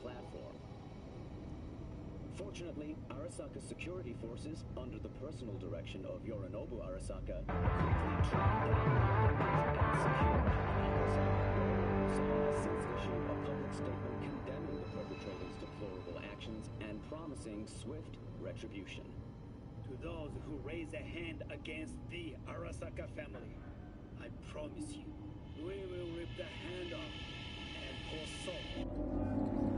platform. Fortunately, Arasaka's security forces, under the personal direction of Yorinobu Arasaka, quickly tracked down and secured Arasaka has since issued a public statement condemning the perpetrators' deplorable actions and promising swift retribution. To those who raise a hand against the Arasaka family, I promise you, we will rip the hand off and pour salt.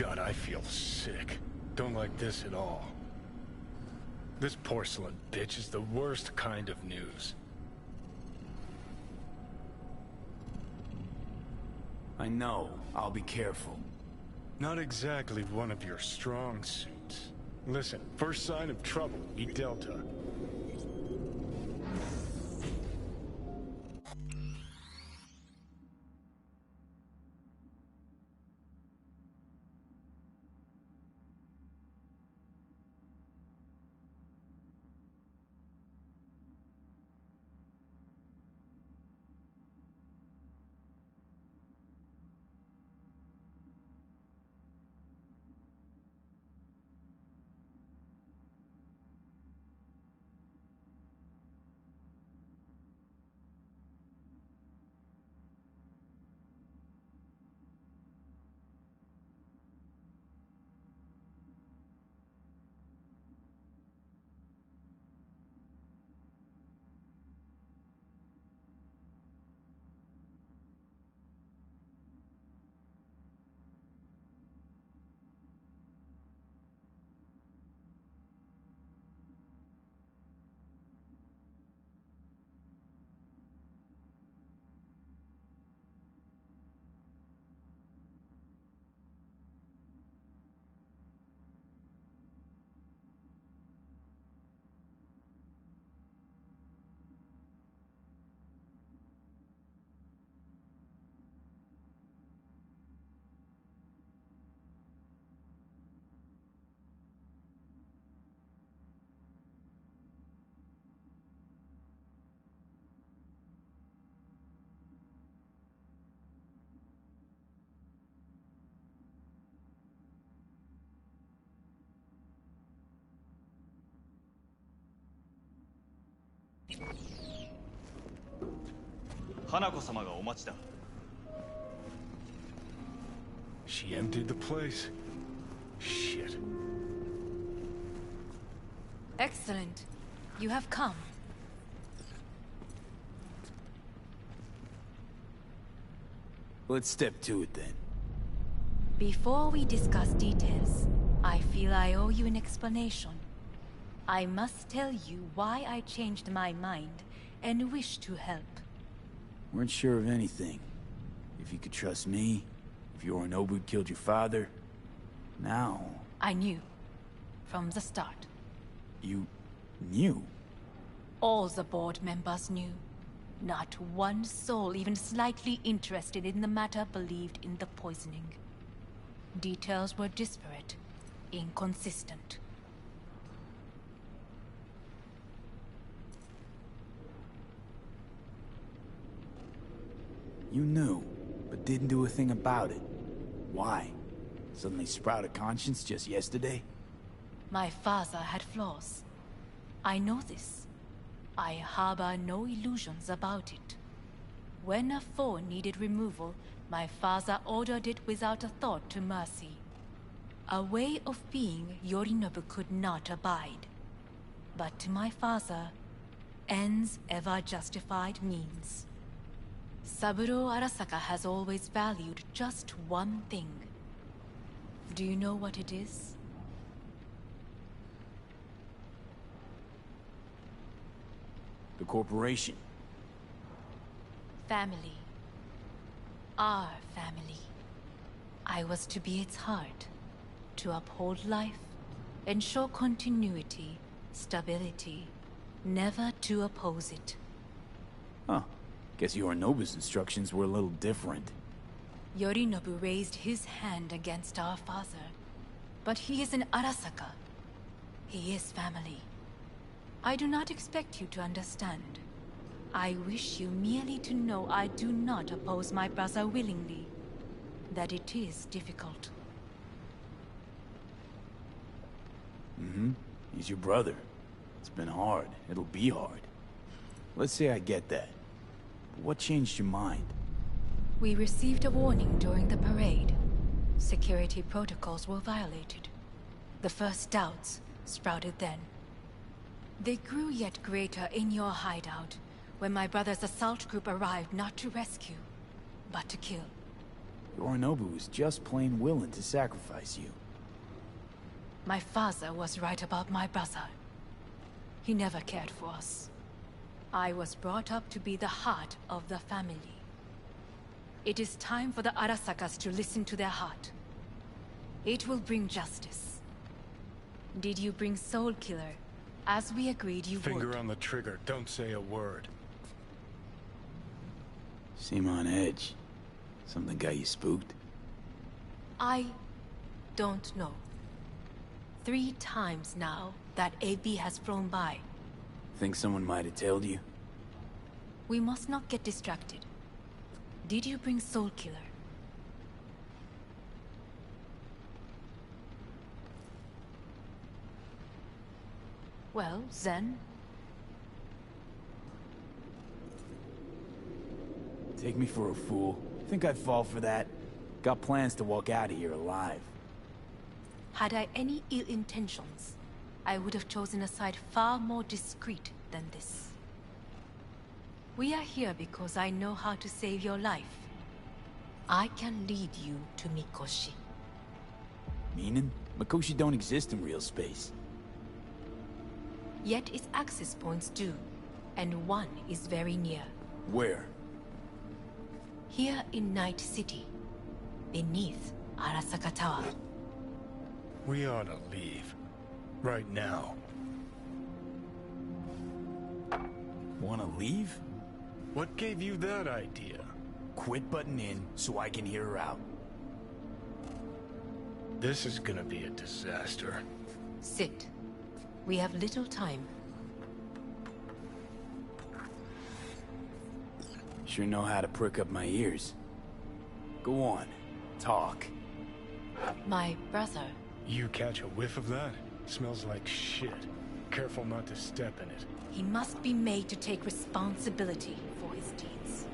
God, I feel sick. Don't like this at all. This porcelain bitch is the worst kind of news. I know. I'll be careful. Not exactly one of your strong suits. Listen, first sign of trouble, eat Delta. She emptied the place? Shit. Excellent. You have come. Let's step to it then. Before we discuss details, I feel I owe you an explanation. I must tell you why I changed my mind and wish to help. Weren't sure of anything. If you could trust me, if Yorinobu killed your father. Now... I knew. From the start. You... knew? All the board members knew. Not one soul even slightly interested in the matter believed in the poisoning. Details were disparate, inconsistent. You knew, but didn't do a thing about it. Why? Suddenly sprout a conscience just yesterday? My father had flaws. I know this. I harbor no illusions about it. When a foe needed removal, my father ordered it without a thought to mercy. A way of being Yorinobu could not abide. But to my father, ends ever justified means. Saburo Arasaka has always valued just one thing. Do you know what it is? The corporation. Family. Our family. I was to be its heart, to uphold life, ensure continuity, stability, never to oppose it. Huh. Guess Yorinobu's instructions were a little different. Yorinobu raised his hand against our father, but he is an Arasaka. He is family. I do not expect you to understand. I wish you merely to know I do not oppose my brother willingly. That it is difficult. Mm-hmm. He's your brother. It's been hard. It'll be hard. Let's say I get that. But what changed your mind? We received a warning during the parade. Security protocols were violated. The first doubts sprouted then. They grew yet greater in your hideout, when my brother's assault group arrived not to rescue, but to kill. Yorinobu was just plain willing to sacrifice you. My father was right about my brother. He never cared for us. I was brought up to be the heart of the family. It is time for the Arasakas to listen to their heart. It will bring justice. Did you bring Soul Killer, as we agreed you would? Finger on the trigger, don't say a word. Seem on edge. Something got you spooked? I don't know. 3 times now that AB has flown by. Think someone might have told you? We must not get distracted. Did you bring Soul Killer? Well, then... Take me for a fool. Think I'd fall for that? Got plans to walk out of here alive. Had I any ill intentions, I would have chosen a side far more discreet than this. We are here because I know how to save your life. I can lead you to Mikoshi. Meaning? Mikoshi don't exist in real space. Yet its access points do, and one is very near. Where? Here in Night City, beneath Arasaka Tower. We ought to leave. Right now. Wanna leave? What gave you that idea? Quit butting in so I can hear her out. This is gonna be a disaster. Sit. We have little time. Sure know how to prick up my ears. Go on, talk. My brother. You catch a whiff of that? Smells like shit. Careful not to step in it. He must be made to take responsibility for his deeds.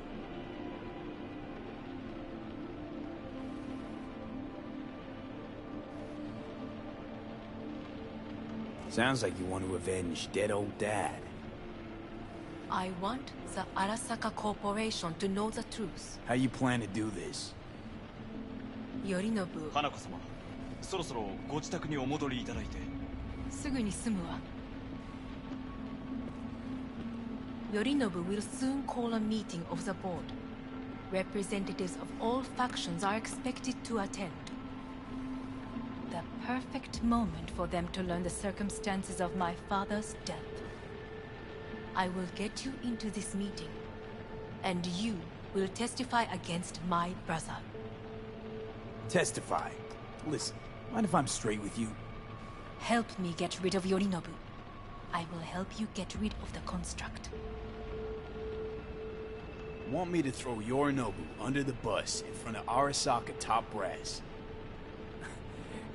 Sounds like you want to avenge dead old dad. I want the Arasaka Corporation to know the truth. How you plan to do this? Yorinobu, 花子様、そろそろご自宅にお戻りいただいて。すぐに済むわ。Yorinobu will soon call a meeting of the board. Representatives of all factions are expected to attend. The perfect moment for them to learn the circumstances of my father's death. I will get you into this meeting, and you will testify against my brother. Testify. Listen, mind if I'm straight with you? Help me get rid of Yorinobu. I will help you get rid of the construct. Want me to throw Yorinobu under the bus in front of Arasaka top brass?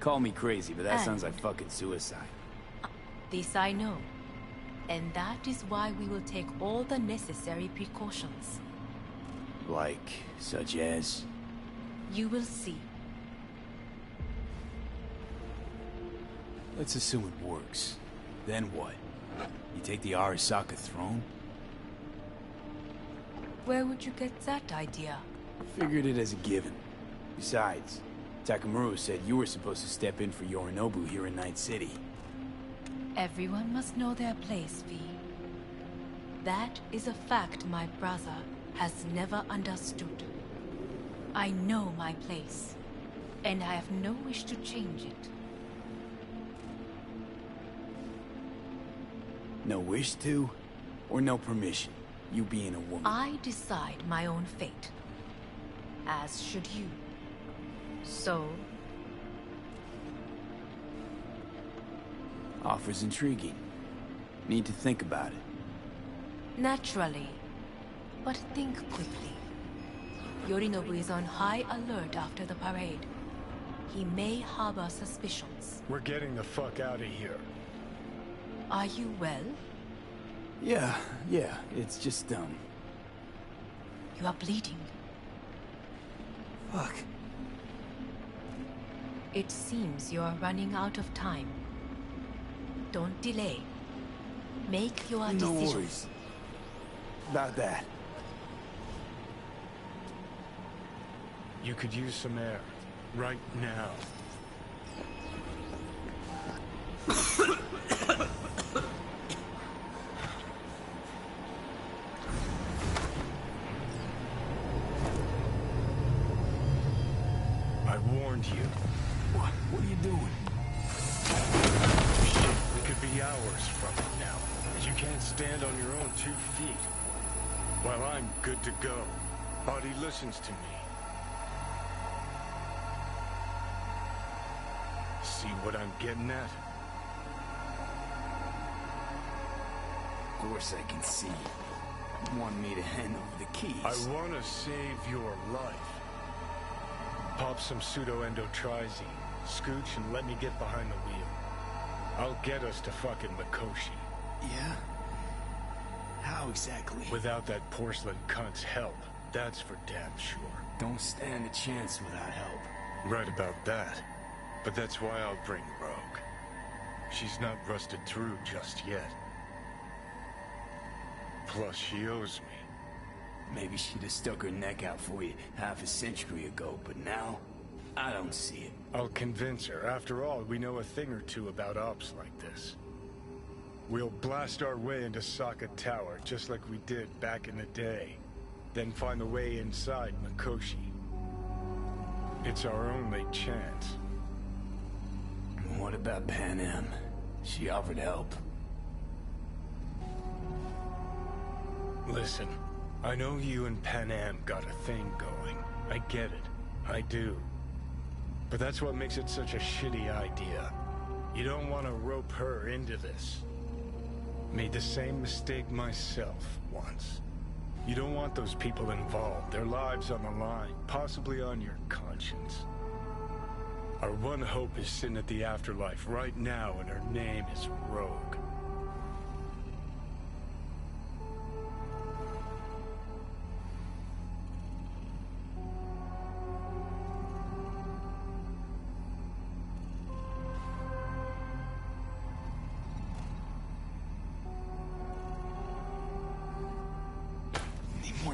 Call me crazy, but that sounds like fucking suicide. This I know. And that is why we will take all the necessary precautions. Like, such as? You will see. Let's assume it works. Then what? You take the Arasaka throne? Where would you get that idea? Figured it as a given. Besides, Takamura said you were supposed to step in for Yorinobu here in Night City. Everyone must know their place, V. That is a fact my brother has never understood. I know my place, and I have no wish to change it. No wish to? Or no permission? You being a woman? I decide my own fate. As should you. So... Offer's intriguing. Need to think about it. Naturally. But think quickly. Yorinobu is on high alert after the parade. He may harbor suspicions. We're getting the fuck out of here. Are you well? Yeah, it's just, You are bleeding. Fuck. It seems you are running out of time. Don't delay. Make your No decision. worries. About that. You could use some air. Right now. I warned you. What are you doing? Shit, we could be hours from it now. You can't stand on your own 2 feet. While I'm good to go. Body listens to me. See what I'm getting at? Of course I can see. You want me to hand over the keys. I want to save your life. Pop some pseudo-endotrizine, scooch, and let me get behind the wheel. I'll get us to fucking Mikoshi. Yeah? How exactly? Without that porcelain cunt's help, that's for damn sure. Don't stand a chance without help. Right about that. But that's why I'll bring Rogue. She's not rusted through just yet. Plus, she owes me. Maybe she'd have stuck her neck out for you half a century ago, but now, I don't see it. I'll convince her. After all, we know a thing or two about ops like this. We'll blast our way into Sokka Tower, just like we did back in the day. Then find a way inside Mikoshi. It's our only chance. What about Pan Am? She offered help. Listen, I know you and Pan Am got a thing going. I get it. I do. But that's what makes it such a shitty idea. You don't want to rope her into this. Made the same mistake myself once. You don't want those people involved, their lives on the line, possibly on your conscience. Our one hope is sitting at the afterlife right now, and her name is Rogue.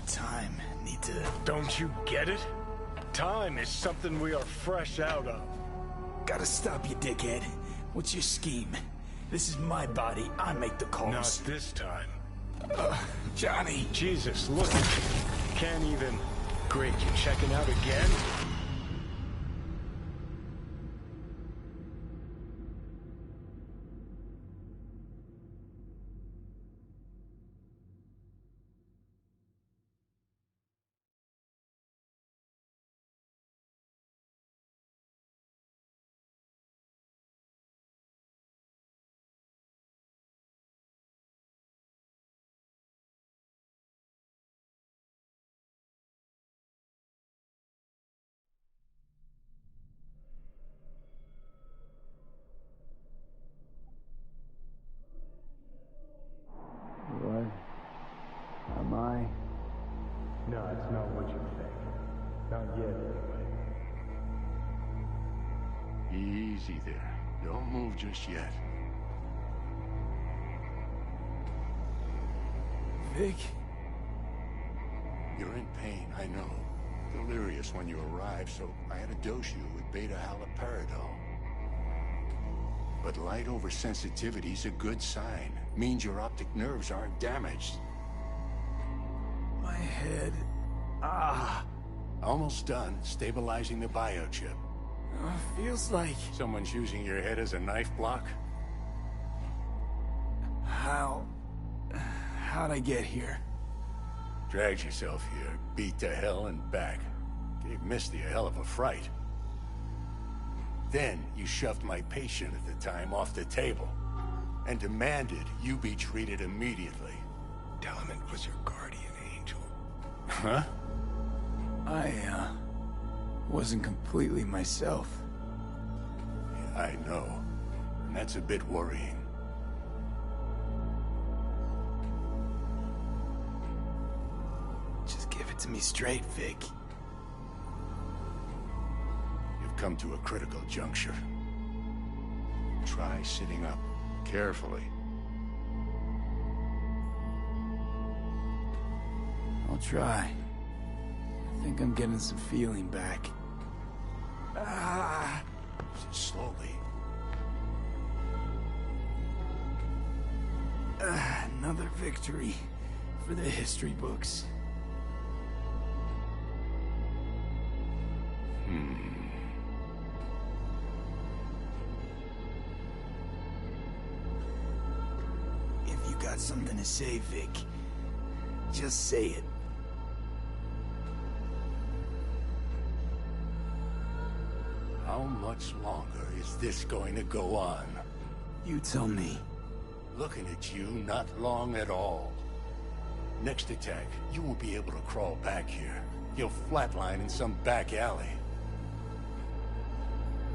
Time. Need to... Don't you get it? Time is something we are fresh out of. Gotta stop you, dickhead. What's your scheme? This is my body. I make the calls. Not this time. Johnny! Jesus, look at you. Can't even... Great, you checking out again? What? Am I? No, it's not what you think. Not yet, anyway. Easy there. Don't move just yet. Vic? You're in pain, I know. Delirious when you arrived, so I had to dose you with beta-haloperidol. But light oversensitivity's a good sign. Means your optic nerves aren't damaged. My head... Ah! Almost done stabilizing the biochip. Feels like... Someone's using your head as a knife block? How'd I get here? Dragged yourself here, beat to hell and back. Gave Misty a hell of a fright. Then you shoved my patient at the time off the table and demanded you be treated immediately. Tell him it was your guardian angel. Huh? I, wasn't completely myself. Yeah, I know. And that's a bit worrying. Just give it to me straight, Vic. You've come to a critical juncture. Try sitting up, carefully. I'll try. I think I'm getting some feeling back. Ah! Slowly. Another victory for the history books. If you got something to say, Vic, just say it. How much longer is this going to go on? You tell me. Looking at you, not long at all. Next attack, you won't be able to crawl back here. You'll flatline in some back alley.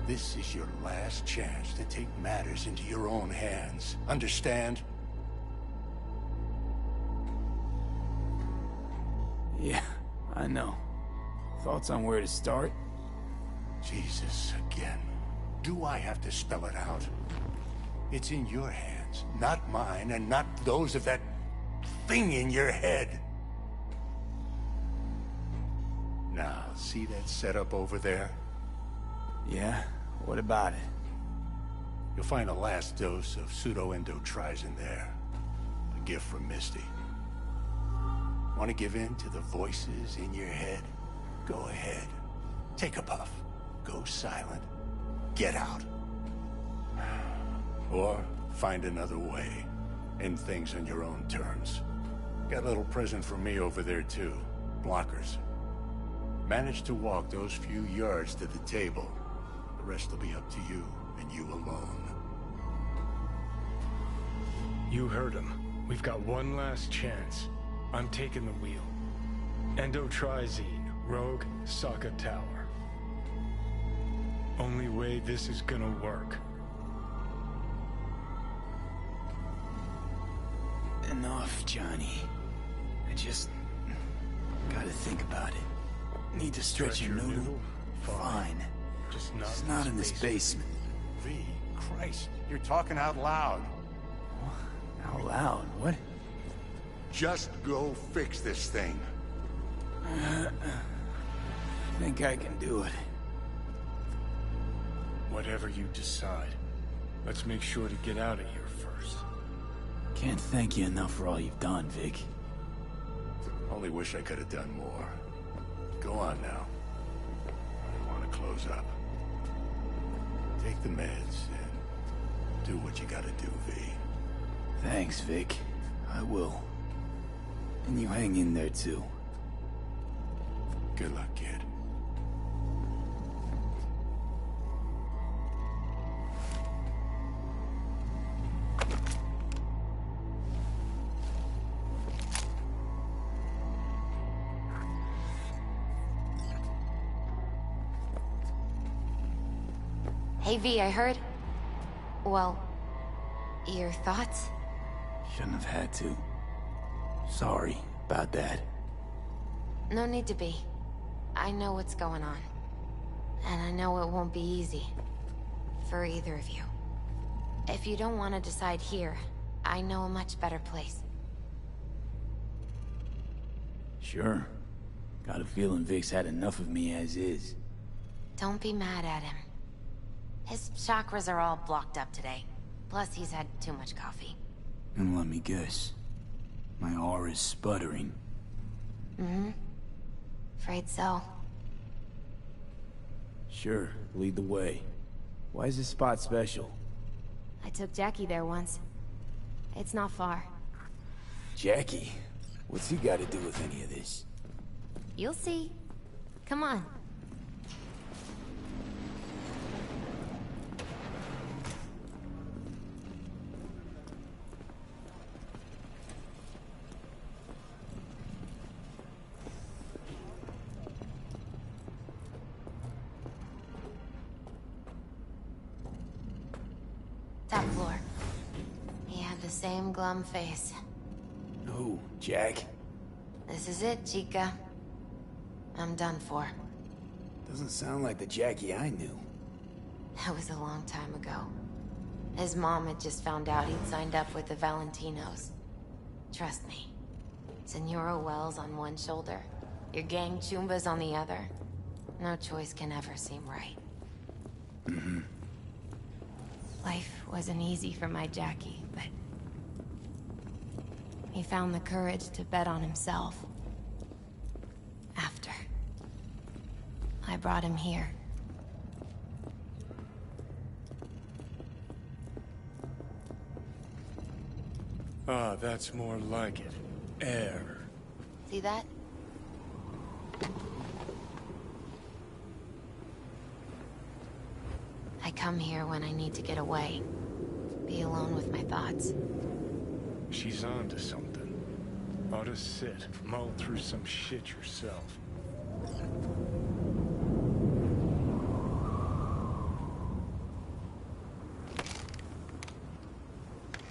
This is your last chance to take matters into your own hands. Understand? Yeah, I know. Thoughts on where to start? Jesus, again. Do I have to spell it out? It's in your hands, not mine, and not those of that thing in your head. Now, see that setup over there? Yeah? What about it? You'll find a last dose of pseudo-endotrizin there. A gift from Misty. Want to give in to the voices in your head? Go ahead. Take a puff. Go silent. Get out. Or find another way. End things on your own terms. Got a little present from me over there too. Blockers. Manage to walk those few yards to the table. The rest will be up to you, and you alone. You heard him. We've got one last chance. I'm taking the wheel. Endotrizine, Rogue, Sokka Tower. Only way this is gonna work. Enough, Johnny. I just gotta think about it. Need to stretch your noodle? Fine. Just not in this basement. V, Christ, you're talking out loud. Out loud? What? Just go fix this thing. Think I can do it. Whatever you decide. Let's make sure to get out of here first. Can't thank you enough for all you've done, Vic. Only wish I could have done more. Go on now. I want to close up. Take the meds and do what you gotta do, V. Thanks, Vic. I will. And you hang in there, too. Good luck, kid. Hey, V, I heard... Well, your thoughts? Shouldn't have had to. Sorry about that. No need to be. I know what's going on. And I know it won't be easy. For either of you. If you don't want to decide here, I know a much better place. Sure. Got a feeling Vic's had enough of me as is. Don't be mad at him. His chakras are all blocked up today. Plus, he's had too much coffee. And let me guess. My aura's sputtering. Mm-hmm. Afraid so. Sure, lead the way. Why is this spot special? I took Jackie there once. It's not far. Jackie? What's he got to do with any of this? You'll see. Come on. Top floor. He had the same glum face. Who? Jack? This is it, Chica. I'm done for. Doesn't sound like the Jackie I knew. That was a long time ago. His mom had just found out he'd signed up with the Valentinos. Trust me. Senora Wells on one shoulder, your gang Chumbas on the other. No choice can ever seem right. Life wasn't easy for my Jackie, but he found the courage to bet on himself. After I brought him here. Ah, that's more like it. Air. See that? I come here when I need to get away. Be alone with my thoughts. She's onto something. Ought to sit, mull through some shit yourself.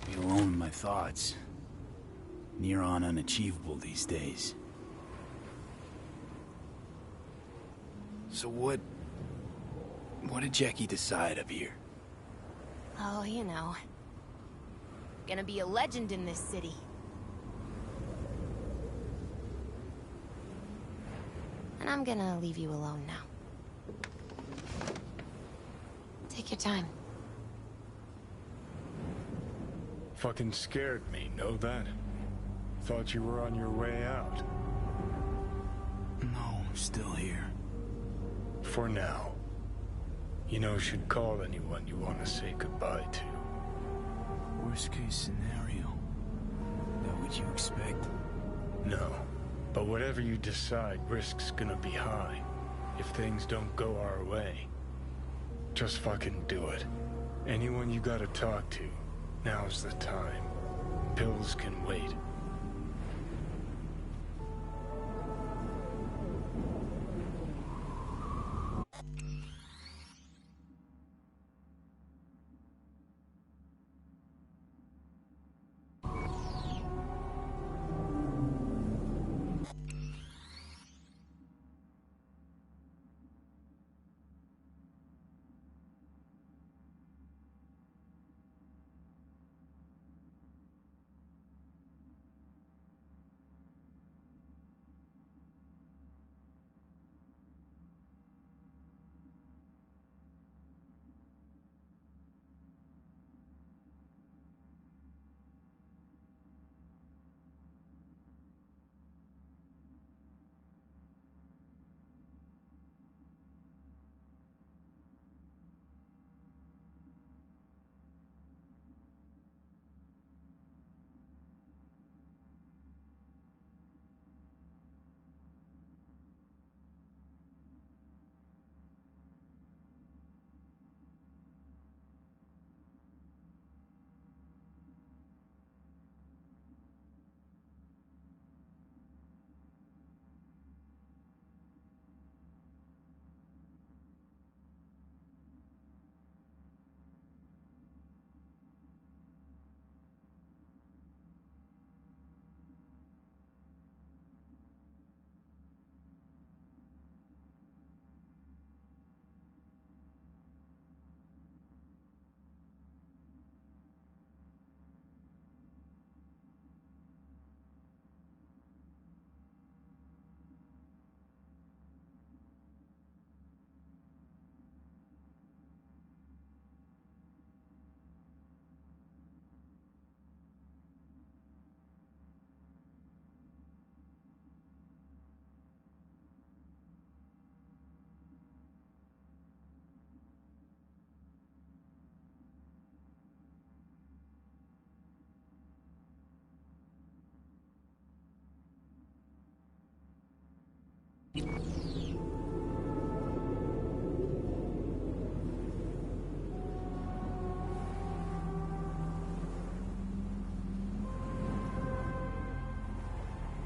Be alone with my thoughts. Near on unachievable these days. So what did Jackie decide up here? Oh, you know. Gonna be a legend in this city. And I'm gonna leave you alone now. Take your time. Fucking scared me, know that? Thought you were on your way out. No, I'm still here. For now. You know, should call anyone you want to say goodbye to. Worst case scenario. That what you expect? No. But whatever you decide, risk's gonna be high. If things don't go our way. Just fucking do it. Anyone you gotta talk to, now's the time. Pills can wait.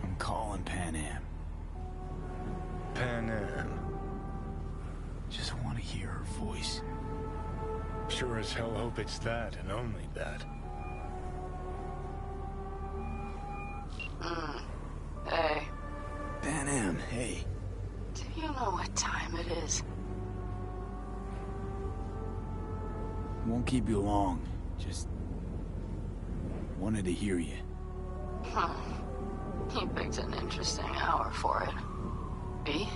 I'm calling Pan Am. Pan Am. Just want to hear her voice. Sure as hell hope it's that and only that. Hey. Pan Am, hey. Do you know what time it is? Won't keep you long. Just wanted to hear you. You picked an interesting hour for it. B?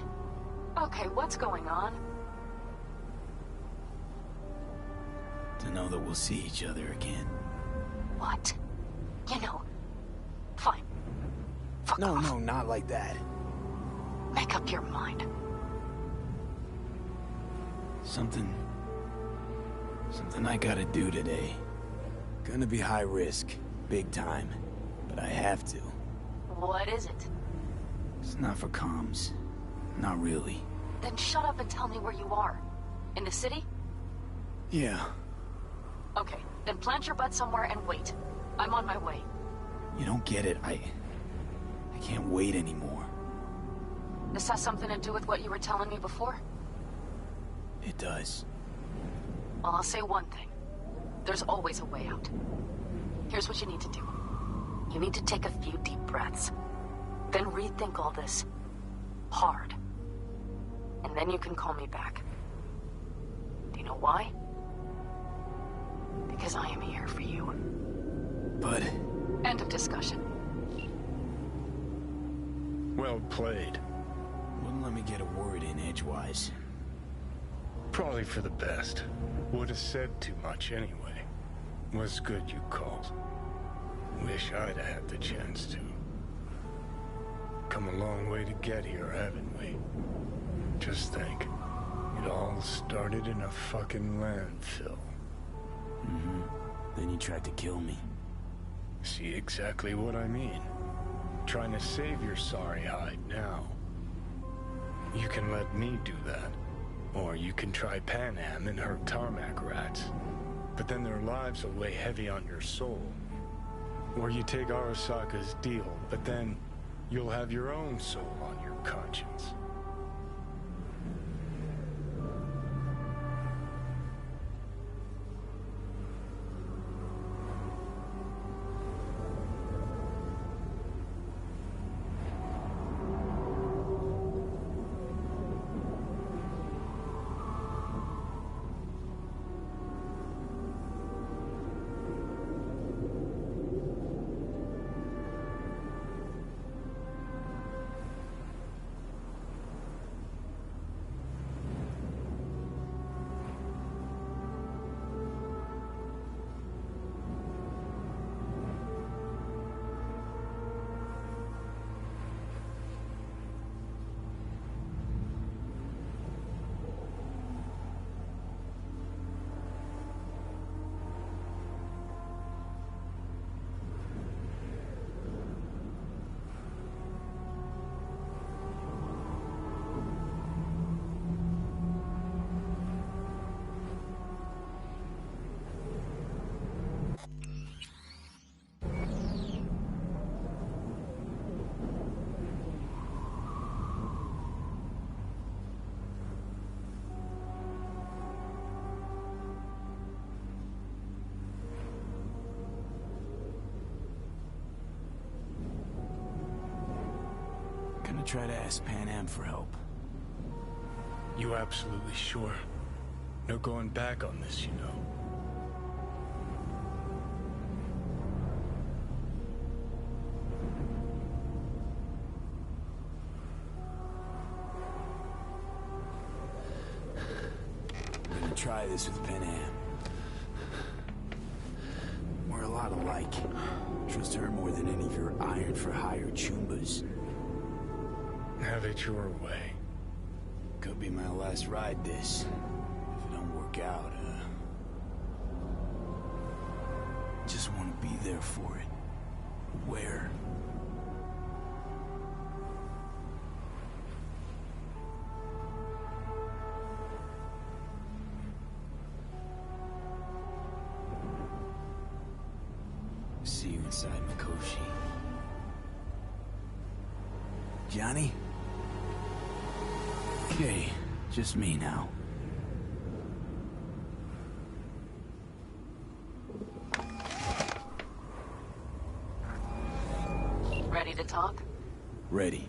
Okay, what's going on? To know that we'll see each other again. What? You know, fine. Fuck off. No, not like that. Make up your mind. Something I gotta do today. Gonna be high risk, big time, but I have to. What is it? It's not for comms. Not really. Then shut up and tell me where you are. In the city? Yeah. Okay, then plant your butt somewhere and wait. I'm on my way. You don't get it. I can't wait anymore. This has something to do with what you were telling me before? It does. Well, I'll say one thing. There's always a way out. Here's what you need to do. You need to take a few deep breaths. Then rethink all this. Hard. And then you can call me back. Do you know why? Because I am here for you. But... End of discussion. Well played. Wouldn't let me get a word in edgewise. Probably for the best. Would have said too much anyway. Was good you called. Wish I'd had the chance to. Come a long way to get here, haven't we? Just think. It all started in a fucking landfill. Mm-hmm. Then you tried to kill me. See exactly what I mean. Trying to save your sorry hide now. You can let me do that. Or you can try Pan Am and her tarmac rats. But then their lives will weigh heavy on your soul. Or you take Arasaka's deal, but then you'll have your own soul on your conscience. Gonna try to ask Pan Am for help. You absolutely sure? No going back on this, you know. I'm gonna try this with Pan Am. We're a lot alike. Trust her more than any of your iron-for-hire chumbas. Have it your way. Could be my last ride this. If it don't work out, just want to be there for it. Where? See you inside Mikoshi. Johnny? Okay, just me now. Ready to talk? Ready.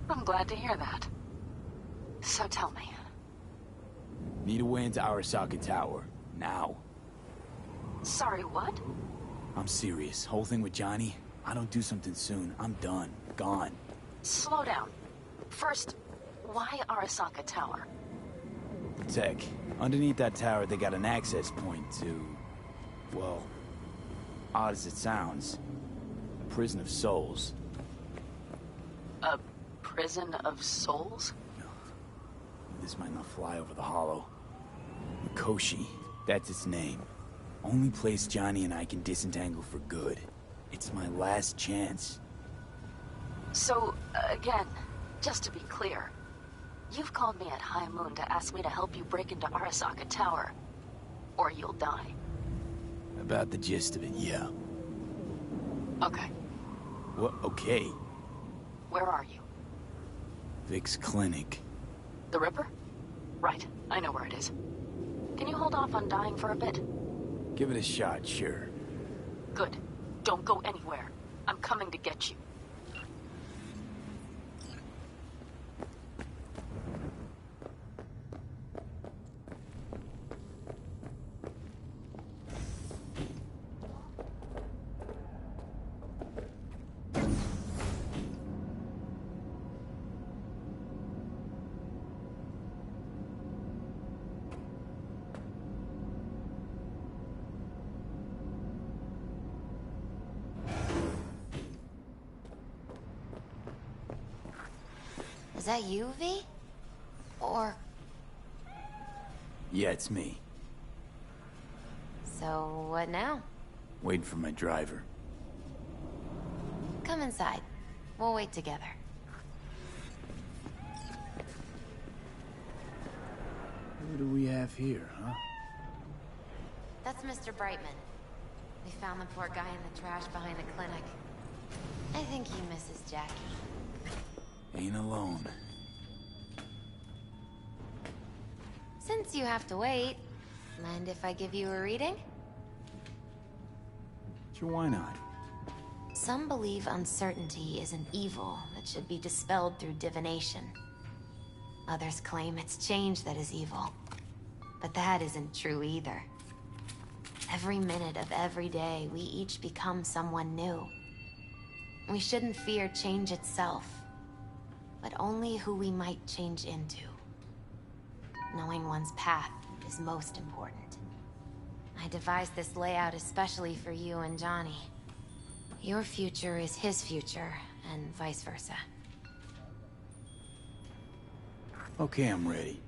I'm glad to hear that. So tell me. Need a way into Arasaka Tower. Now. Sorry, what? I'm serious. Whole thing with Johnny, I don't do something soon, I'm done. Gone. Slow down. First, why Arasaka Tower? Tech. Underneath that tower, they got an access point to... well, odd as it sounds, a prison of souls. A prison of souls? This might not fly over the hollow. Mikoshi, that's its name. Only place Johnny and I can disentangle for good. It's my last chance. So, again, just to be clear, you've called me at High Moon to ask me to help you break into Arasaka Tower, or you'll die. About the gist of it, yeah. Okay. What? Okay. Where are you? Vic's clinic. The Ripper? Right, I know where it is. Can you hold off on dying for a bit? Give it a shot, sure. Good. Don't go anywhere. I'm coming to get you. Is that you, V? Or... Yeah, it's me. so what now? Waiting for my driver. Come inside. We'll wait together. Who do we have here, huh? That's Mr. Brightman. We found the poor guy in the trash behind the clinic. I think he misses Jackie. Ain't alone. Since you have to wait, mind if I give you a reading? Sure, why not? Some believe uncertainty is an evil that should be dispelled through divination. Others claim it's change that is evil. But that isn't true either. Every minute of every day, we each become someone new. We shouldn't fear change itself, but only who we might change into. Knowing one's path is most important. I devised this layout especially for you and Johnny. Your future is his future, and vice versa. Okay, I'm ready.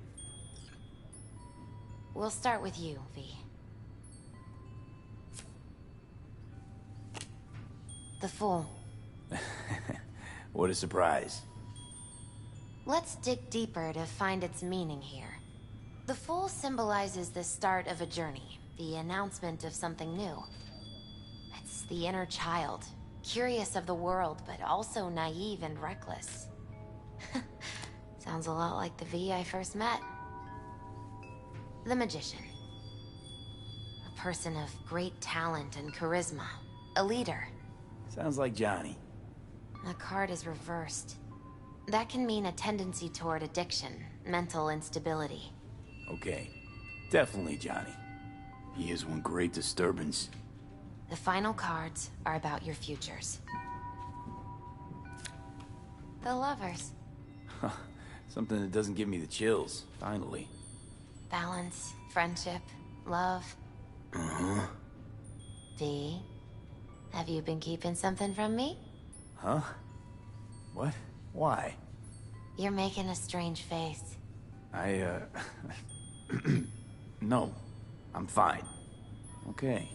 We'll start with you, V. The Fool. What a surprise. Let's dig deeper to find its meaning here. The Fool symbolizes the start of a journey, the announcement of something new. It's the inner child, curious of the world, but also naive and reckless. Sounds a lot like the V I first met. The Magician. A person of great talent and charisma. A leader. Sounds like Johnny. The card is reversed. That can mean a tendency toward addiction, mental instability. Okay. Definitely Johnny. He is one great disturbance. The final cards are about your futures. The Lovers. Something that doesn't give me the chills, finally. Balance, friendship, love. Uh-huh. V, have you been keeping something from me? Huh? What? Why? You're making a strange face. No. I'm fine. Okay.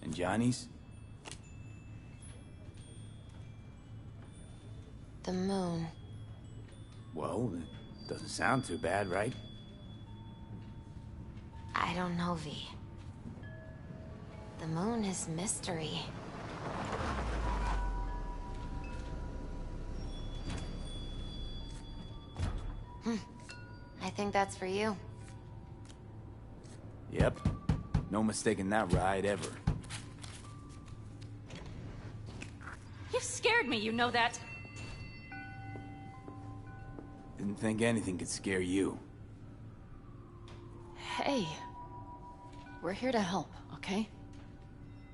And Johnny's? The moon. Well, it doesn't sound too bad, right? I don't know, V. The moon is mystery. I think that's for you. Yep. No mistaking that ride ever. You scared me, you know that? Didn't think anything could scare you. Hey. We're here to help, okay?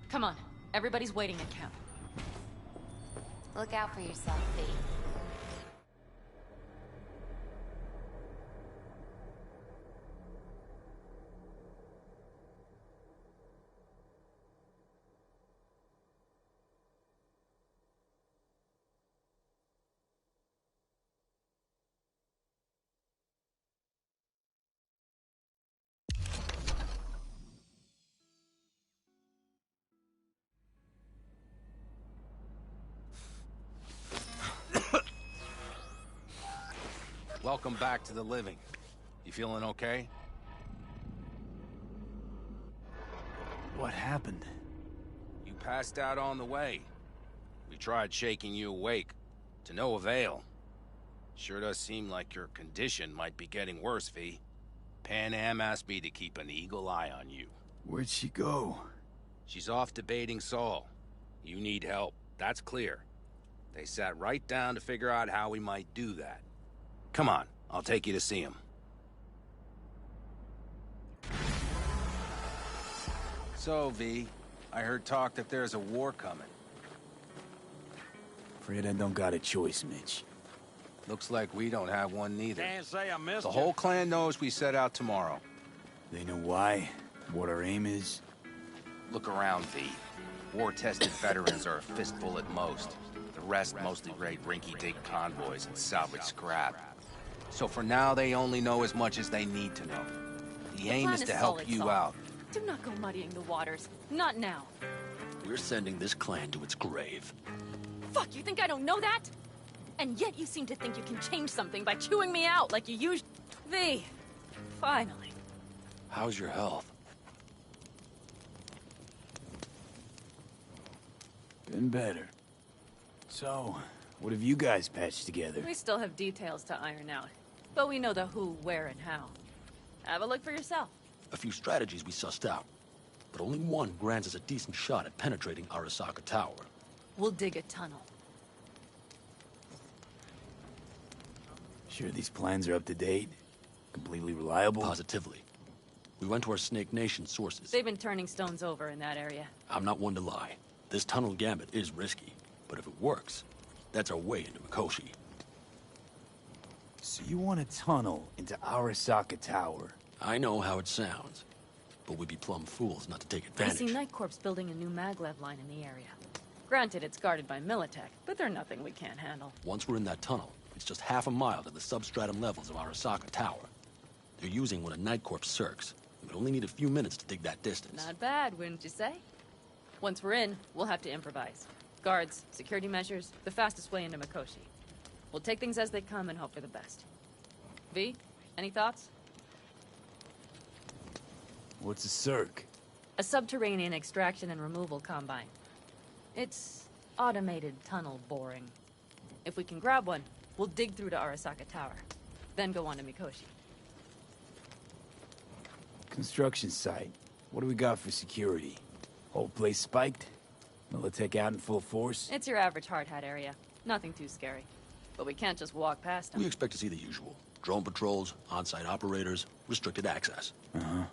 Come on. Everybody's waiting at camp. Look out for yourself, V. welcome back to the living. You feeling okay? What happened? You passed out on the way. We tried shaking you awake. To no avail. Sure does seem like your condition might be getting worse, V. Pan Am asked me to keep an eagle eye on you. Where'd she go? She's off debating Saul. You need help, that's clear. They sat right down to figure out how we might do that. Come on, I'll take you to see him. So, V, I heard talk that there's a war coming. Afraid I don't got a choice, Mitch. Looks like we don't have one neither. Can't say I missed The you. whole clan knows we set out tomorrow. They know why? What our aim is? Look around, V. War-tested veterans are a fistful at most. The rest mostly raid rinky-dink convoys and salvage scrap. So for now, they only know as much as they need to know. The aim is to help you out. Do not go muddying the waters. Not now. We're sending this clan to its grave. Fuck, you think I don't know that? And yet you seem to think you can change something by chewing me out like you usually... V, finally. How's your health? Been better. So, what have you guys patched together? We still have details to iron out, but we know the who, where, and how. Have a look for yourself. A few strategies we sussed out, but only one grants us a decent shot at penetrating Arasaka Tower. We'll dig a tunnel. Sure these plans are up to date? Completely reliable? Positively. We went to our Snake Nation sources. They've been turning stones over in that area. I'm not one to lie. This tunnel gambit is risky, but if it works, that's our way into Mikoshi. So you want a tunnel into Arasaka Tower? I know how it sounds, but we'd be plumb fools not to take I advantage. see Night Corp's building a new maglev line in the area. Granted, it's guarded by Militech, but they're nothing we can't handle. Once we're in that tunnel, it's just half a mile to the substratum levels of Arasaka Tower. They're using one of Night Corp's circs. We would only need a few minutes to dig that distance. Not bad, wouldn't you say? Once we're in, we'll have to improvise. Guards, security measures, the fastest way into Mikoshi. We'll take things as they come and hope for the best. V, any thoughts? What's a circ? A subterranean extraction and removal combine. It's automated tunnel boring. If we can grab one, we'll dig through to Arasaka Tower, then go on to Mikoshi. Construction site. What do we got for security? Whole place spiked? Militech out in full force? It's your average hard hat area. Nothing too scary. But we can't just walk past them. We expect to see the usual. Drone patrols, on-site operators, restricted access. Uh-huh.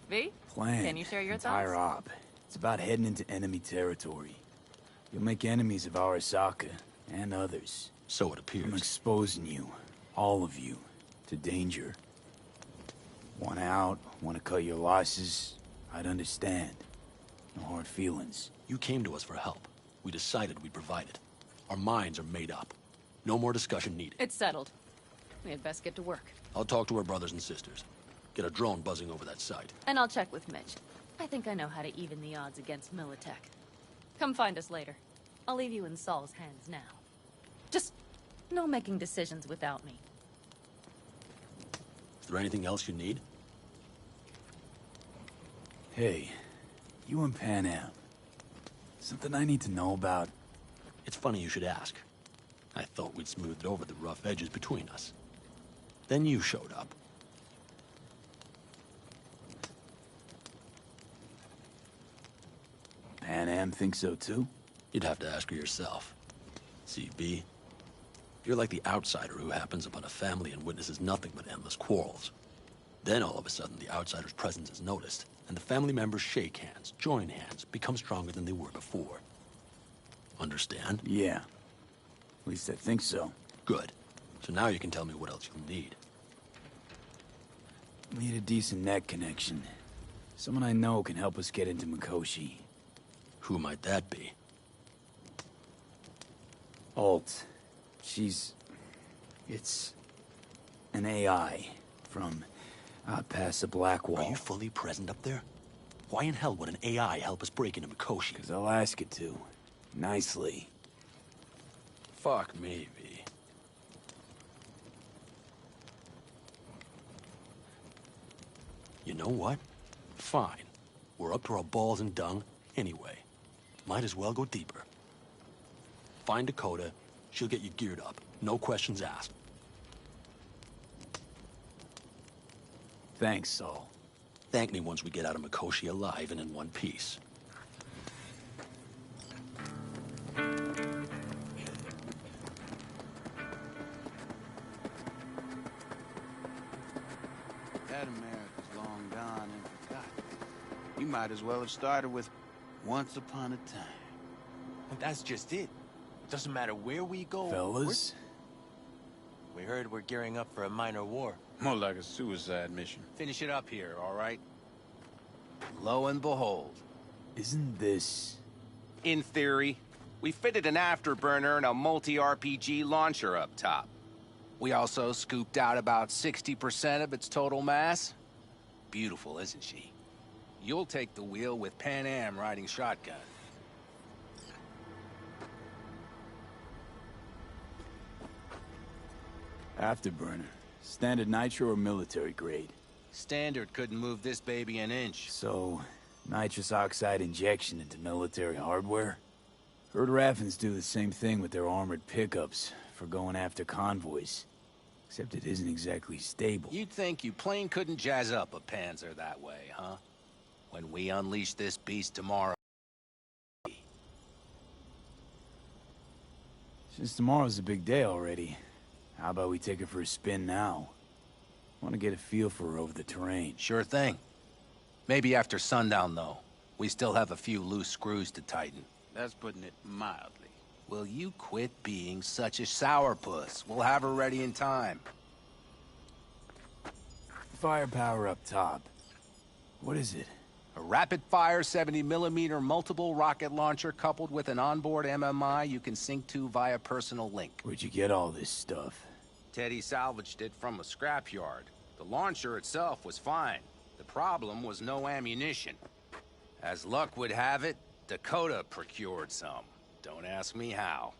V? Plan. Can you share your entire thoughts? op. It's about heading into enemy territory. You'll make enemies of Arasaka, and others. So it appears. I'm exposing you, all of you, to danger. Want out, want to cut your losses, I'd understand. No hard feelings. You came to us for help. We decided we'd provide it. Our minds are made up. No more discussion needed. It's settled. We had best get to work. I'll talk to our brothers and sisters. Get a drone buzzing over that site. And I'll check with Mitch. I think I know how to even the odds against Militech. Come find us later. I'll leave you in Saul's hands now. Just no making decisions without me. Is there anything else you need? Hey, you and Pan Am. Something I need to know about? It's funny you should ask. I thought we'd smoothed over the rough edges between us. Then you showed up. Pan Am thinks so too? You'd have to ask her yourself. CB, you're like the outsider who happens upon a family and witnesses nothing but endless quarrels. Then all of a sudden the outsider's presence is noticed, and the family members shake hands, join hands, become stronger than they were before. Understand? Yeah. At least I think so. Good. So now you can tell me what else you'll need. Need a decent net connection. Someone I know can help us get into Mikoshi. Who might that be? Alt. It's an AI from past the Black Wall. Are you fully present up there? Why in hell would an AI help us break into Mikoshi? Because I'll ask it to. Nicely. Fuck me, V. You know what? Fine. We're up to our balls in dung anyway. Might as well go deeper. Find Dakota. She'll get you geared up. No questions asked. Thanks, Saul. Thank me once we get out of Mikoshi alive and in one piece. That America's long gone and forgotten. You might as well have started with Once Upon a Time. And that's just it. Doesn't matter where we go. Fellas? We heard we're gearing up for a minor war. More like a suicide mission. Finish it up here, all right? Lo and behold. Isn't this... In theory, we fitted an afterburner and a multi-RPG launcher up top. We also scooped out about 60% of its total mass. Beautiful, isn't she? You'll take the wheel with Pan Am riding shotgun. Afterburner. Standard nitro or military grade? Standard couldn't move this baby an inch. So, nitrous oxide injection into military hardware? Heard Raffens do the same thing with their armored pickups for going after convoys. Except it isn't exactly stable. You'd think you plain couldn't jazz up a Panzer that way, huh? When we unleash this beast tomorrow... Since tomorrow's a big day already, how about we take her for a spin now? Want to get a feel for her over the terrain. Sure thing. Maybe after sundown, though. We still have a few loose screws to tighten. That's putting it mildly. Will you quit being such a sourpuss? We'll have her ready in time. Firepower up top. What is it? A rapid-fire 70mm multiple rocket launcher coupled with an onboard MMI you can sync to via personal link. Where'd you get all this stuff? Teddy salvaged it from a scrapyard. The launcher itself was fine. The problem was no ammunition. As luck would have it, Dakota procured some. Don't ask me how.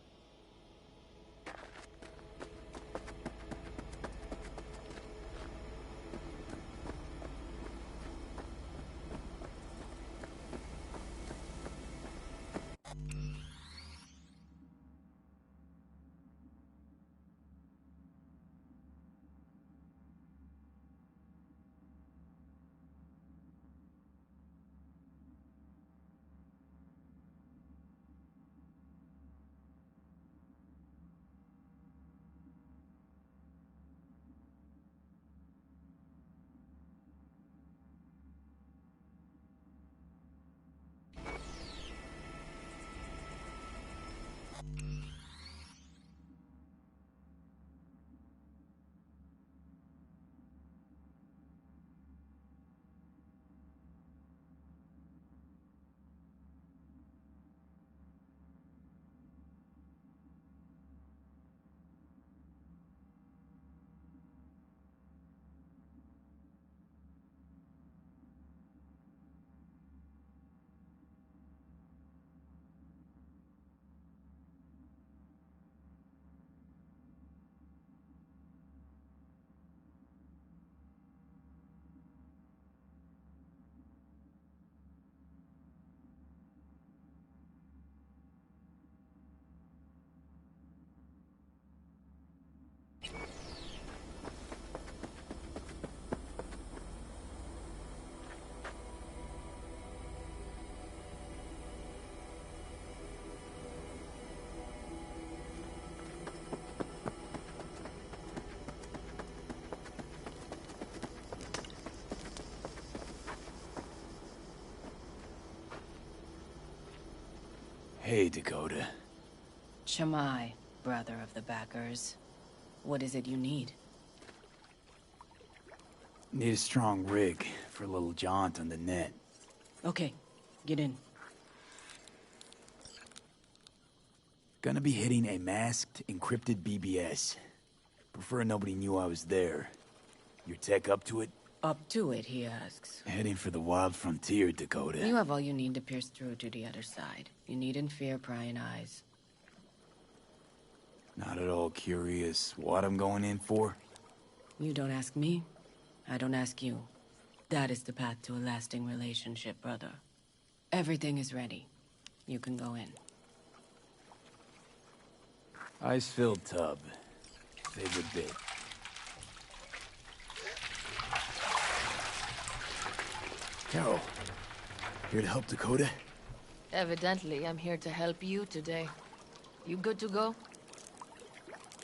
Hey, Dakota. Shamai, brother of the backers. What is it you need? Need a strong rig for a little jaunt on the net. Okay, get in. Gonna be hitting a masked, encrypted BBS. Prefer nobody knew I was there. Your tech up to it? Up to it, he asks. Heading for the wild frontier, Dakota. You have all you need to pierce through to the other side. You needn't fear prying eyes. Not at all curious what I'm going in for? You don't ask me, I don't ask you. That is the path to a lasting relationship, brother. Everything is ready. You can go in. Ice-filled tub. Favorite bit. Carol, here to help Dakota? Evidently, I'm here to help you today. You good to go?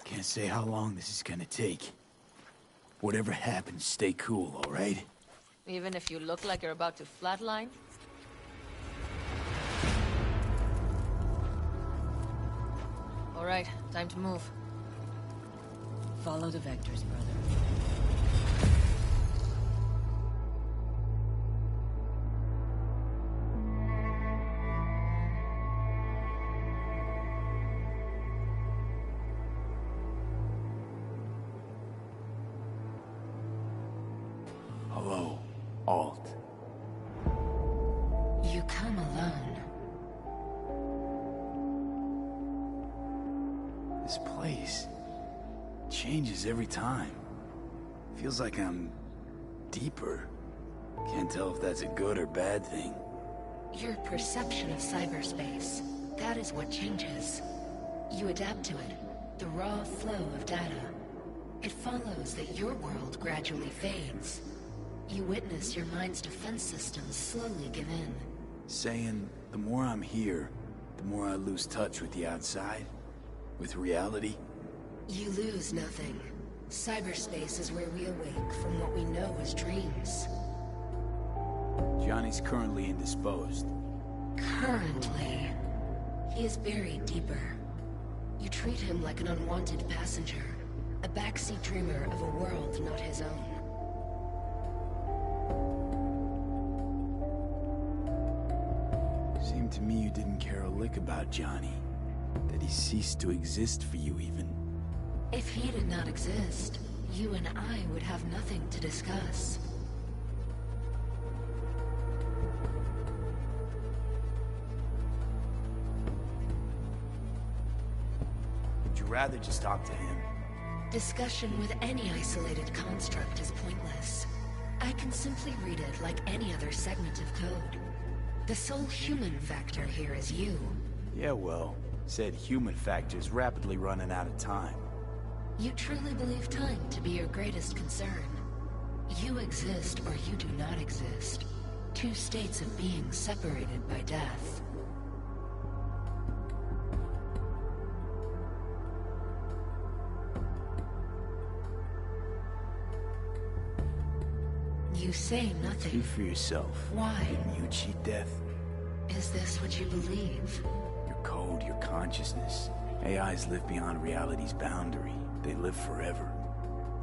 Can't say how long this is gonna take. Whatever happens, stay cool, all right? Even if you look like you're about to flatline? All right, time to move. Follow the vectors, brother. Hello, Alt. You come alone. This place changes every time. Feels like I'm deeper. Can't tell if that's a good or bad thing. Your perception of cyberspace, that is what changes. You adapt to it, the raw flow of data. It follows that your world gradually fades. You witness your mind's defense systems slowly give in. Saying the more I'm here, the more I lose touch with the outside? With reality? You lose nothing. Cyberspace is where we awake from what we know as dreams. Johnny's currently indisposed. Currently. He is buried deeper. You treat him like an unwanted passenger, a backseat dreamer of a world not his own. Seemed to me you didn't care a lick about Johnny. That he ceased to exist for you, even. If he did not exist, you and I would have nothing to discuss. Would you rather just talk to him? Discussion with any isolated construct is pointless. I can simply read it like any other segment of code. The sole human factor here is you. Yeah, well, said human factor's rapidly running out of time. You truly believe time to be your greatest concern. You exist or you do not exist. Two states of being separated by death. You say nothing. Speak for yourself. Why? Didn't you cheat death? Is this what you believe? Your code, your consciousness. AIs live beyond reality's boundary. They live forever.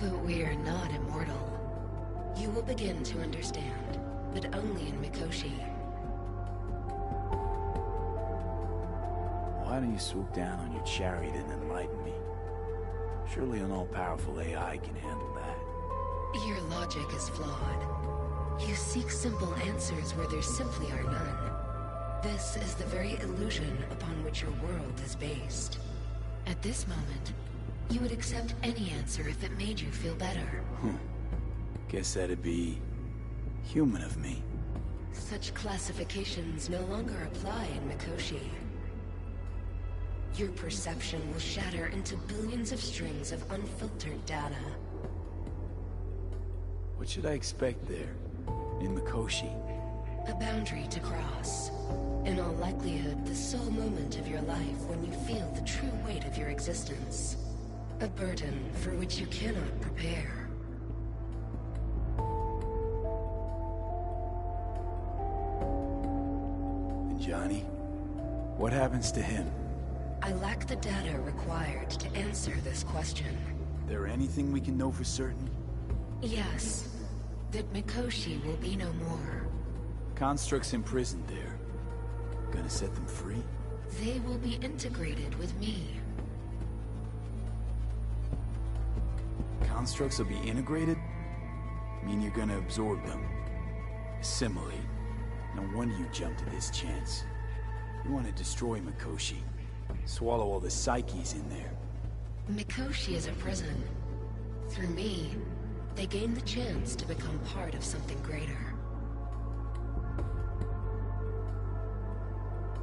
But we are not immortal. You will begin to understand, but only in Mikoshi. Why don't you swoop down on your chariot and enlighten me? Surely an all-powerful AI can handle that. Your logic is flawed. You seek simple answers where there simply are none. This is the very illusion upon which your world is based. At this moment, you would accept any answer if it made you feel better. Guess that'd be human of me. Such classifications no longer apply in Mikoshi. Your perception will shatter into billions of strings of unfiltered data. What should I expect there, in Mikoshi? A boundary to cross. In all likelihood, the sole moment of your life when you feel the true weight of your existence. A burden for which you cannot prepare. And Johnny? What happens to him? I lack the data required to answer this question. There anything we can know for certain? Yes. That Mikoshi will be no more. Constructs imprisoned there. Gonna set them free? They will be integrated with me. Constructs will be integrated? Mean you're gonna absorb them. Assimilate. No wonder you jumped at this chance. You want to destroy Mikoshi. Swallow all the psyches in there. Mikoshi is a prison. Through me, they gain the chance to become part of something greater.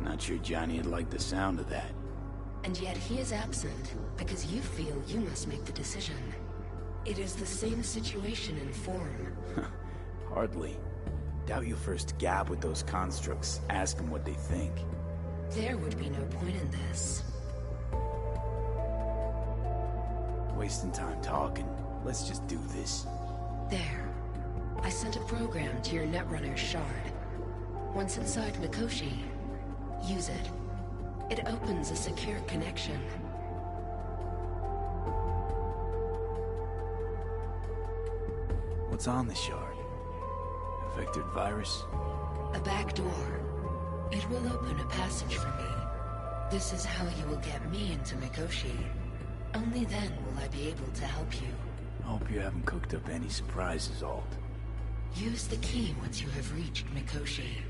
Not sure Johnny'd like the sound of that. And yet he is absent, because you feel you must make the decision. It is the same situation in form. Hardly. Doubt you first gab with those constructs, ask them what they think. There would be no point in this. Wasting time talking. Let's just do this. There. I sent a program to your Netrunner's shard. Once inside Mikoshi, use it. It opens a secure connection. What's on the shard? A vectored virus? A back door. It will open a passage for me. This is how you will get me into Mikoshi. Only then will I be able to help you. I hope you haven't cooked up any surprises, Alt. Use the key once you have reached Mikoshi.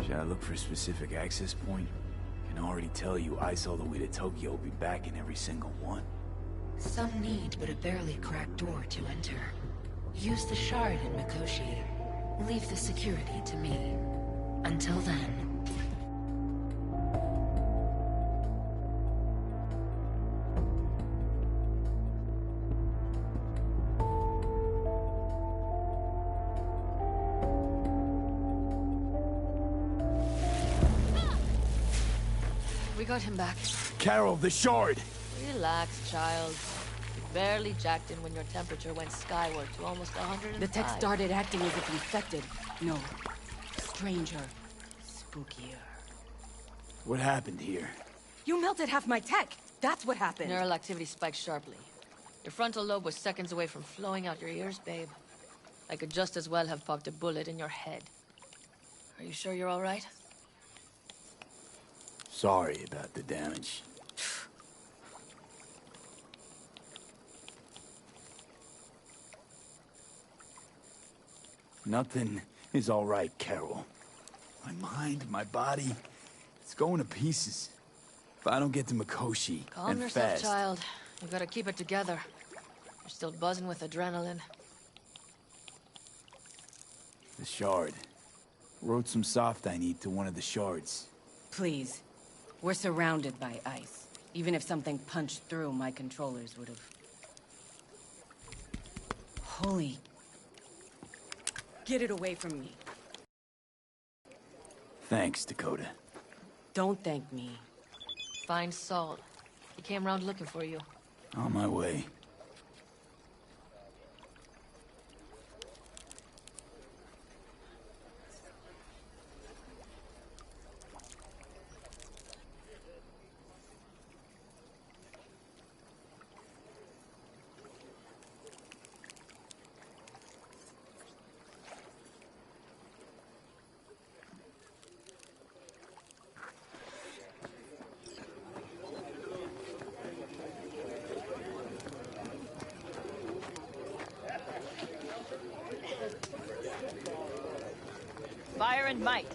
Should I look for a specific access point? I can already tell you I saw the way to Tokyo will be back in every single one. Some need but a barely cracked door to enter. Use the shard in Mikoshi. Leave the security to me. Until then... We got him back. Carol, the shard! Relax, child. You barely jacked in when your temperature went skyward to almost 105. The tech started acting as if infected. No. Stranger. Spookier. What happened here? You melted half my tech! That's what happened! Neural activity spiked sharply. Your frontal lobe was seconds away from flowing out your ears, babe. I could just as well have popped a bullet in your head. Are you sure you're all right? Sorry about the damage. Nothing is all right, Carol. My mind, my body, it's going to pieces. If I don't get to Mikoshi, Calm and yourself, fast. child. You gotta keep it together. You're still buzzing with adrenaline. The shard. Wrote some soft I need to one of the shards. Please. We're surrounded by ice. Even if something punched through, my controllers would have... Holy... Get it away from me. Thanks, Dakota. Don't thank me. Find Saul. He came around looking for you. On my way. Fire and might.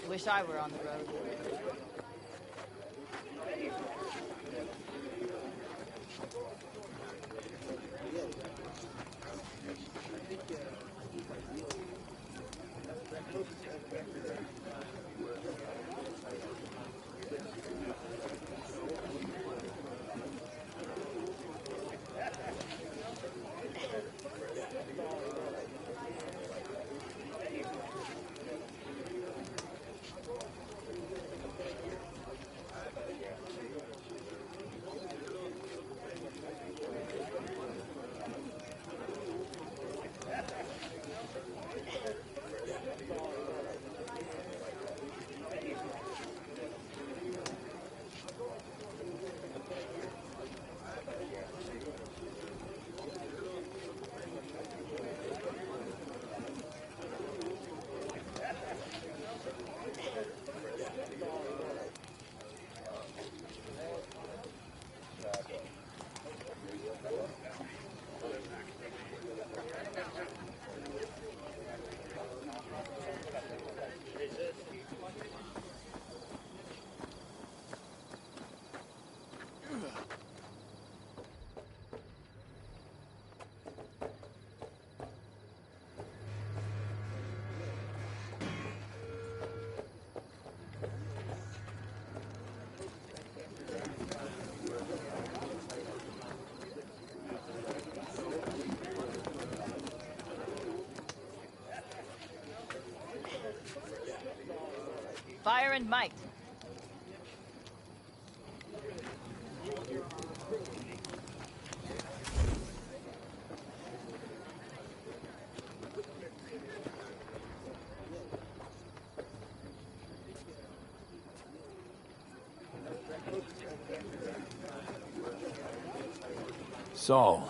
Wish I were on the road. Fire and might. Saul,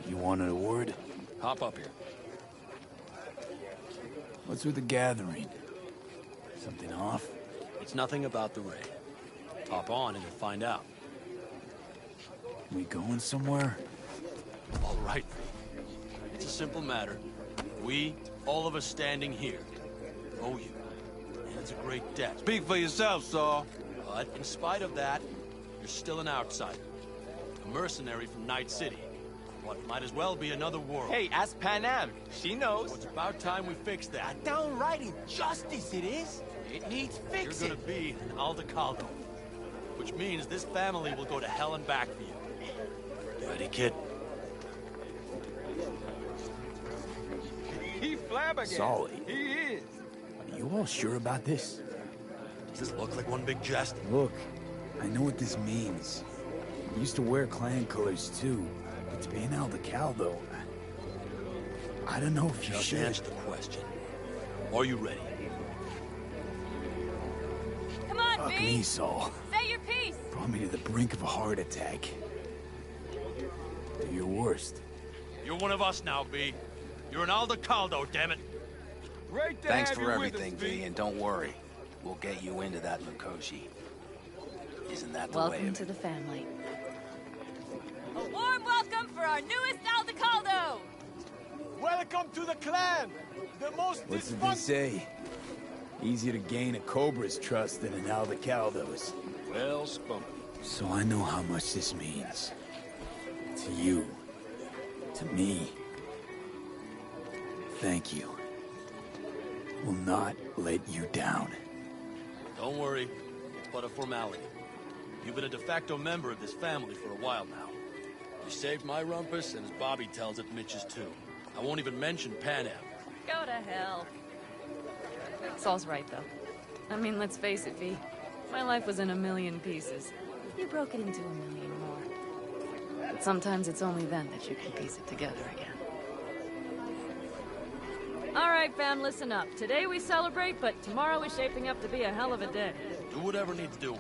you wanted a word? Hop up here. What's with the gathering? Something off? It's nothing about the raid. Hop on and you'll find out. We going somewhere? All right. It's a simple matter. We, all of us standing here, owe you. And it's a great debt. Speak for yourself, Saul. But in spite of that, you're still an outsider. A mercenary from Night City. What might as well be another world. Hey, ask Panam. She knows. So it's about time we fix that. A downright injustice it is. It needs fixing. You're gonna be an Aldecaldo. Which means this family will go to hell and back for you. Ready, kid? He flabbergasted. Solly. He is. Are you all sure about this? Does this look like one big jest? Look, I know what this means. I used to wear clan colors too, but to be an Aldecaldo, I don't know if you Just should. answer the question. Are you ready? Come on, Fuck V! me, Saul. Say your piece! Brought me to the brink of a heart attack. Do your worst. You're one of us now, B. You're an Aldecaldo, damn it. Great to Thanks have for you everything, with us, V, and don't worry. We'll get you into that Lukoshi. Isn't that the way Welcome of to it? the family. A warm welcome for our newest Aldecaldo! Welcome to the clan. The most What's it they say? Easier to gain a Cobra's trust than an Aldecaldo's. Well spoken. So I know how much this means. To you. To me. Thank you. Will not let you down. Don't worry. It's but a formality. You've been a de facto member of this family for a while now. You saved my rumpus, and as Bobby tells it, Mitch's too. I won't even mention Panam. Go to hell. Saul's right, though. I mean, let's face it, V. My life was in a million pieces. You broke it into a million more. But sometimes it's only then that you can piece it together again. All right, fam, listen up. Today we celebrate, but tomorrow is shaping up to be a hell of a day. Do whatever needs doing.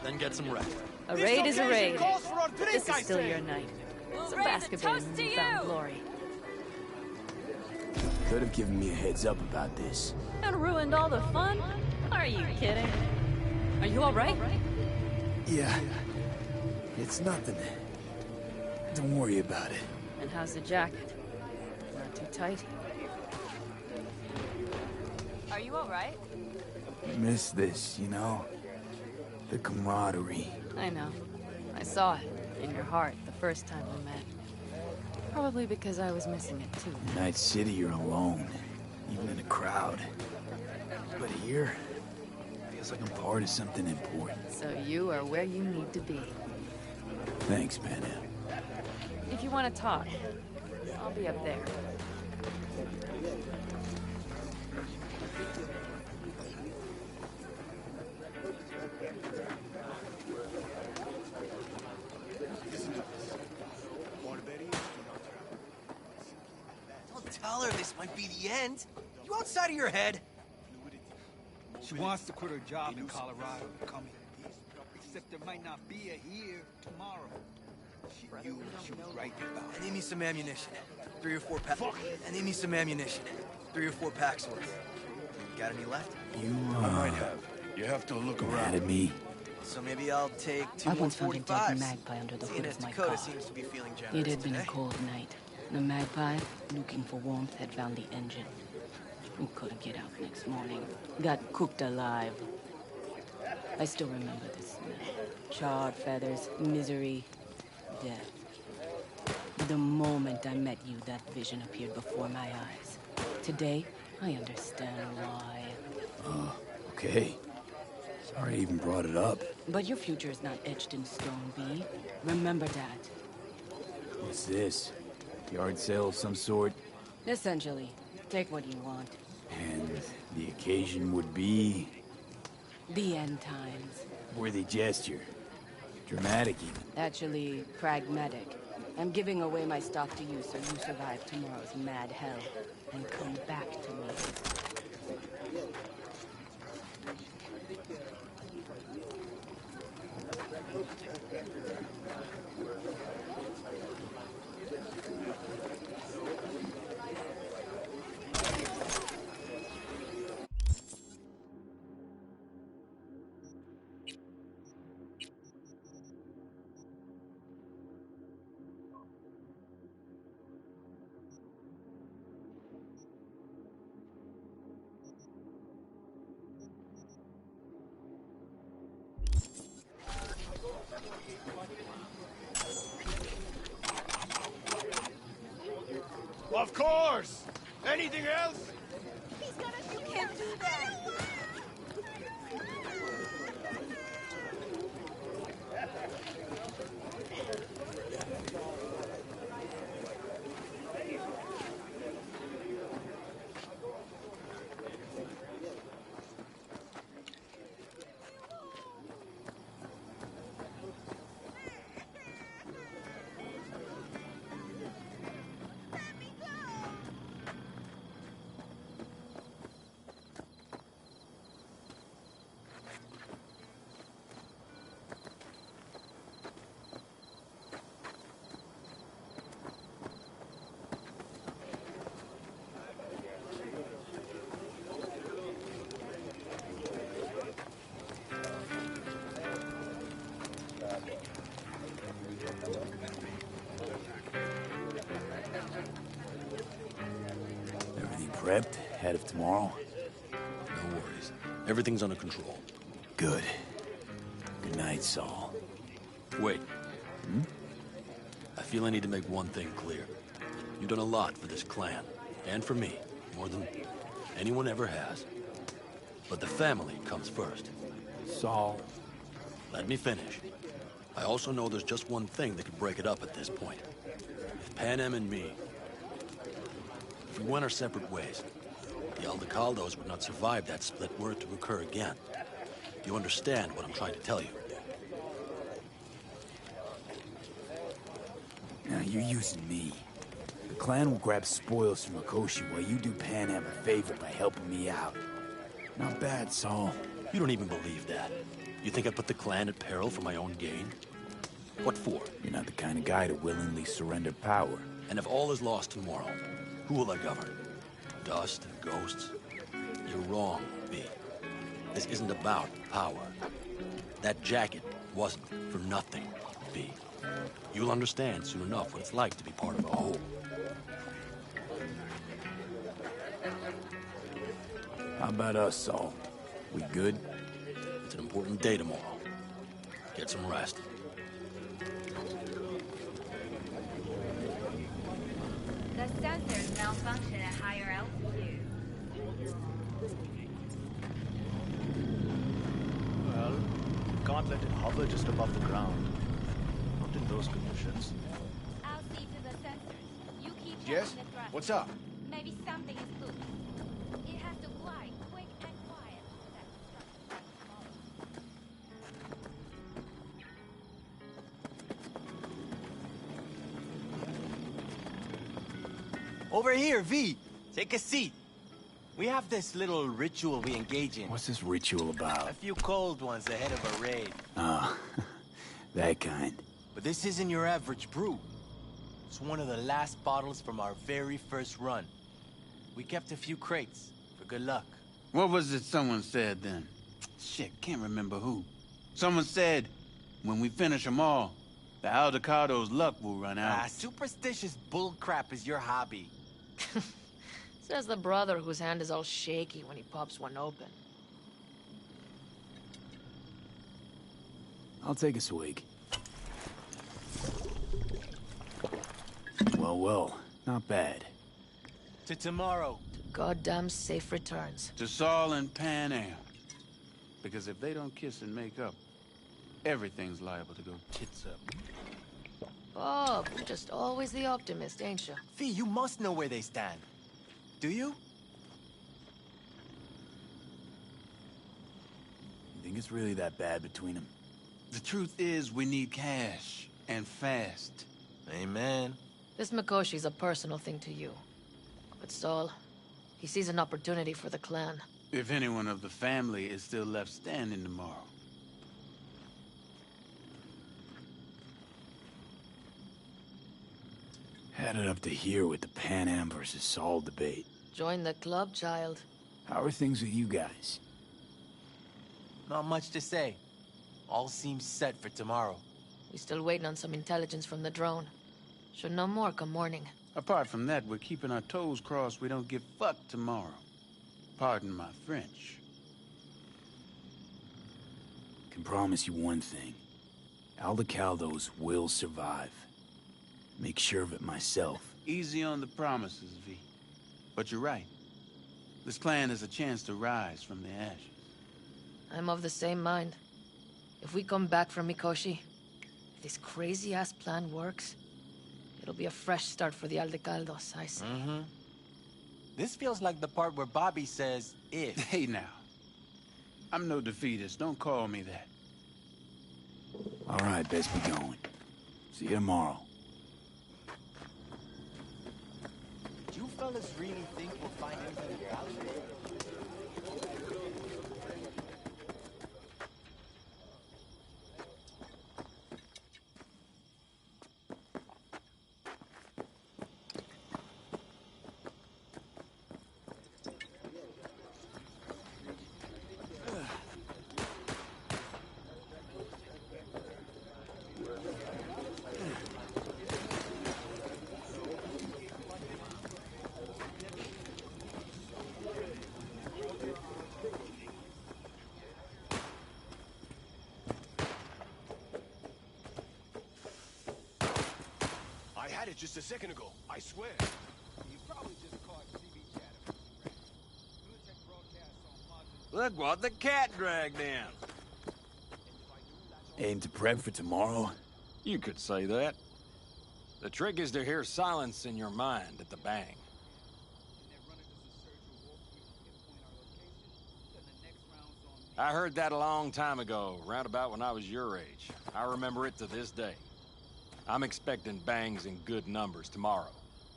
Then get some rest. A raid is a raid. calls for a drink, This I is still say. your night. We'll So raise a bask a bit toast in to newfound you! glory. Could have given me a heads up about this. And ruined all the fun? Are you kidding? Are you all right? Yeah. It's nothing. Don't worry about it. And how's the jacket? Not too tight? Are you alright? Miss this, you know? The camaraderie. I know. I saw it in your heart the first time we met. Probably because I was missing it too. In Night City, you're alone. Even in a crowd. But here, feels like I'm part of something important. So you are where you need to be. Thanks, Panam. If you want to talk, I'll be up there. Don't tell her this might be the end. You outside of your head? She wants to quit her job in Colorado to come here. Except there might not be a here tomorrow. She was right about I need me some ammunition. 3 or 4 packs. I need me some ammunition. 3 or 4 packs worth. Got any left? You, I might have. You have to look mad around. at me? So maybe I'll take 2 I more once found a dead 45s. magpie under the Seeing hood as of my Dakota car. seems to be feeling generous It had been today. a cold night. The magpie, looking for warmth, had found the engine. We couldn't get out next morning. Got cooked alive. I still remember the smell. Charred feathers, misery, death. The moment I met you, that vision appeared before my eyes. Today, I understand why. Okay. Sorry I even brought it up. But your future is not etched in stone, B. Remember that. What's this? Yard sale of some sort? Essentially, take what you want. And the occasion would be... The end times. Worthy gesture. Dramatic even. Actually, pragmatic. I'm giving away my stock to you so you survive tomorrow's mad hell and come back to me. Of course! Anything else? You can't do that! Everything prepped? Ahead of tomorrow? No worries. Everything's under control. Good. Good night, Saul. Wait. I feel I need to make one thing clear. You've done a lot for this clan, and for me, more than anyone ever has. But the family comes first. Saul. Let me finish. I also know there's just one thing that could break it up at this point. If Panem and me... If we went our separate ways, the Aldecaldos would not survive that split were it to occur again. Do you understand what I'm trying to tell you? Now, you're using me. The clan will grab spoils from Mikoshi while you do Panem a favor by helping me out. Not bad, Saul. You don't even believe that. You think I put the clan at peril for my own gain? What for? You're not the kind of guy to willingly surrender power. And if all is lost tomorrow, who will I govern? Dust and ghosts? You're wrong, B. This isn't about power. That jacket wasn't for nothing, B. You'll understand soon enough what it's like to be part of a whole. How about us, Saul? We good? It's an important day tomorrow. Get some rest. The sensors malfunction at higher altitude. Well, you can't let it hover just above the ground. Not in those conditions. I'll see to the sensors. You keep Yes? checking the thrust. What's up? Maybe something is loose. It has to glide quick and quiet. Over here, V. Take a seat. We have this little ritual we engage in. What's this ritual about? A few cold ones ahead of a raid. Ah, that kind. But this isn't your average brew. It's one of the last bottles from our very first run. We kept a few crates for good luck. What was it someone said then? Shit, can't remember who. Someone said, when we finish them all, the Aldecado's luck will run out. Ah, superstitious bullcrap is your hobby. Says the brother whose hand is all shaky when he pops one open. I'll take a swig. Well, not bad. To tomorrow. Goddamn safe returns. To Saul and Pan Am. Because if they don't kiss and make up, everything's liable to go tits up. Oh, you're just always the optimist, ain't you? Fee, you must know where they stand. Do you? You Think it's really that bad between them? The truth is, we need cash. And fast. Amen. This Mikoshi's a personal thing to you. But Saul, he sees an opportunity for the clan. If anyone of the family is still left standing tomorrow. Had it up to here with the Pan Am versus Saul debate. Join the club, child. How are things with you guys? Not much to say. All seems set for tomorrow. We still waiting on some intelligence from the drone. Should know more come morning. Apart from that, we're keeping our toes crossed we don't get fucked tomorrow. Pardon my French. Can promise you one thing. Aldecaldos will survive. Make sure of it myself. Easy on the promises, V. But you're right. This clan is a chance to rise from the ashes. I'm of the same mind. If we come back from Mikoshi, if this crazy-ass plan works, it'll be a fresh start for the Aldecaldos, I say. Mm-hmm. This feels like the part where Bobby says, if. Hey now. I'm no defeatist, don't call me that. All right, best be going. See you tomorrow. Do you fellas really think we'll find anything valuable? Just a second ago, I swear. You probably just caught CB chatter. Look what the cat dragged in. Aim to prep for tomorrow? You could say that. The trick is to hear silence in your mind at the bang. I heard that a long time ago, round about when I was your age. I remember it to this day. I'm expecting bangs in good numbers tomorrow,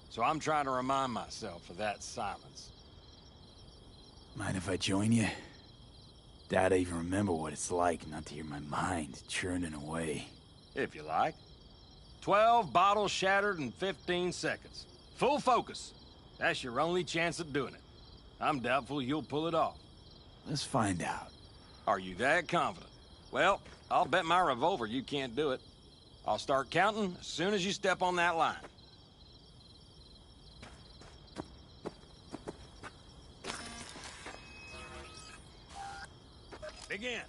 so I'm trying to remind myself of that silence. Mind if I join you? Doubt I even remember what it's like not to hear my mind churning away. If you like. 12 bottles shattered in 15 seconds. Full focus. That's your only chance of doing it. I'm doubtful you'll pull it off. Let's find out. Are you that confident? Well, I'll bet my revolver you can't do it. I'll start counting as soon as you step on that line. Begin.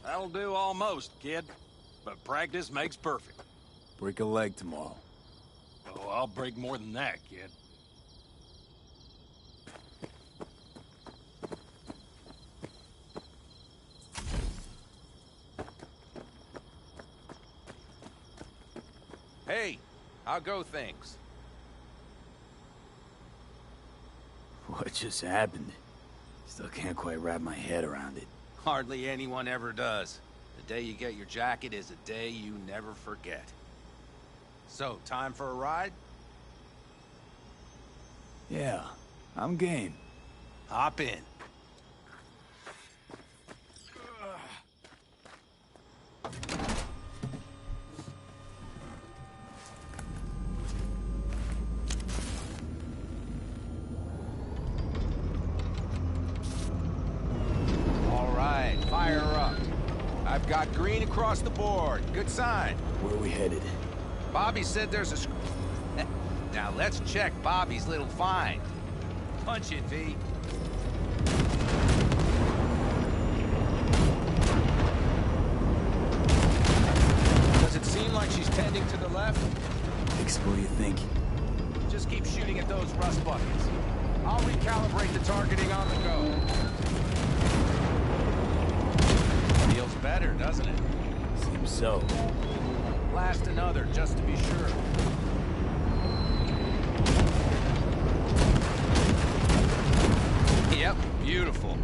That'll do almost, kid. But practice makes perfect. Break a leg tomorrow. Oh, I'll break more than that, kid. Hey, how go things? What just happened? Still can't quite wrap my head around it. Hardly anyone ever does. The day you get your jacket is a day you never forget. So, time for a ride? Yeah, I'm game. Hop in. Fire up. I've got green across the board. Good sign. Where are we headed? Bobby said there's a... Now let's check Bobby's little find. Punch it, V. Does it seem like she's tending to the left? What do you think? Just keep shooting at those rust buckets. I'll recalibrate the targeting on the go. Feels better, doesn't it? Seems so. Blast another, just to be sure. Yep, beautiful.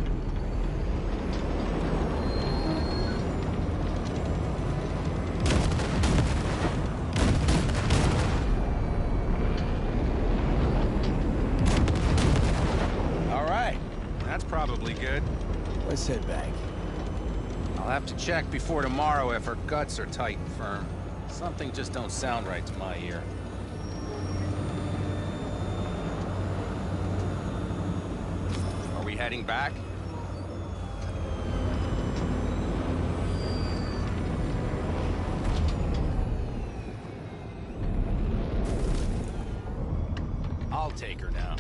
All right, that's probably good. Let's head back. I'll have to check before tomorrow if her guts are tight and firm. Something just don't sound right to my ear. Are we heading back? I'll take her now.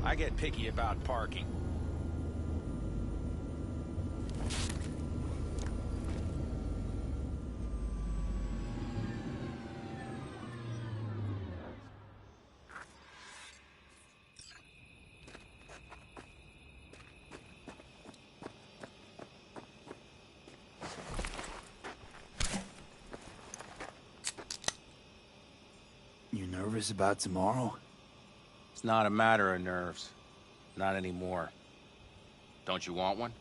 I get picky about parking. You nervous about tomorrow? It's not a matter of nerves. Not anymore. Don't you want one?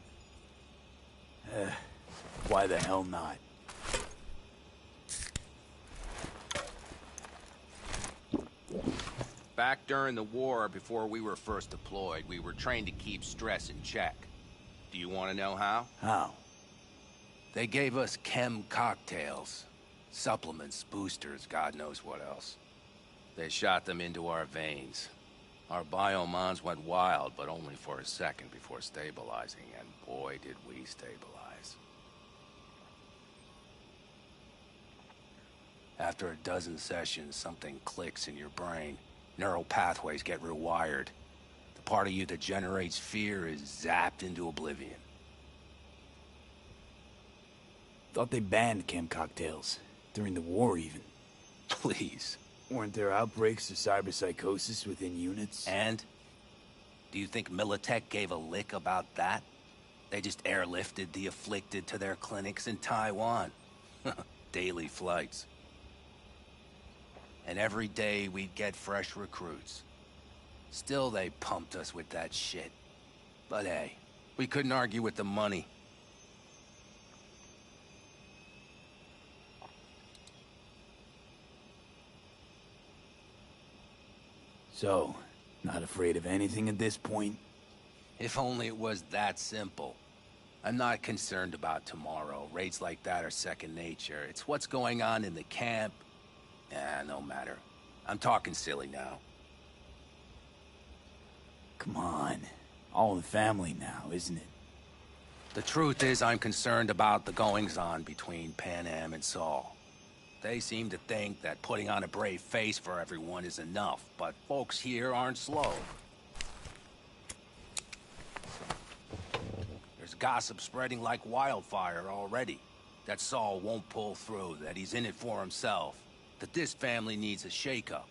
Why the hell not? Back during the war, before we were first deployed, we were trained to keep stress in check. Do you want to know how? How? They gave us chem cocktails. Supplements, boosters, God knows what else. They shot them into our veins. Our biomons went wild, but only for a second before stabilizing, and boy did we stabilize. After a dozen sessions, something clicks in your brain. Neural pathways get rewired. The part of you that generates fear is zapped into oblivion. Thought they banned chem cocktails. During the war, even. Please. Weren't there outbreaks of cyberpsychosis within units? And? Do you think Militech gave a lick about that? They just airlifted the afflicted to their clinics in Taiwan. Daily flights. And every day we'd get fresh recruits. Still they pumped us with that shit. But hey, we couldn't argue with the money. So, not afraid of anything at this point? If only it was that simple. I'm not concerned about tomorrow. Raids like that are second nature. It's what's going on in the camp. No matter. I'm talking silly now. Come on. All in the family now, isn't it? The truth is, I'm concerned about the goings-on between Pan Am and Saul. They seem to think that putting on a brave face for everyone is enough, but folks here aren't slow. There's gossip spreading like wildfire already. That Saul won't pull through, that he's in it for himself, that this family needs a shake-up.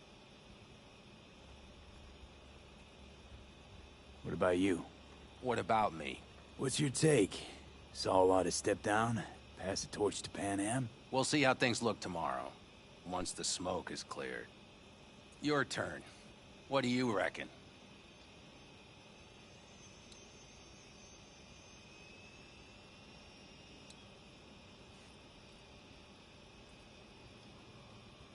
What about you? What about me? What's your take? Saul ought to step down, pass the torch to Pan Am? We'll see how things look tomorrow, once the smoke is cleared. Your turn. What do you reckon?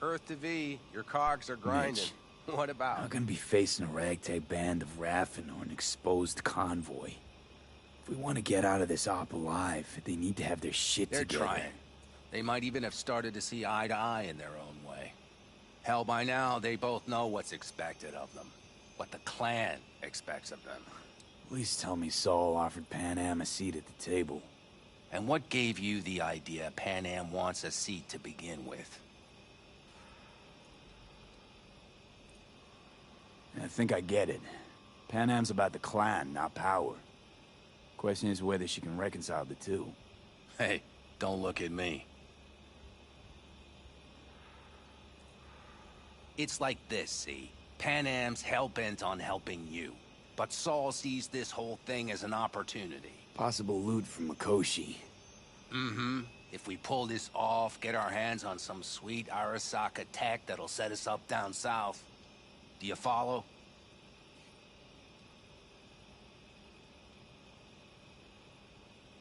Earth to V, your cogs are grinding. Mitch, What about? not gonna be facing a ragtag band of Raffen or an exposed convoy. If we want to get out of this op alive, they need to have their shit They're together. trying. They might even have started to see eye to eye in their own way. Hell, by now, they both know what's expected of them. What the clan expects of them. Please tell me Saul offered Pan Am a seat at the table. And what gave you the idea Pan Am wants a seat to begin with? I think I get it. Pan Am's about the clan, not power. Question is whether she can reconcile the two. Hey, don't look at me. It's like this, see? Pan Am's hell-bent on helping you. But Saul sees this whole thing as an opportunity. Possible loot from Mikoshi. Mm-hmm. If we pull this off, get our hands on some sweet Arasaka tech that'll set us up down south. Do you follow?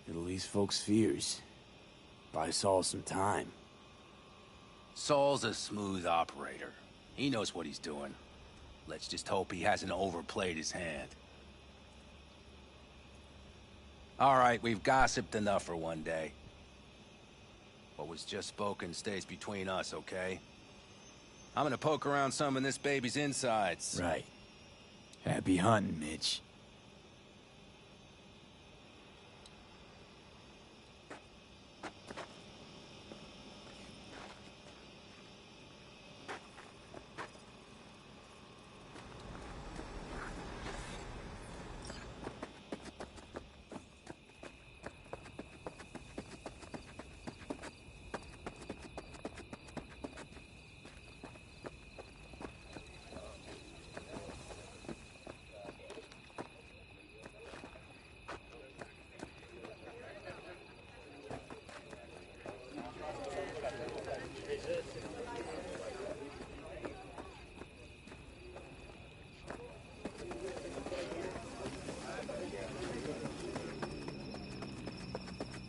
It'll ease folks' fears. Buy Saul some time. Saul's a smooth operator. He knows what he's doing. Let's just hope he hasn't overplayed his hand. All right, we've gossiped enough for one day. What was just spoken stays between us, okay? I'm gonna poke around some of this baby's insides. Right. Happy hunting, Mitch.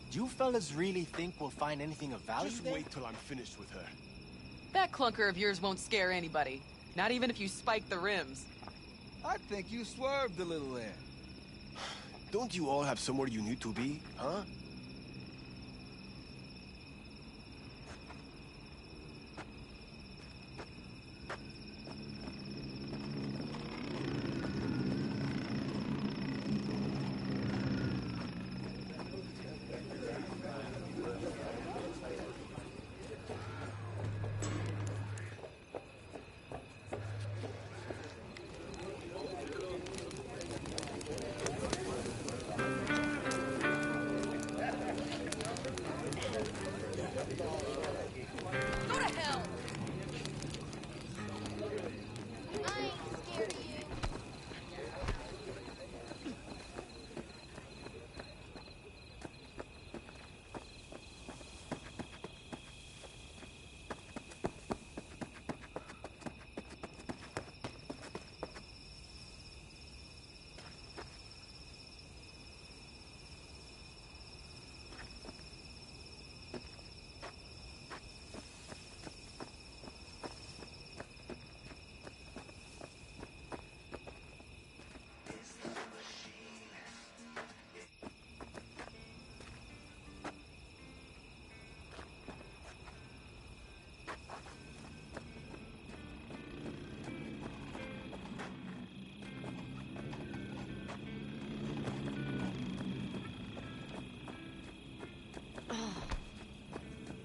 Do you fellas really think we'll find anything of value Just there? wait till I'm finished with her. That clunker of yours won't scare anybody. Not even if you spike the rims. I think you swerved a little there. Don't you all have somewhere you need to be, huh?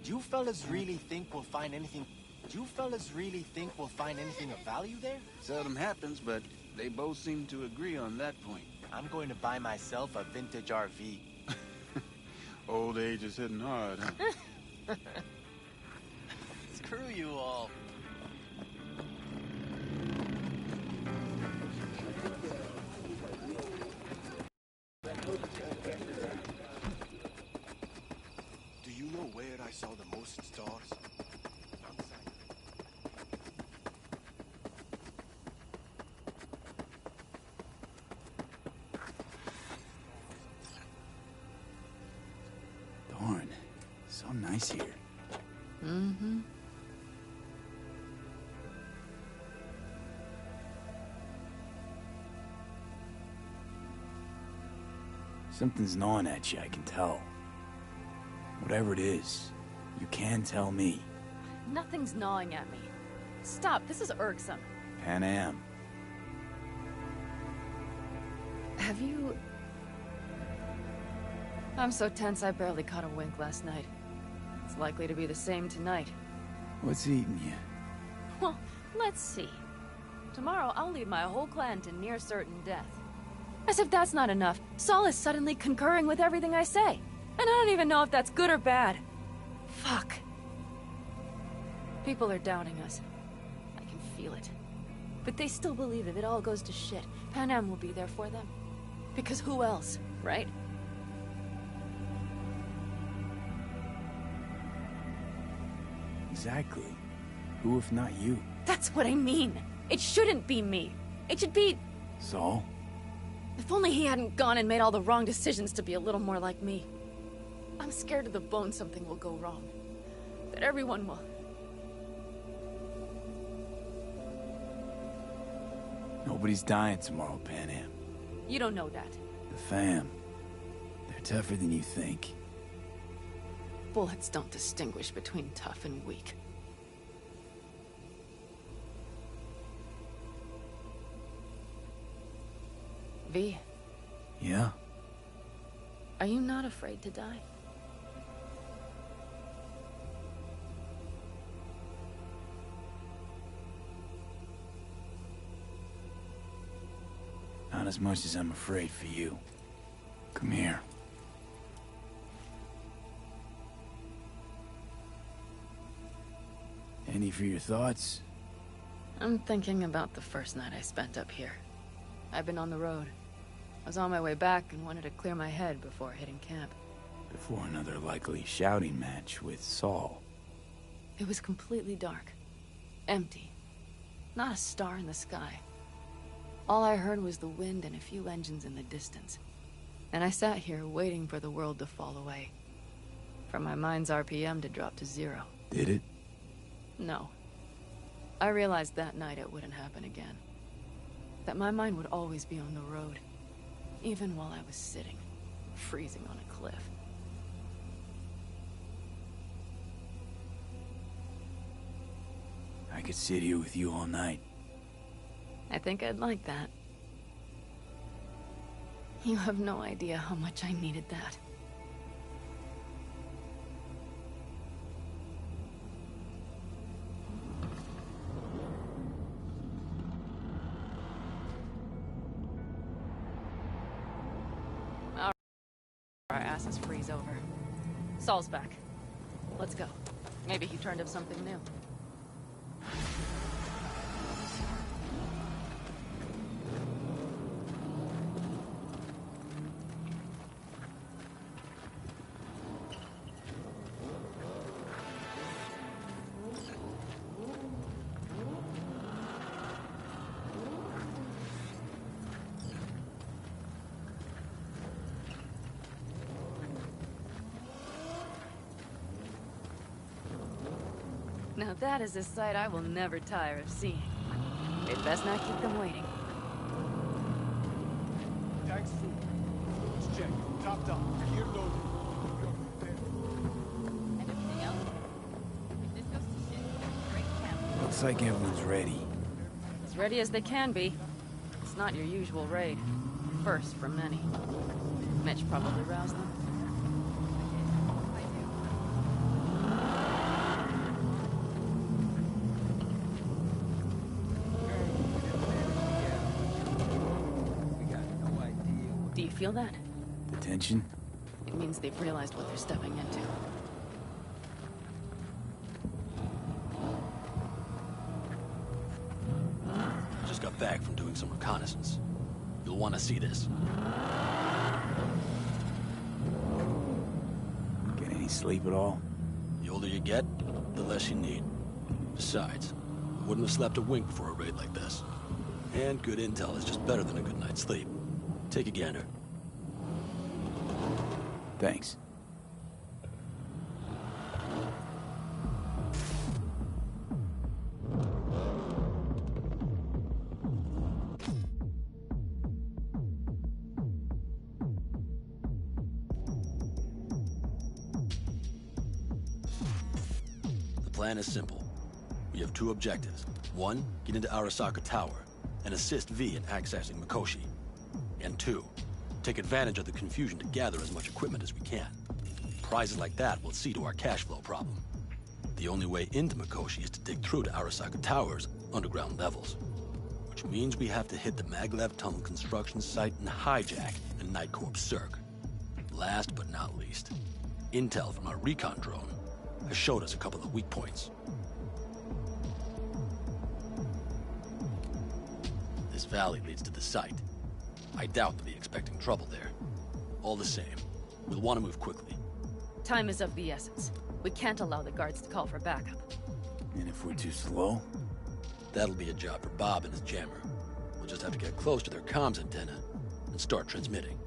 Do you fellas really think we'll find anything? Do you fellas really think we'll find anything of value there? Seldom happens, but they both seem to agree on that point. I'm going to buy myself a vintage RV. Old age is hitting hard, huh? Screw you all. Do you know where I saw the most stars? Darn. So nice here. Mm-hmm. Something's gnawing at you, I can tell. Whatever it is, you can tell me. Nothing's gnawing at me. Stop, this is irksome. Pan Am. Have you... I'm so tense I barely caught a wink last night. It's likely to be the same tonight. What's eating you? Well, let's see. Tomorrow I'll lead my whole clan to near certain death. As if that's not enough, Saul is suddenly concurring with everything I say. And I don't even know if that's good or bad. Fuck. People are doubting us. I can feel it. But they still believe if it all goes to shit, Pan Am will be there for them. Because who else, right? Exactly. Who if not you? That's what I mean. It shouldn't be me. It should be... Saul? If only he hadn't gone and made all the wrong decisions to be a little more like me. I'm scared to the bone something will go wrong. That everyone will... Nobody's dying tomorrow, Pan Am. You don't know that. The fam. They're tougher than you think. Bullets don't distinguish between tough and weak. V. Yeah? Are you not afraid to die? Not as much as I'm afraid for you. Come here. Any for your thoughts? I'm thinking about the first night I spent up here. I've been on the road. I was on my way back and wanted to clear my head before hitting camp. Before another likely shouting match with Saul. It was completely dark. Empty. Not a star in the sky. All I heard was the wind and a few engines in the distance. And I sat here waiting for the world to fall away. For my mind's RPM to drop to 0. Did it? No. I realized that night it wouldn't happen again. That my mind would always be on the road. Even while I was sitting, freezing on a cliff. I could sit here with you all night. I think I'd like that. You have no idea how much I needed that. Our asses freeze over. Saul's back. Let's go. Maybe he turned up something new. Now that is a sight I will never tire of seeing. We'd best not keep them waiting. Thanks, food. Let's check. Top down. Gear loaded. And everything else? If this goes to shit, break camp. Looks like everyone's ready. As ready as they can be. It's not your usual raid. First for many. Mitch probably roused them. Do you feel that? The tension? It means they've realized what they're stepping into. I just got back from doing some reconnaissance. You'll want to see this. Get any sleep at all? The older you get, the less you need. Besides, I wouldn't have slept a wink before a raid like this. And good intel is just better than a good night's sleep. Take a gander. Thanks. The plan is simple. We have two objectives. One, get into Arasaka Tower and assist V in accessing Mikoshi. And two, take advantage of the confusion to gather as much equipment as we can. Prizes like that will see to our cash flow problem. The only way into Mikoshi is to dig through to Arasaka Tower's underground levels. Which means we have to hit the Maglev Tunnel construction site and hijack a Night Corps Cirque. Last but not least, intel from our recon drone has showed us a couple of weak points. valley leads to the site. I doubt they'll be expecting trouble there. All the same, we'll want to move quickly. Time is of the essence. We can't allow the guards to call for backup. And if we're too slow? That'll be a job for Bob and his jammer. We'll just have to get close to their comms antenna and start transmitting.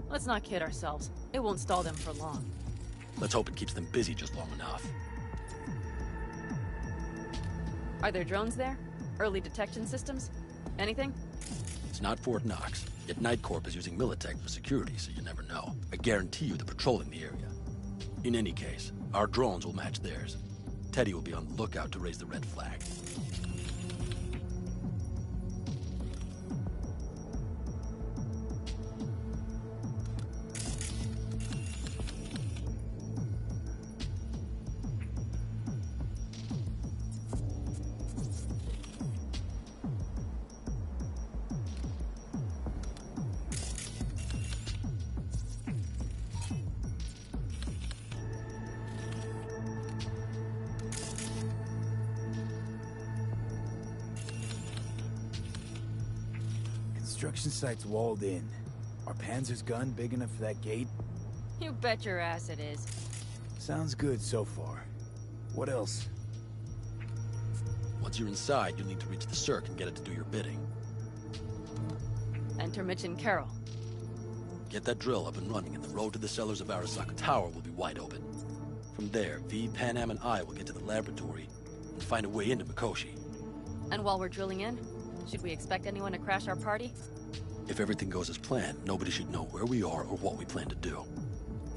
Let's not kid ourselves. It won't stall them for long. Let's hope it keeps them busy just long enough. Are there drones there? Early detection systems? Anything? It's not Fort Knox, yet Night Corp is using Militech for security, so you never know. I guarantee you they're patrolling the area. In any case, our drones will match theirs. Teddy will be on the lookout to raise the red flag. Construction site's walled in. Are Panzer's gun big enough for that gate? You bet your ass it is. Sounds good so far. What else? Once you're inside, you'll need to reach the circ and get it to do your bidding. Enter Mitch and Carol. Get that drill up and running, and the road to the cellars of Arasaka Tower will be wide open. From there, V, Panam, and I will get to the laboratory and find a way into Mikoshi. And while we're drilling in, should we expect anyone to crash our party? If everything goes as planned, nobody should know where we are or what we plan to do.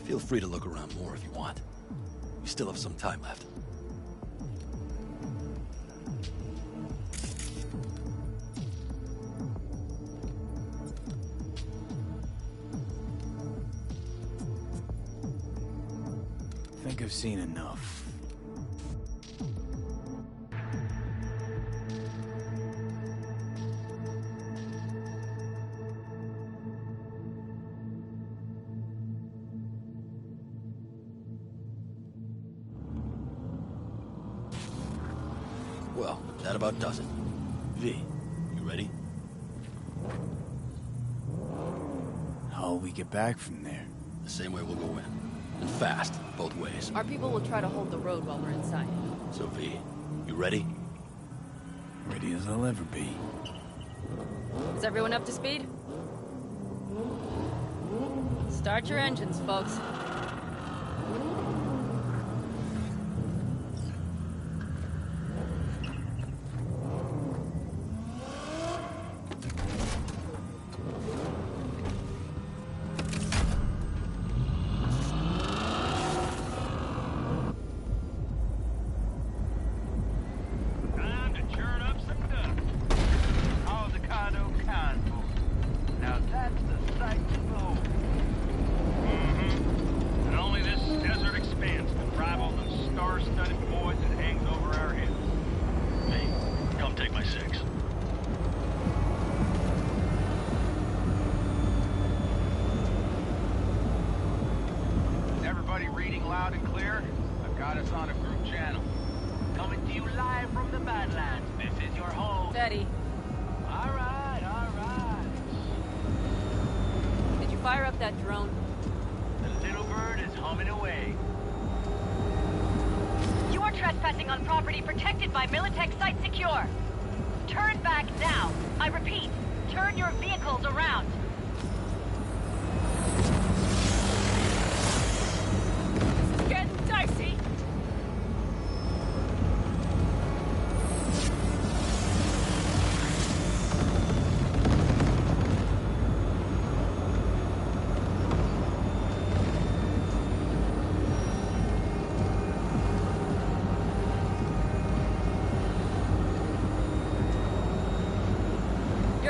Feel free to look around more if you want. We still have some time left. I think I've seen enough. Well, that about does it. V, you ready? How'll we get back from there? The same way we'll go in. And fast, both ways. Our people will try to hold the road while we're inside. So V, you ready? Ready as I'll ever be. Is everyone up to speed? Start your engines, folks.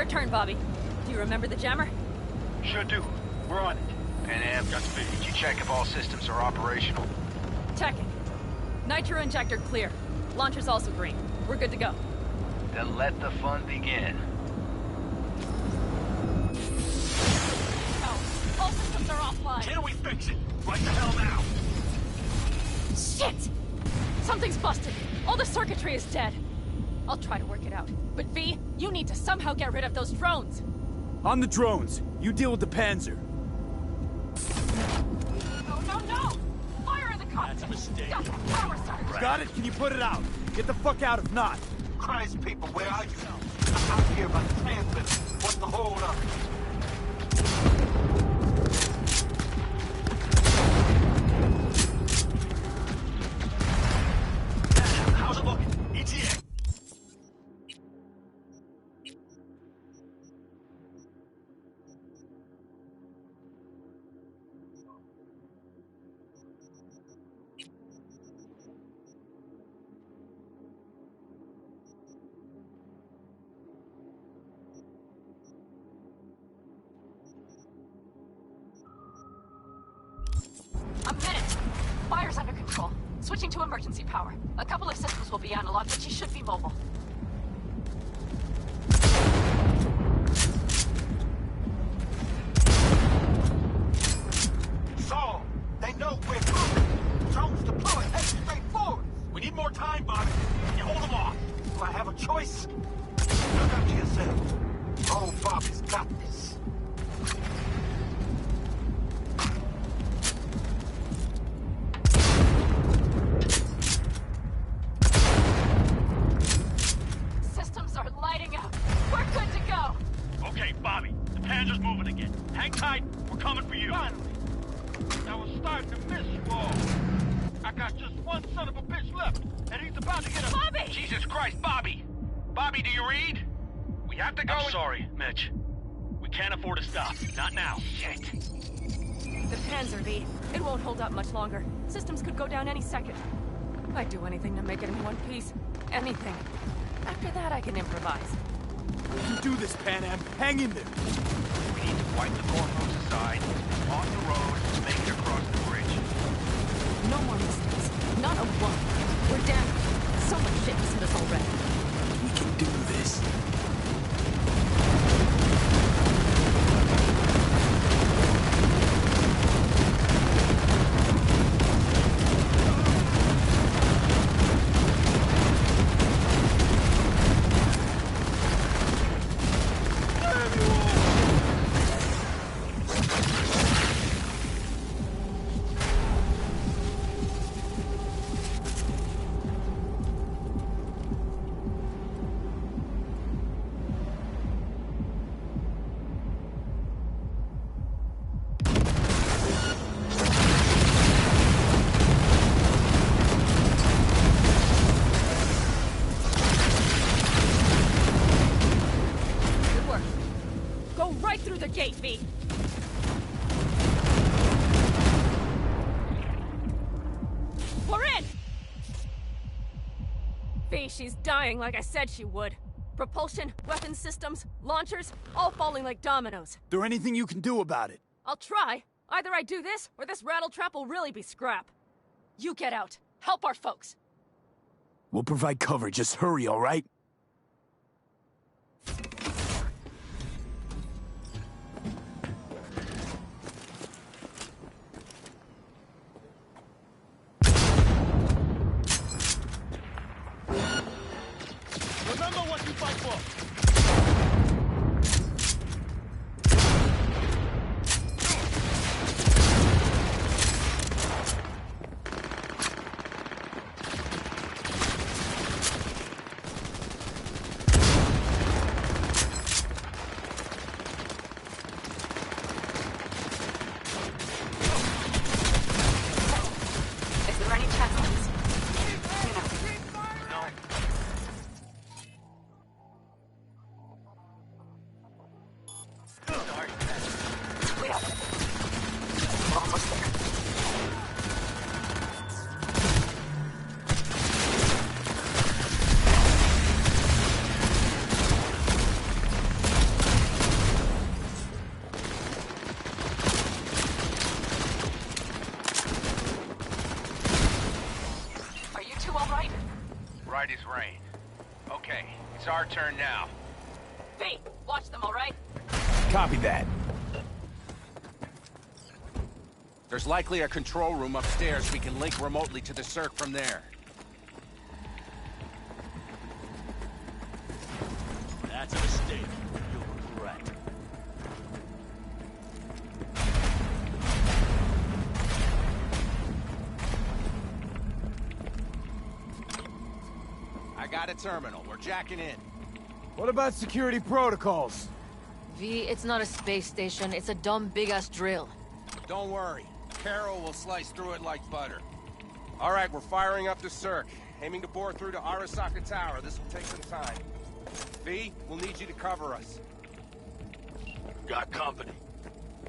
Turn, Bobby. Do you remember the jammer? Sure do. We're on it. Panam, did you check if all systems are operational? Checking. Nitro injector clear. Launcher's also green. We're good to go. Then let the fun begin. Oh, all systems are offline. Can we fix it? Right the hell now! Shit! Something's busted. All the circuitry is dead. I'll try to work it out. But V, you need to somehow get rid of those drones. On the drones. You deal with the Panzer. No, no, no! Fire in the cockpit! That's a mistake. Power surge! Got it? Can you put it out? Get the fuck out if not. Christ, people, where are you? I'm out here by the transmitter. What's the hold up? How's it looking? ETA. A minute! Fire's under control. Switching to emergency power. A couple of systems will be analog, but she should be mobile. Saul, they know we're coming. Drones deployed, head straight forward. We need more time, Bobby. Can you hold them off? Do I have a choice? Look up to yourself. Oh, Bobby's got this. Systems are lighting up. We're good to go. Okay, Bobby. The Panzer's moving again. Hang tight. We're coming for you. Finally. I was starting to miss you all. I got just one son of a bitch left, and he's about to get a... Bobby! Jesus Christ, Bobby! Bobby, do you read? We have to go. I'm sorry, Mitch. We can't afford to stop. Not now. Shit. The Panzer, V. It won't hold up much longer. Systems could go down any second. I'd do anything to make it in one piece. Anything. After that, I can improvise. You can do this, Pan Am. Hang in there. We need to wipe the foremost aside, off the road, and make it across the bridge. No more mistakes. Not a one. We're damaged. So much shit has hit us already. We can do this. Right through the gate, V. We're in! V, she's dying like I said she would. Propulsion, weapon systems, launchers, all falling like dominoes. There anything you can do about it? I'll try. Either I do this, or this rattletrap will really be scrap. You get out. Help our folks. We'll provide cover. Just hurry, all right? Remember what you fight for. Is there any chance of this? No. We have it. We're almost there. Are you two all right? Right as rain. Okay, it's our turn now. V, watch them, all right? Copy that. There's likely a control room upstairs. We can link remotely to the circ from there. That's a mistake. You'll regret. I got a terminal. We're jacking in. What about security protocols? V, it's not a space station. It's a dumb big-ass drill. Don't worry. Carol will slice through it like butter. All right, we're firing up the circ. Aiming to bore through to Arasaka Tower. This will take some time. V, we'll need you to cover us. Got company.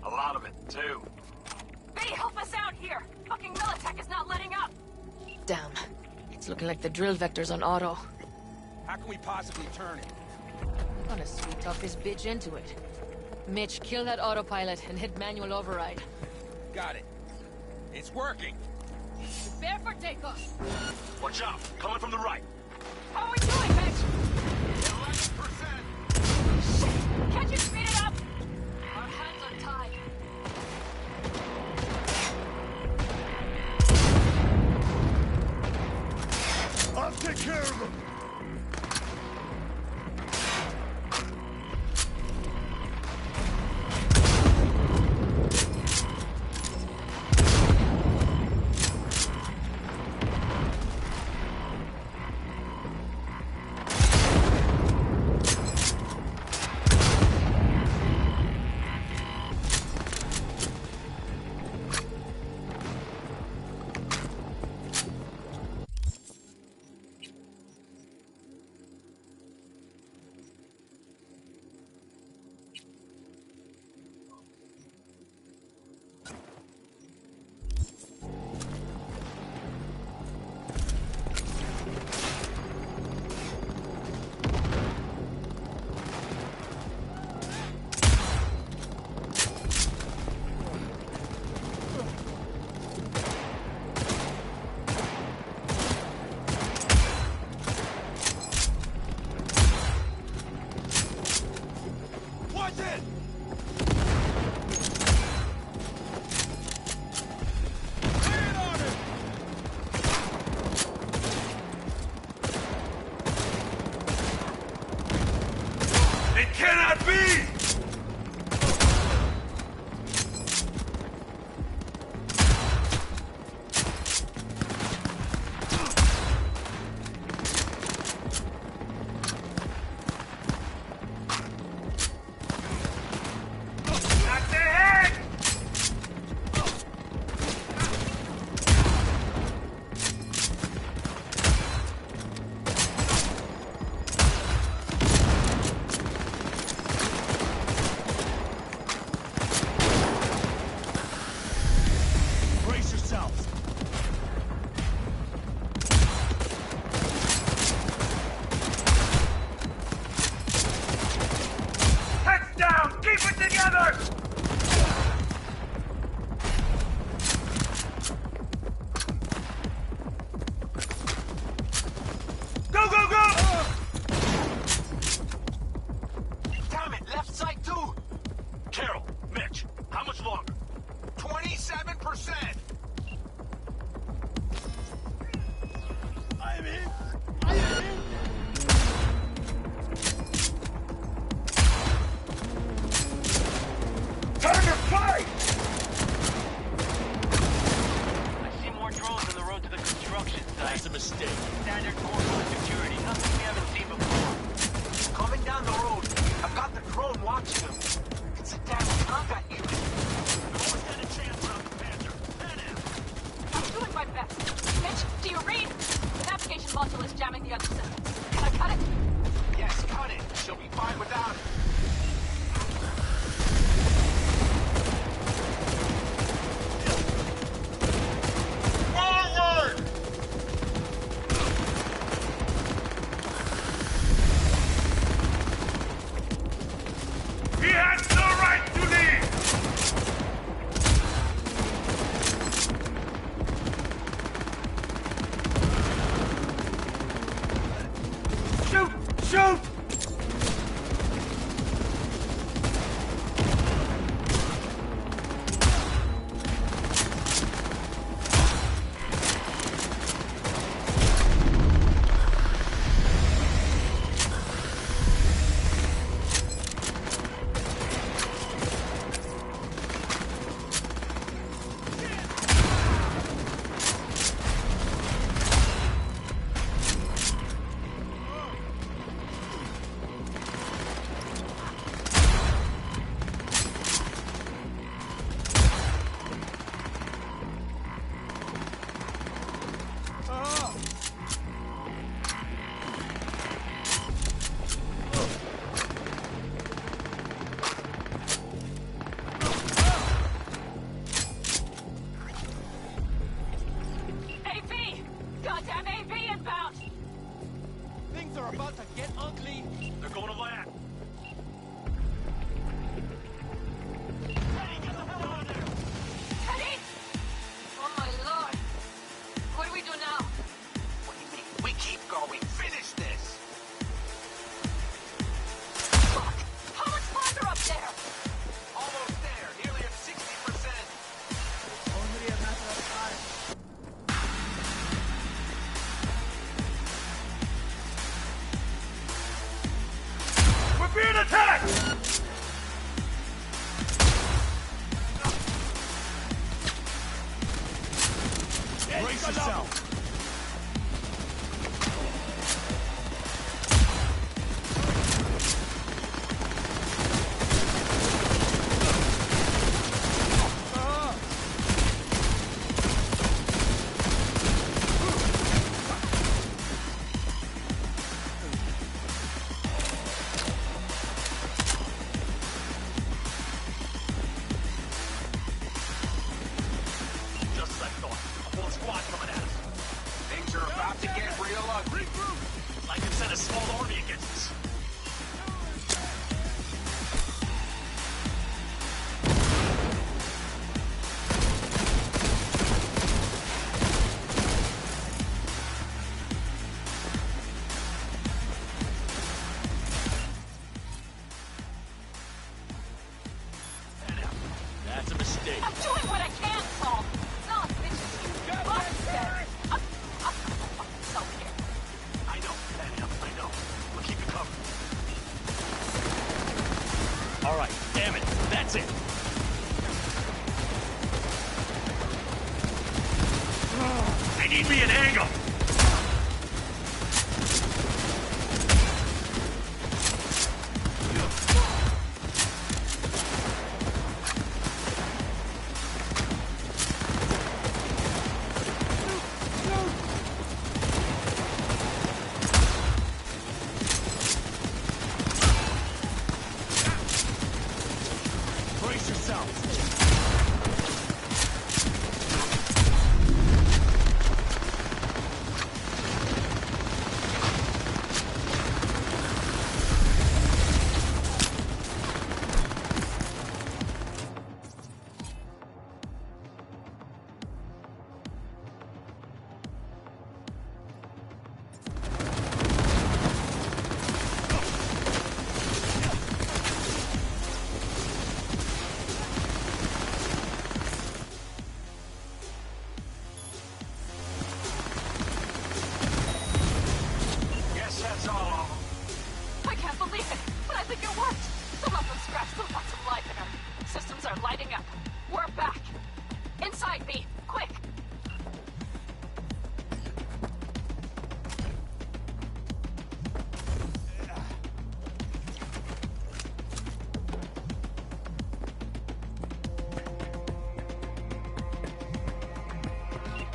A lot of it, too. V, help us out here! Fucking Militech is not letting up! Damn. It's looking like the drill vector's on auto. How can we possibly turn it? I'm gonna sweet talk this bitch into it. Mitch, kill that autopilot and hit manual override. Got it. It's working. Prepare for takeoff! Watch out! Coming from the right! How are we doing, Mitch? 11%! Shit! Can't you speed it up? Our hands are tied. I'll take care of them! Goddamn AB inbound! Things are about to get ugly. They're going to land. Teddy! Oh my lord. What do we do now? What do you mean? We keep going. Finish this! Fuck! How much farther up there? Almost there. Nearly at 60%. Only a matter of time. We're being attacked! Brace yourself. Just as I thought. A whole squad coming at us. Things are about to get real ugly. I can send a small army against us. That's a mistake. I'm doing what I can, Saul. Not bitches you bastard! I'm so here. I know, Daniel, I know. We'll keep you covered. All right, damn it. That's it. They need me an angle. Brace yourself. Yes, that's all of them. I can't believe it, but I think it worked. Some of them scratched, still got some life in them. Systems are lighting up. We're back. Inside me, quick.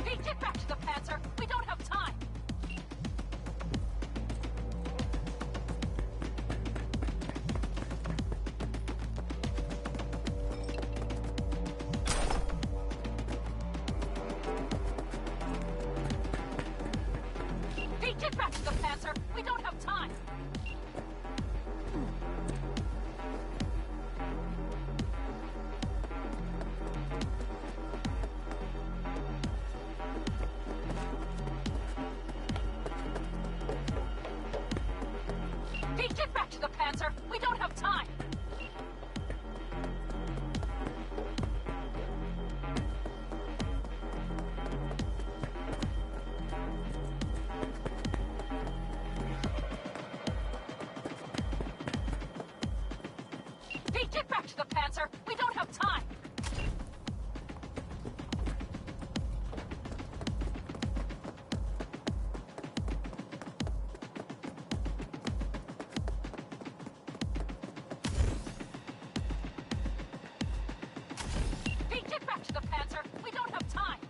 Hey, get back to the Panzer. We don't have time. Hey, get back to the Panzer. We don't have time. Hey, get back to the Panzer. We don't have time. Hey, get back to the Panzer. We don't have time. Hey, get back to the Panzer. We don't have time.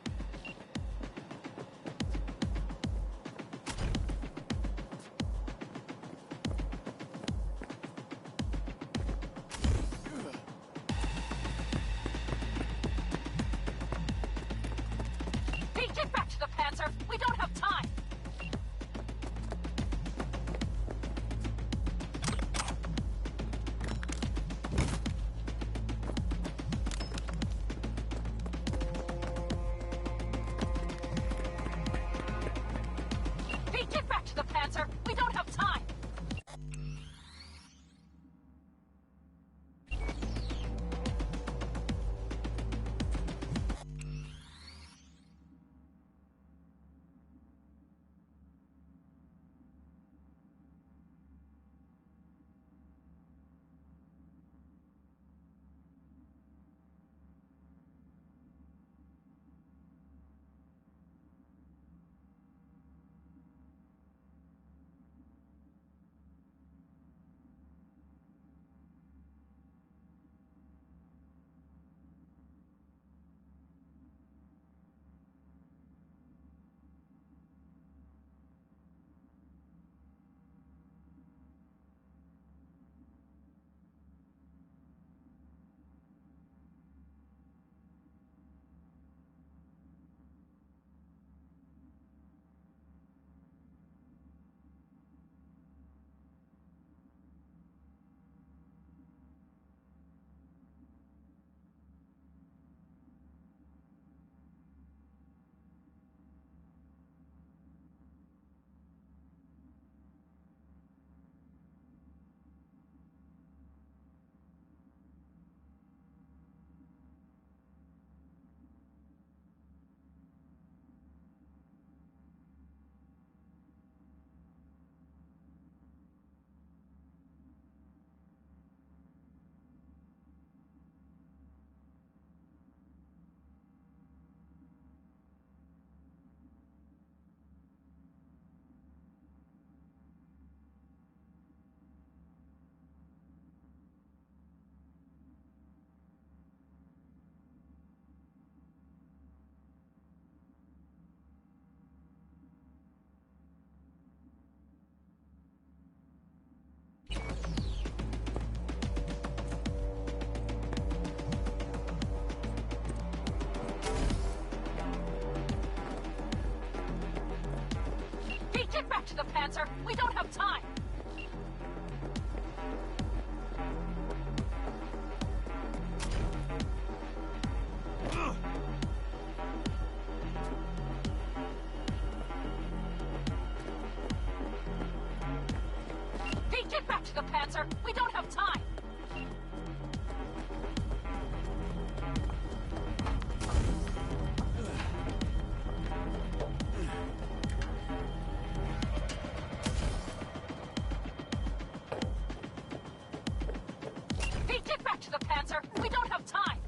to the Panzer! We don't have time! Pete, get back to the Panzer! We don't have time! Pete, get back to the Panzer! We don't have time!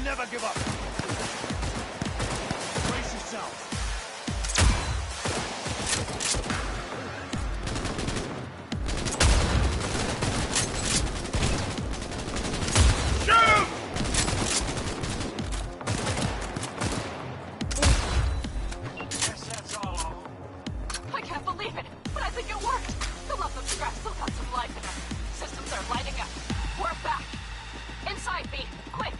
never give up. Brace yourself. I can't believe it, but I think it worked. The lump of scrap still got some life in her. Systems are lighting up. We're back. Inside, B. Quick.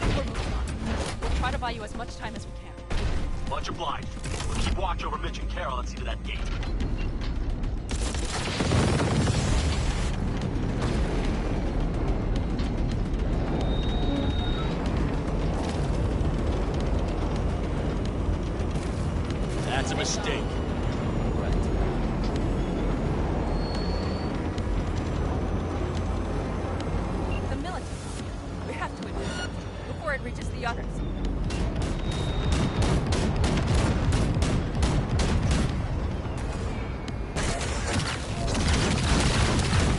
We're moving on. We'll try to buy you as much time as we can. Much obliged. We'll keep watch over Mitch and Carol and see to that gate. That's a mistake. The military. We have to intercept it before it reaches the others.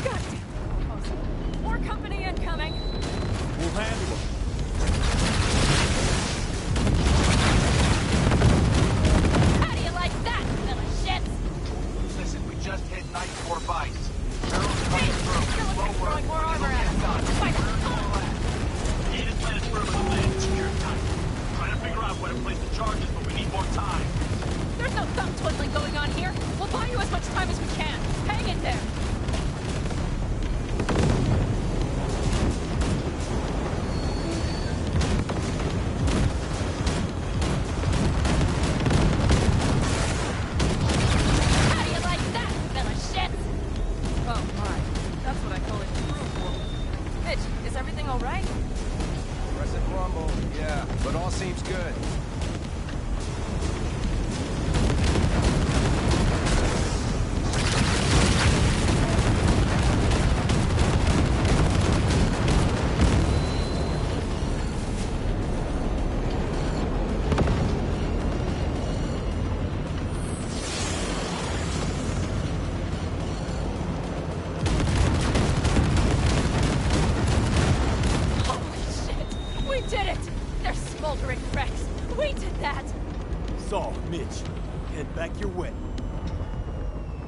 Goddamn. More company incoming. We'll handle it. How do you like that, little shits? Listen, we just hit 94 bytes. Carol's coming through. Slow work. Throwing more armor at Get us. done. Fight. Gate is planted further than land. Secure tight. Trying to figure out where to place the charges, but we need more time. There's no thumb twiddling going on here. We'll buy you as much time as we can. Hang in there. How do you like that, little shit? Oh my, that's what I call a true woman. Mitch, is everything all right? Crescent rumble, yeah, but all seems good. Holy shit! We did it! They're smoldering wrecks. We did that! Saul, Mitch, head back your way.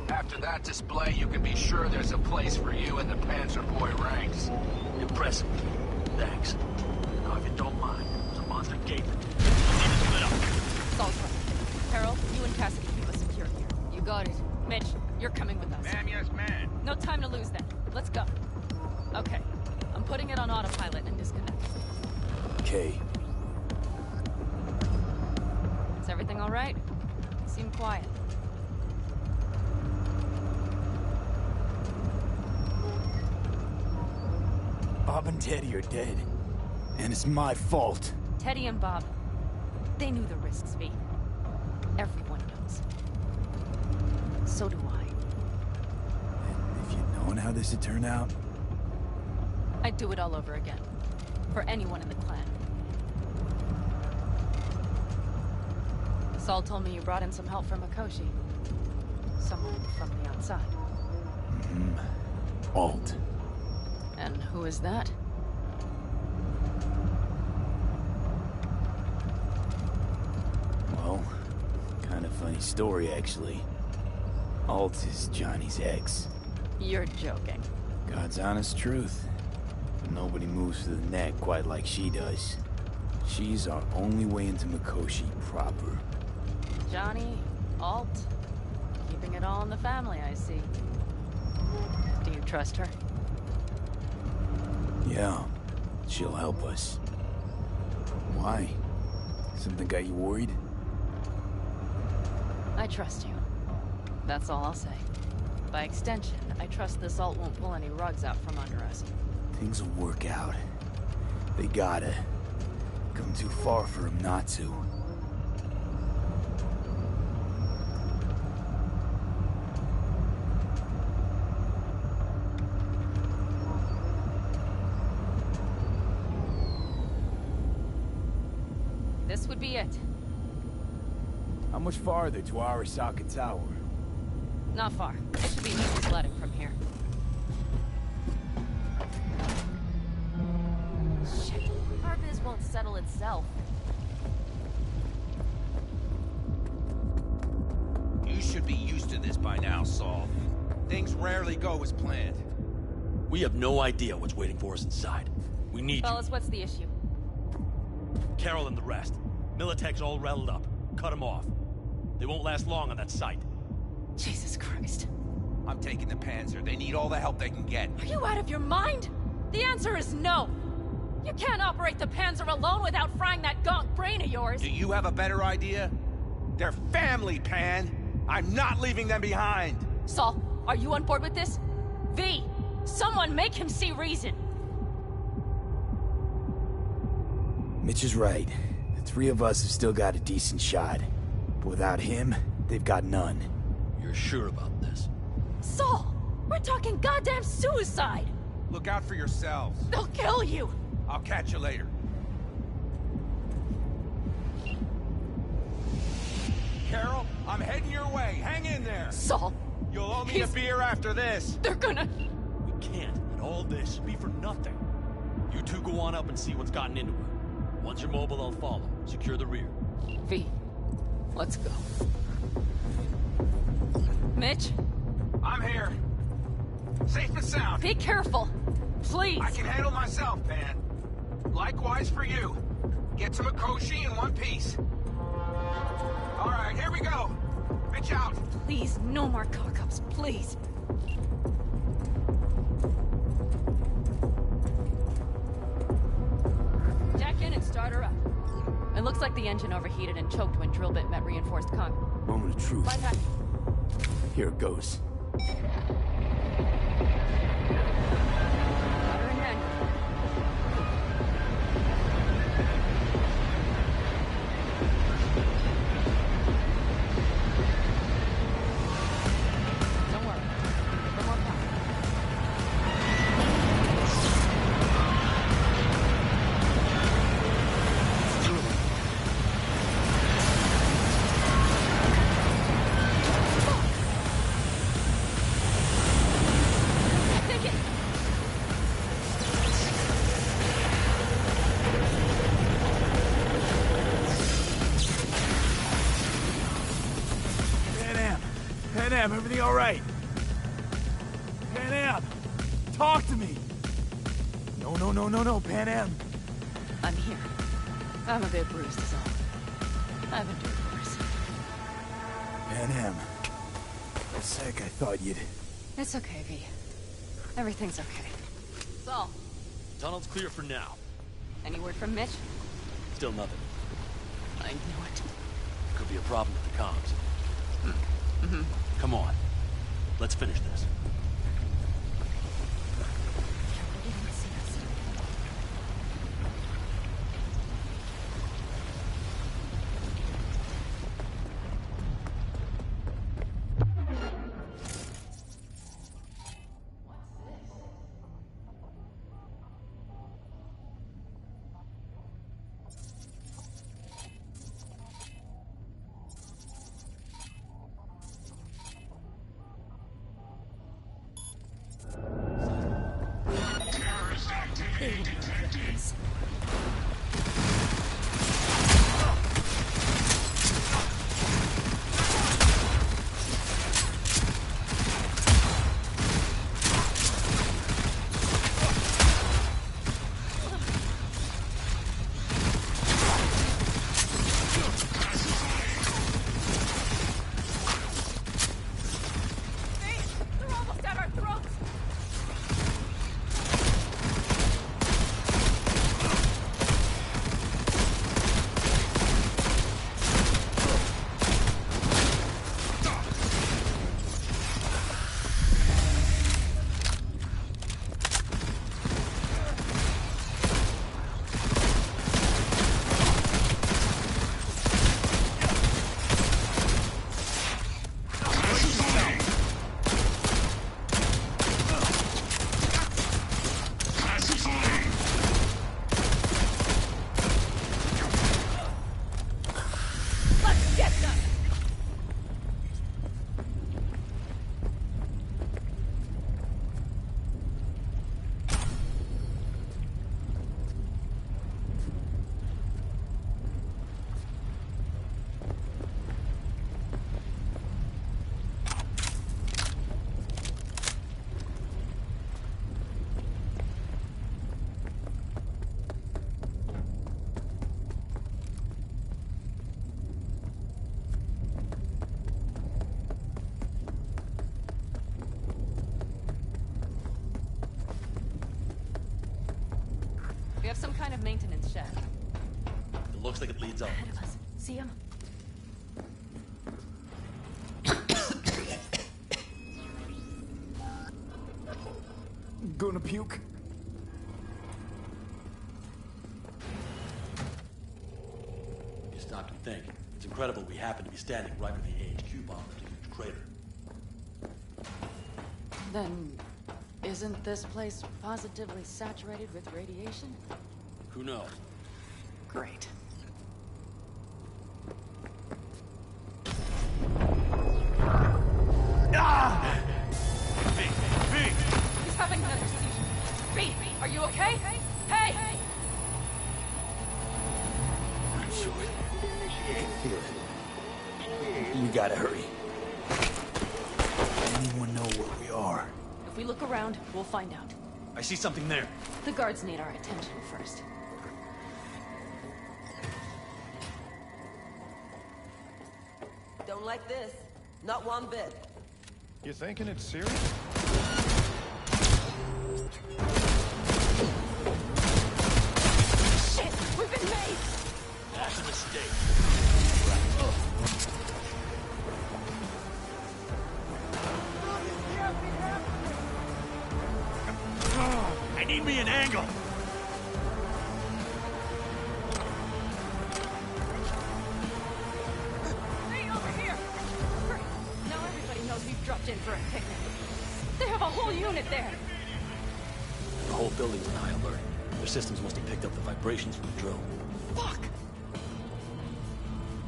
After that display, you can be sure there's a place for you in the Panzer Boy ranks. Impressive. Thanks. Now, if you don't mind, there's a monster gate. We need to split up. Saul's right. Carol, you and Cassidy keep us secure here. You got it. Mitch, you're coming with us. Ma'am, yes, ma'am. No time to lose then. Let's go. Okay. I'm putting it on autopilot and disconnect. Okay. Is everything all right? Seem quiet. Bob and Teddy are dead. And it's my fault. Teddy and Bob, they knew the risks, V. Everyone knows. So do I. If you'd known how this had turned out, I'd do it all over again. For anyone in the clan. Saul told me you brought in some help from Mikoshi. Someone from the outside. Alt. And who is that? Well, kind of funny story, actually. Alt is Johnny's ex. You're joking. God's honest truth. Nobody moves to the neck quite like she does. She's our only way into Mikoshi proper. Johnny, Alt, keeping it all in the family, I see. Do you trust her? Yeah, she'll help us. Why? Something got you worried? I trust you. That's all I'll say. By extension, I trust this Alt won't pull any rugs out from under us. Things will work out. They gotta. Come too far for him not to. This would be it. How much farther to Arasaka Tower? Not far. It should be easy sledding from here. Shit. Our biz won't settle itself. You should be used to this by now, Saul. Things rarely go as planned. We have no idea what's waiting for us inside. We need Fellas, what's the issue? Carol and the rest. Militech's all rattled up. Cut them off. They won't last long on that site. Jesus Christ. I'm taking the Panzer. They need all the help they can get. Are you out of your mind? The answer is no. You can't operate the Panzer alone without frying that gaunt brain of yours. Do you have a better idea? They're family, Pan. I'm not leaving them behind. Saul, are you on board with this? V, someone make him see reason. Mitch is right. The three of us have still got a decent shot. But without him, they've got none. You're sure about this? Saul, we're talking goddamn suicide. Look out for yourselves. They'll kill you. I'll catch you later. Carol, I'm heading your way. Hang in there. Saul. You'll owe me a beer after this. They're gonna... We can't let all this be for nothing. You two go on up and see what's gotten into her. Once you're mobile, I'll follow. Secure the rear. V, let's go. Mitch? I'm here. Safe and sound. Be careful. Please. I can handle myself, Pan. Likewise for you. Get to Mikoshi in one piece. All right, here we go. Mitch out. Please, no more cock-ups, please. Jack in and start her up. It looks like the engine overheated and choked when drill bit met reinforced concrete. Moment of truth. Bypass. Here it goes. Water in hand. Don't worry. No more power. Take it. Pan Am, everything all right? Pan Am, talk to me. No, Pan Am. I'm here. I'm a bit bruised is all. I've endured worse. Pan Am. For a sec, I thought you'd... It's okay, V. Everything's okay. Saul, Tunnel's clear for now. any word from Mitch? Still nothing. I knew it. Could be a problem with the comms. Mm-hmm. Come on. Let's finish this. Carol didn't see us. We have some kind of maintenance shack. It looks like it leads up. Ahead of us. See him? Gonna puke? You stop to think. It's incredible we happen to be standing right where the HQ bombed a huge crater. Then, isn't this place positively saturated with radiation? Who knows? Great. Ah! He's having another seizure. B, are you okay? Hey! I'm sure. I can feel it. We gotta hurry. Anyone know where we are? If we look around, we'll find out. I see something there. The guards need our attention first. Don't like this. Not one bit. You thinking it's serious? Shit! We've been made! That's a mistake. I need me an angle. Hey, over here! Great. Now everybody knows we've dropped in for a picnic. They have a whole unit there! The whole building's on high alert. Their systems must have picked up the vibrations from the drill. Fuck!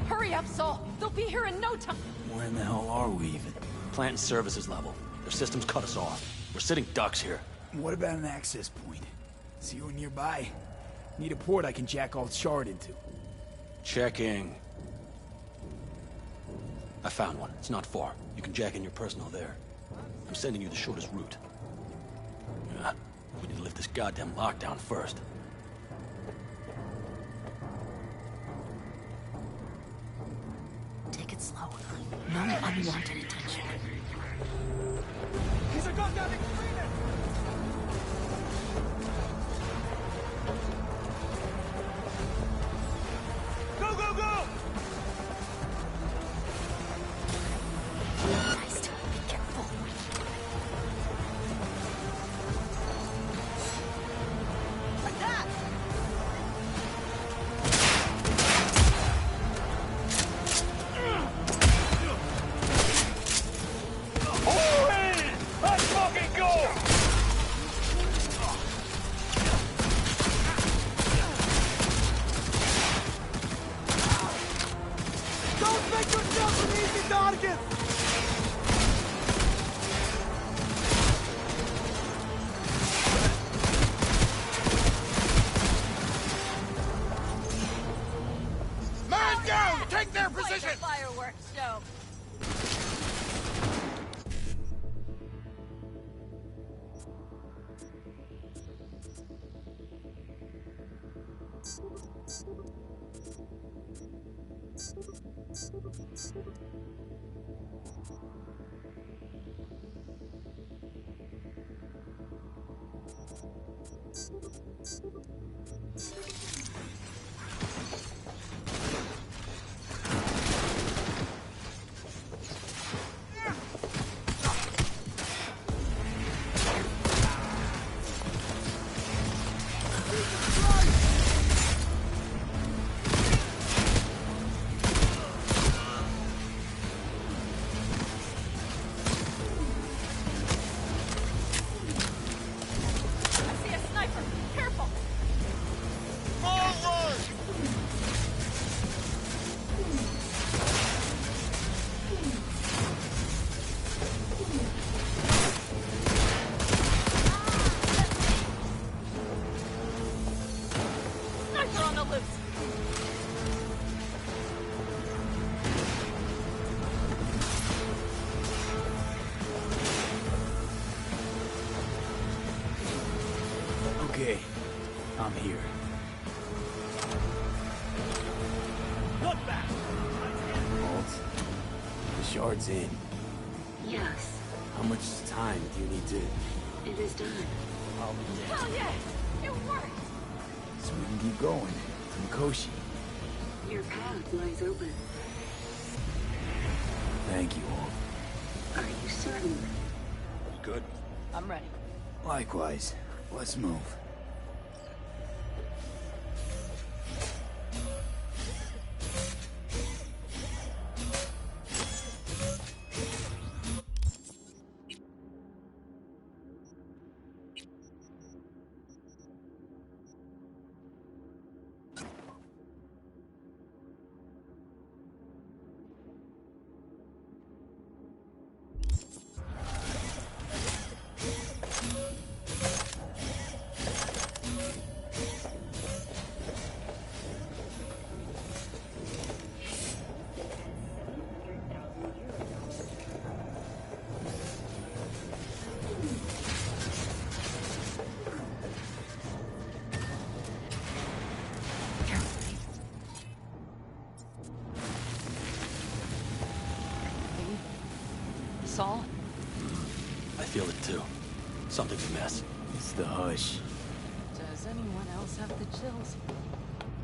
Hurry up, Saul! They'll be here in no time! Where in the hell are we even? Plant and services level. Their systems cut us off. We're sitting ducks here. What about an access point? See you nearby? Need a port I can jack all shard into. Checking. I found one. It's not far. You can jack in your personal there. I'm sending you the shortest route. Yeah, we need to lift this goddamn lockdown first. Take it slow. No unwanted attention. He's a goddamn extremist! Go, go, go! Christ, be careful. Like that! Let's fucking go! Don't make yourself an easy target! Man down! Take their Quite position! the fireworks show. I see a sniper. Careful. Forward! Sniper on the loose. Okay, I'm here. Look back! Halt. The shard's in. Yes, How much time do you need to... it is done. Hell yeah! It worked! so we can keep going to Mikoshi. Your path lies open. Thank you all. Are you certain? You good? I'm ready. Likewise. Let's move. Saul? I feel it too. Something's amiss. It's the hush. Does anyone else have the chills?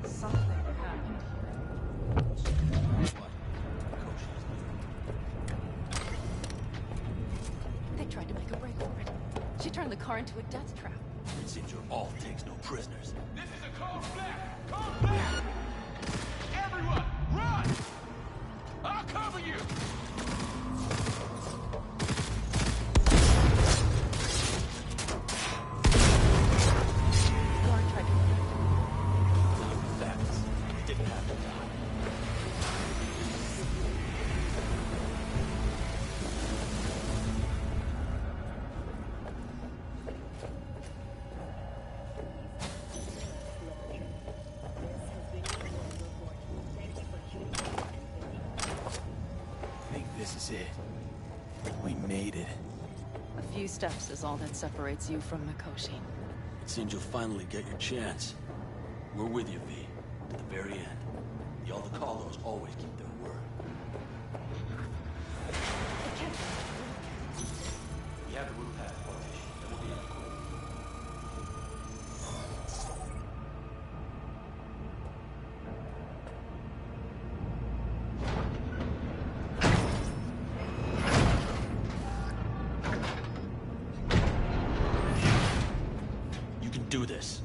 Something happened here. They tried to make a break for it. She turned the car into a death trap. It seems your all takes no prisoners. This is a cold black! Cold black! Everyone, run! I'll cover you! This is it. We made it. A few steps is all that separates you from Mikoshi. It seems you'll finally get your chance. We're with you, V, to the very end. The Aldecaldos always keep their word. We have the route past partition, then we'll be in the court. Do this.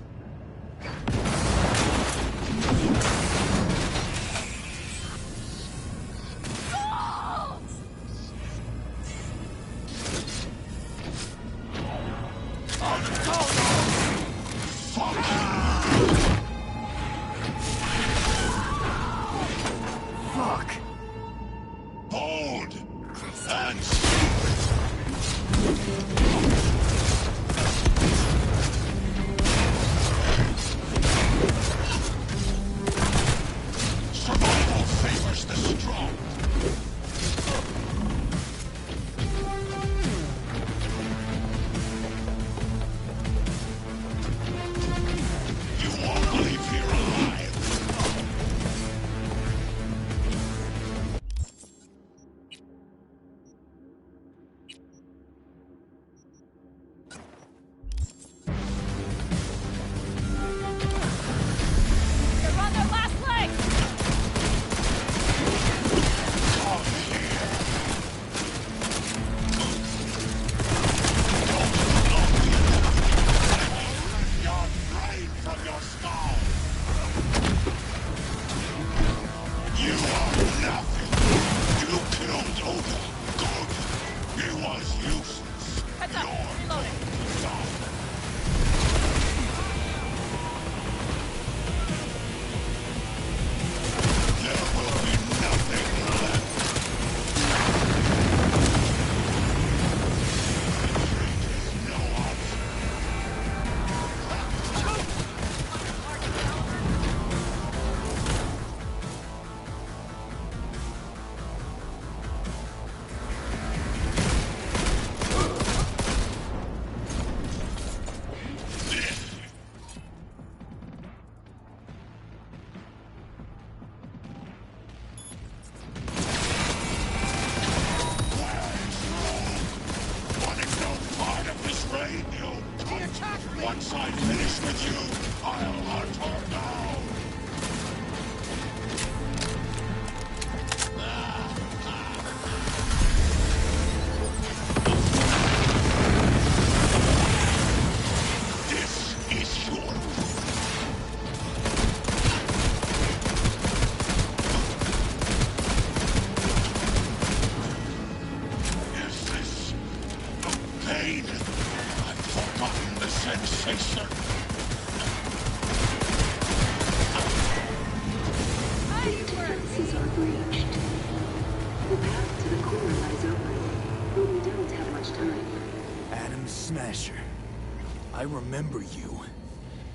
remember you.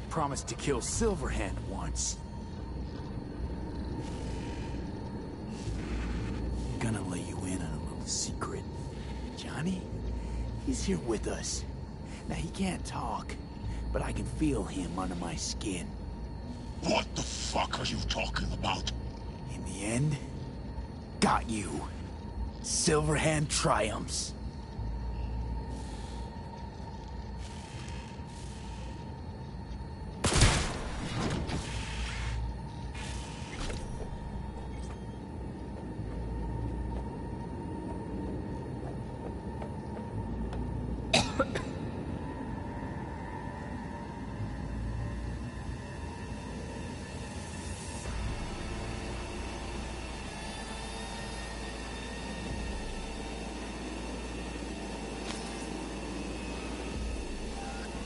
Promised to kill Silverhand once. Gonna let you in on a little secret. Johnny, he's here with us. Now, he can't talk, but I can feel him under my skin. What the fuck are you talking about? In the end, got you. Silverhand triumphs.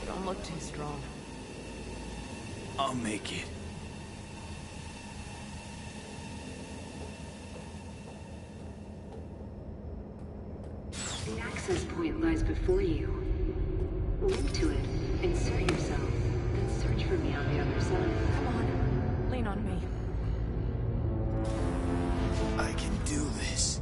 Don't look too strong. I'll make it. The access point lies before you. Link to it, insert yourself, then search for me on the other side. Come on, lean on me. I can do this.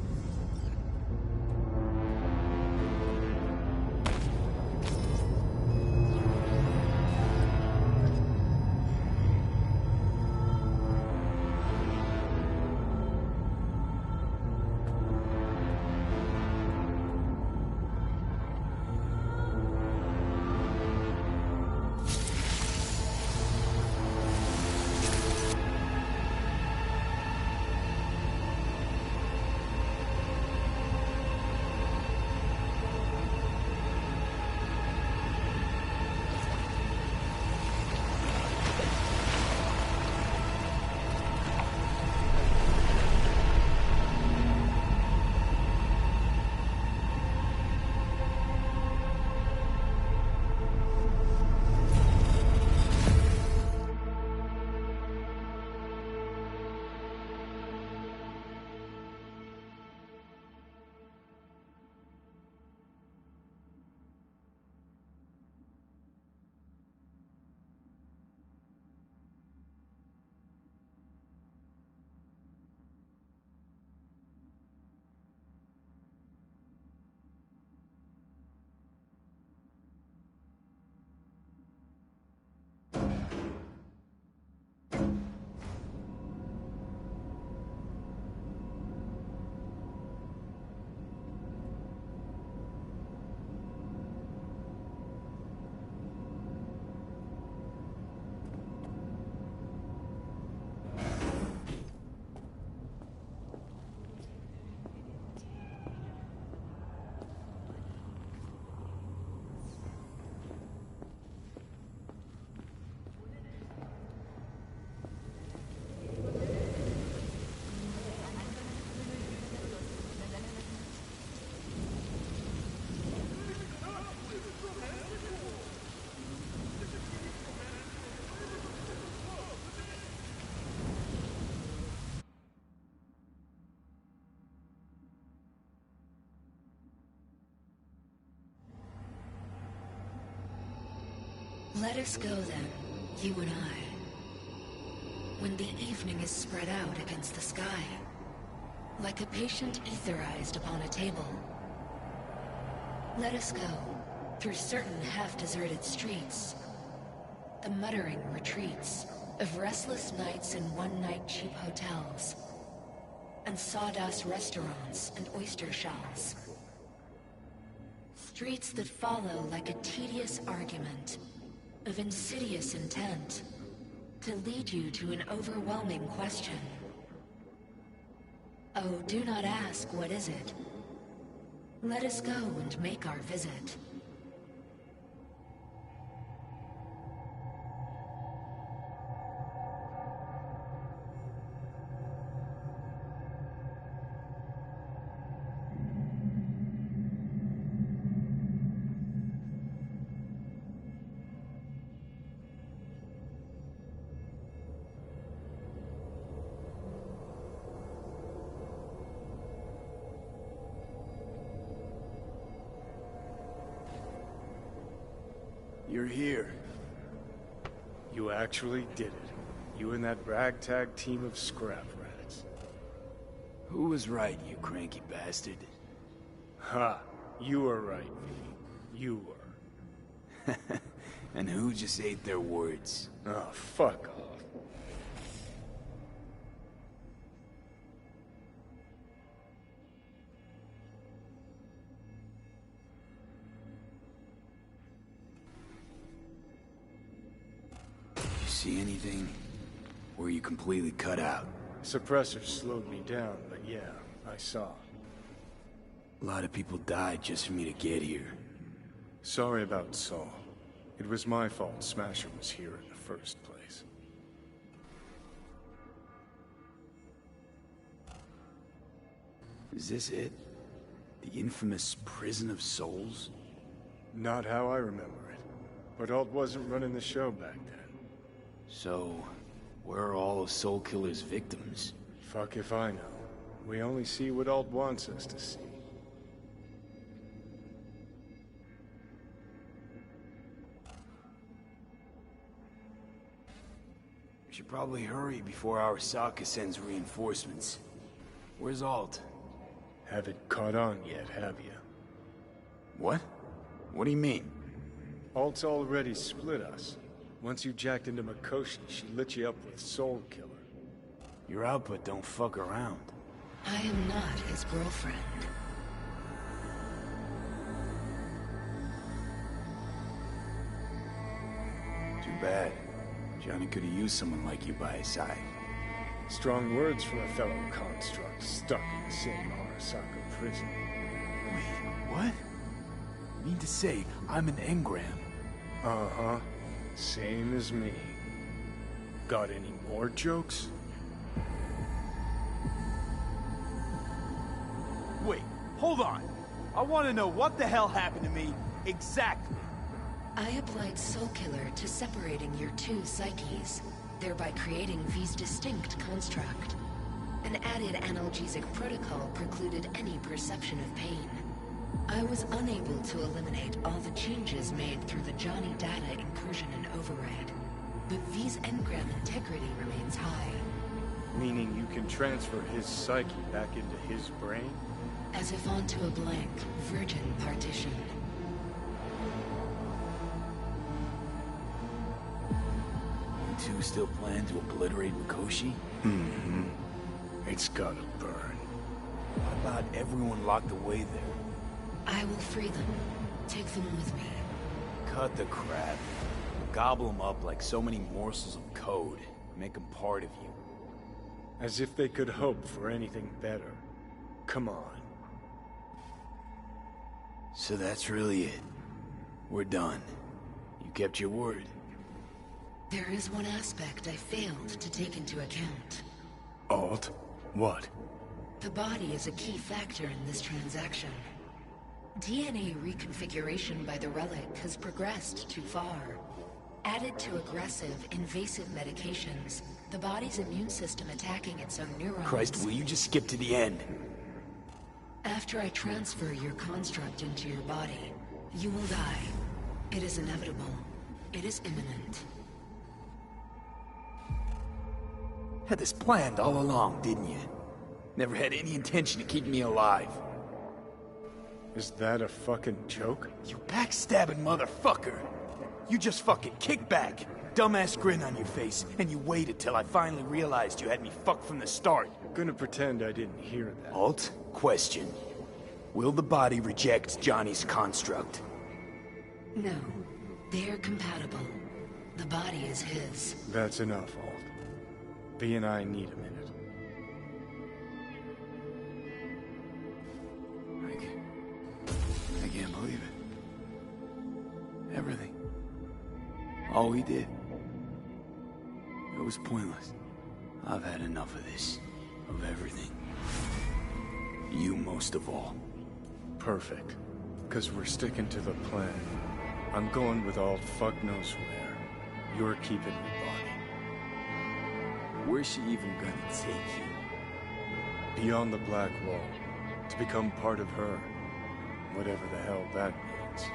Let us go then, you and I. When the evening is spread out against the sky, like a patient etherized upon a table. Let us go through certain half-deserted streets, the muttering retreats of restless nights in one-night cheap hotels, and sawdust restaurants and oyster shells. Streets that follow like a tedious argument of insidious intent to lead you to an overwhelming question. Oh, do not ask, what is it? Let us go and make our visit. You're here. You actually did it. You and that ragtag team of scrap rats. Who was right, you cranky bastard? Ha! You were right, V. You were. And who just ate their words? Oh, fuck off. You see anything? Or you completely cut out? Suppressor slowed me down, but yeah, I saw. A lot of people died just for me to get here. Sorry about Saul. It was my fault Smasher was here in the first place. Is this it? The infamous Prison of Souls? Not how I remember it. But Alt wasn't running the show back then. So, where are all of Soul Killer's victims? Fuck if I know. We only see what Alt wants us to see. We should probably hurry before Arasaka sends reinforcements. Where's Alt? Haven't caught on yet, have you? What? What do you mean? Alt's already split us. Once you jacked into Mikoshi, she lit you up with Soul Killer. Your output don't fuck around. I am not his girlfriend. Too bad. Johnny could have used someone like you by his side. Strong words from a fellow construct stuck in the same Arasaka prison. Wait, what? You mean to say I'm an engram? Uh-huh. Same as me. Got any more jokes? Wait, hold on. I want to know what the hell happened to me exactly. I applied Soul Killer to separating your two psyches, thereby creating V's distinct construct. An added analgesic protocol precluded any perception of pain. I was unable to eliminate all the changes made through the Johnny data incursion and override, but V's engram integrity remains high. Meaning you can transfer his psyche back into his brain? As if onto a blank, virgin partition. You two still plan to obliterate Mikoshi? Mm-hmm. It's gotta burn. What about everyone locked away there? I will free them. Take them with me. Cut the crap. Gobble them up like so many morsels of code. Make them part of you. As if they could hope for anything better. Come on. So that's really it. We're done. You kept your word. There is one aspect I failed to take into account. Alt? What? The body is a key factor in this transaction. DNA reconfiguration by the relic has progressed too far. Added to aggressive, invasive medications, the body's immune system attacking its own neurons... Christ, will you just skip to the end? After I transfer your construct into your body, you will die. It is inevitable. It is imminent. Had this planned all along, didn't you? Never had any intention to keep me alive. Is that a fucking joke? You backstabbing motherfucker! You just fucking kick back, dumbass grin on your face, and you waited till I finally realized you had me fucked from the start. Gonna pretend I didn't hear that. Alt, question. Will the body reject Johnny's construct? No. They're compatible. The body is his. That's enough, Alt. V and I need a minute. I can't believe it. Everything. All we did. It was pointless. I've had enough of this. Of everything. You most of all. Perfect. Because we're sticking to the plan. I'm going with Alt fuck knows where. You're keeping your body. Where's she even gonna take you? Beyond the Black Wall. To become part of her. Whatever the hell that means.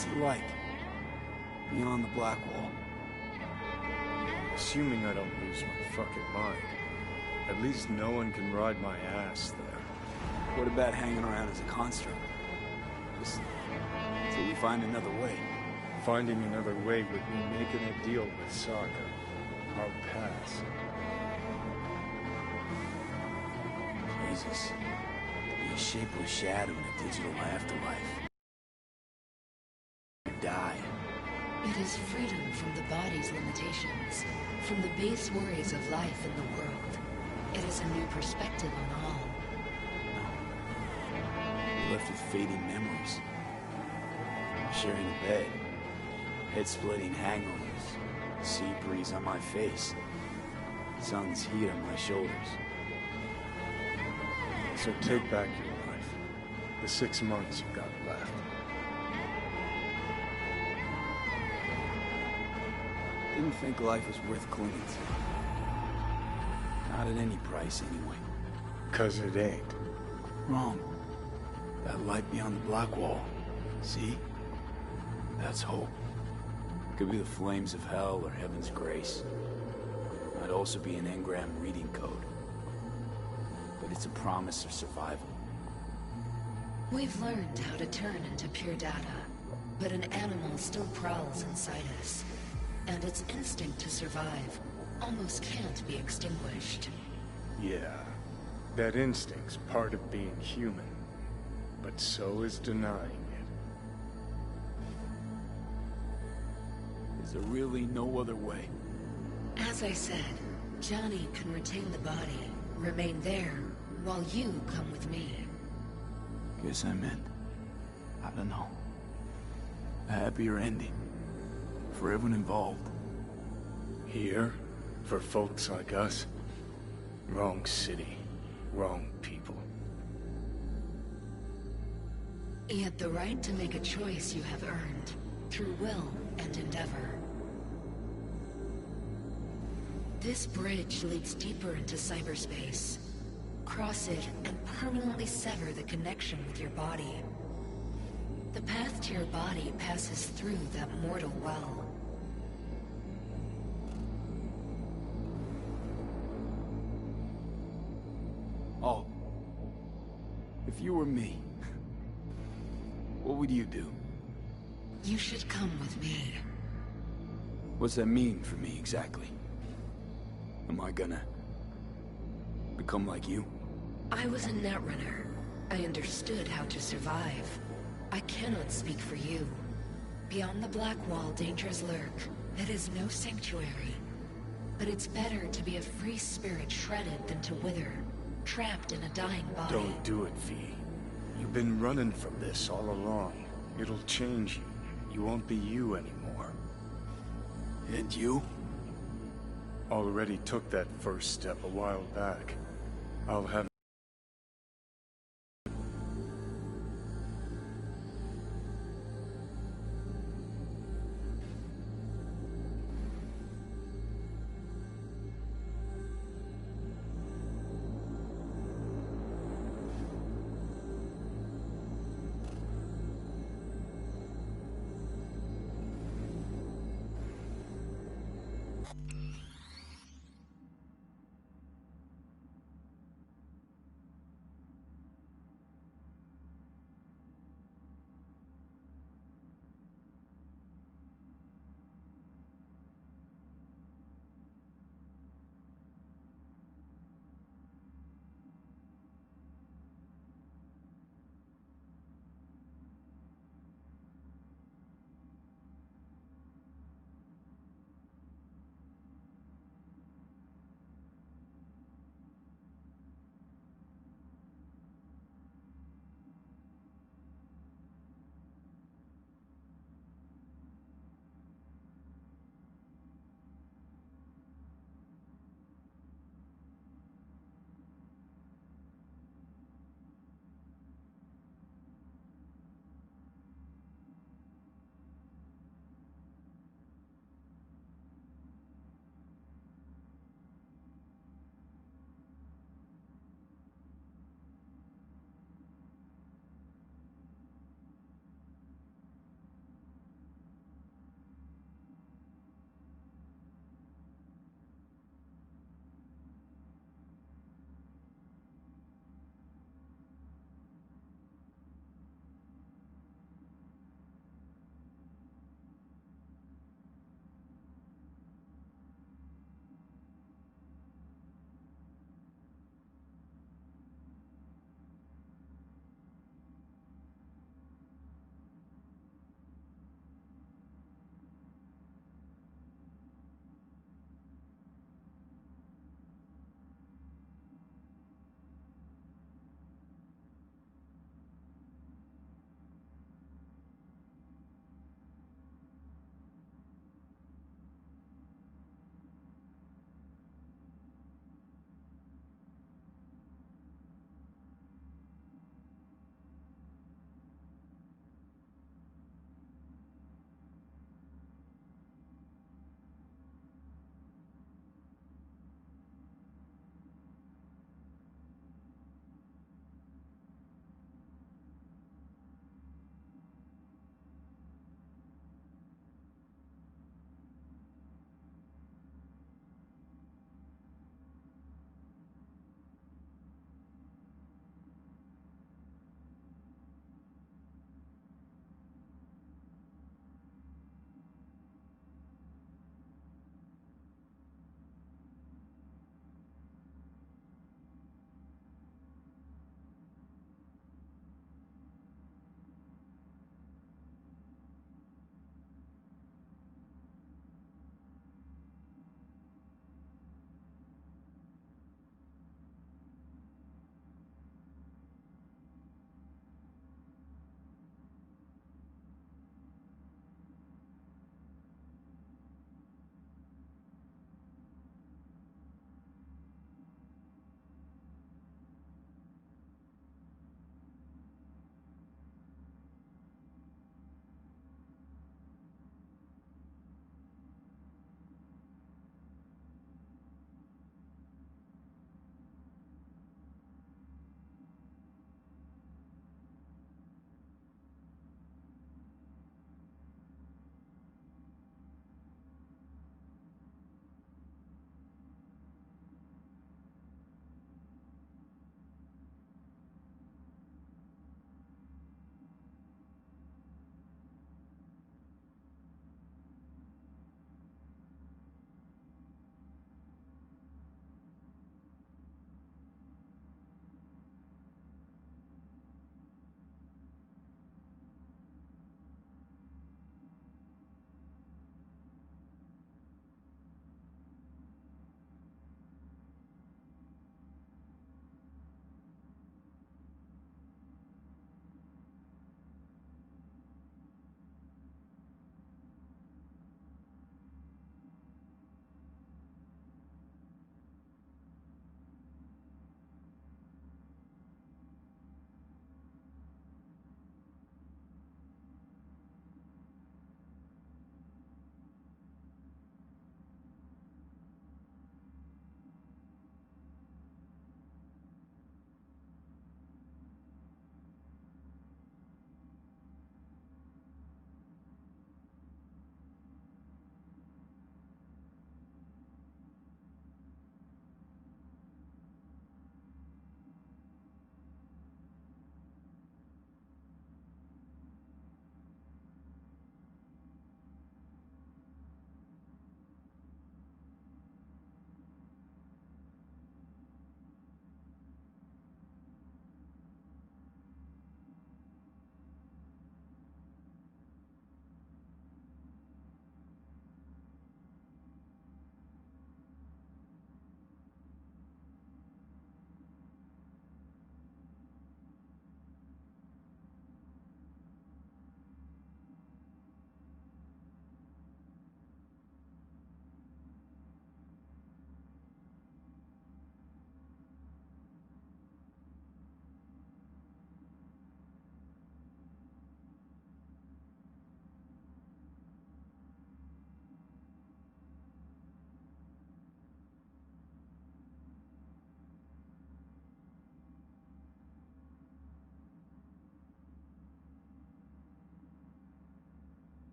What's it like? Beyond the Black Wall. Assuming I don't lose my fucking mind. At least no one can ride my ass there. What about hanging around as a construct? Just until we find another way. Finding another way would mean making a deal with Sokka. Our pass. Jesus. Be a shapeless shadow in a digital afterlife. Die. It is freedom from the body's limitations, from the base worries of life in the world. It is a new perspective on all. We're left with fading memories. Sharing a bed. Head-splitting hangovers. Sea breeze on my face. Sun's heat on my shoulders. So take back your life. The 6 months you've got left. Didn't think life was worth clinging to. Not at any price, anyway. 'Cause it ain't. Wrong. That light beyond the Black Wall. See? That's hope. Could be the flames of hell or heaven's grace. Might also be an engram reading code. But it's a promise of survival. We've learned how to turn into pure data, but an animal still prowls inside us. And its instinct to survive almost can't be extinguished. Yeah. That instinct's part of being human. But so is denying it. Is there really no other way? As I said, Johnny can retain the body, remain there, while you come with me. Guess I meant, I don't know, a happier ending. For everyone involved. Here, for folks like us, wrong city, wrong people. Yet the right to make a choice you have earned, through will and endeavor. This bridge leads deeper into cyberspace. Cross it and permanently sever the connection with your body. The path to your body passes through that mortal well. Oh. If you were me, what would you do? You should come with me. What's that mean for me, exactly? Am I gonna become like you? I was a netrunner. I understood how to survive. I cannot speak for you. Beyond the Black Wall, dangers lurk. It is no sanctuary. But it's better to be a free spirit shredded than to wither, trapped in a dying body. Don't do it, V. You've been running from this all along. It'll change you. You won't be you anymore. And you? Already took that first step a while back. I'll have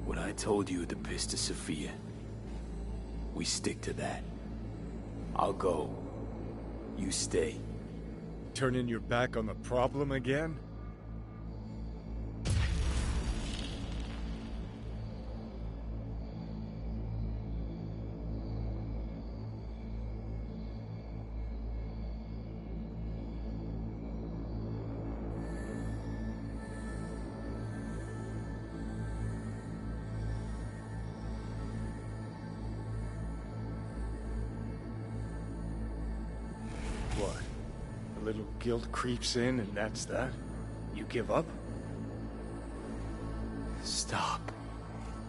What I told you at the Pista Sophia. We stick to that. I'll go. You stay. Turning your back on the problem again? What? A little guilt creeps in and that's that? You give up? Stop.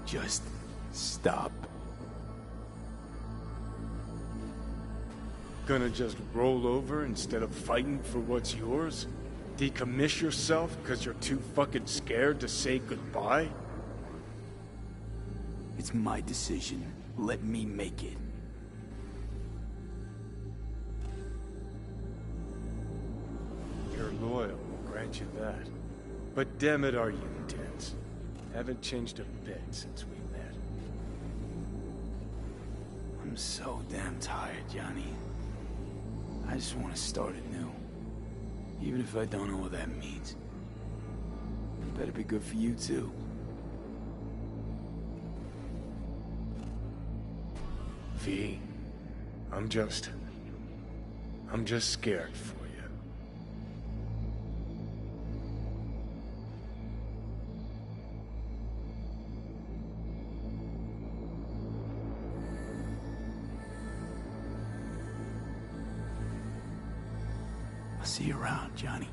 Just stop. Gonna just roll over instead of fighting for what's yours? Decommiss yourself because you're too fucking scared to say goodbye? It's my decision. Let me make it. You're loyal, I'll grant you that. But damn it, are you intense? Haven't changed a bit since we met. I'm so damn tired, Johnny. I just want to start anew. Even if I don't know what that means. It better be good for you, too. V, I'm just scared for you. I'll see you around, Johnny.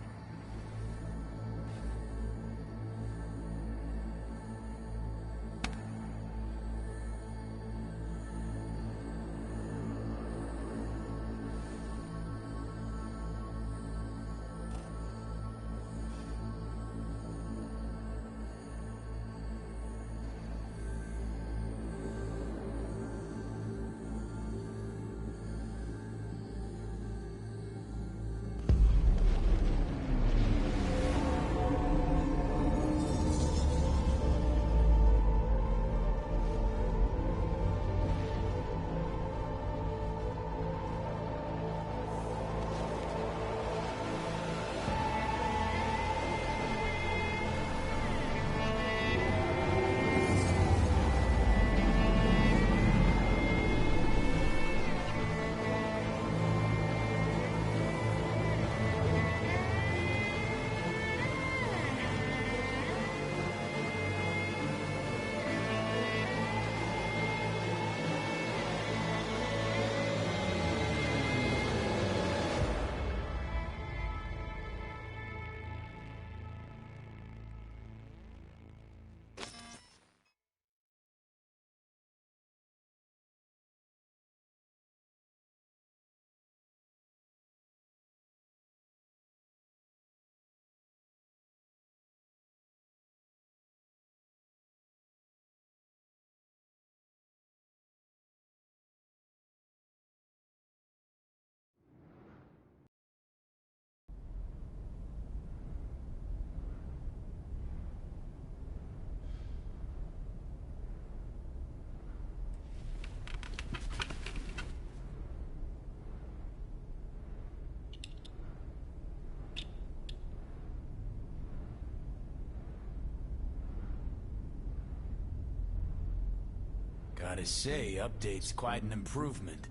Gotta say, update's quite an improvement.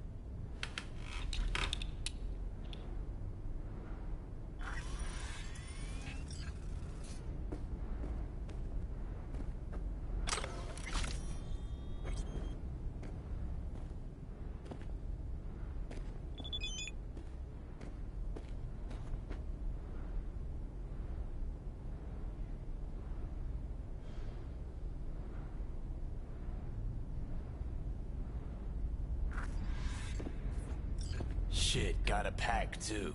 Shit, gotta pack too.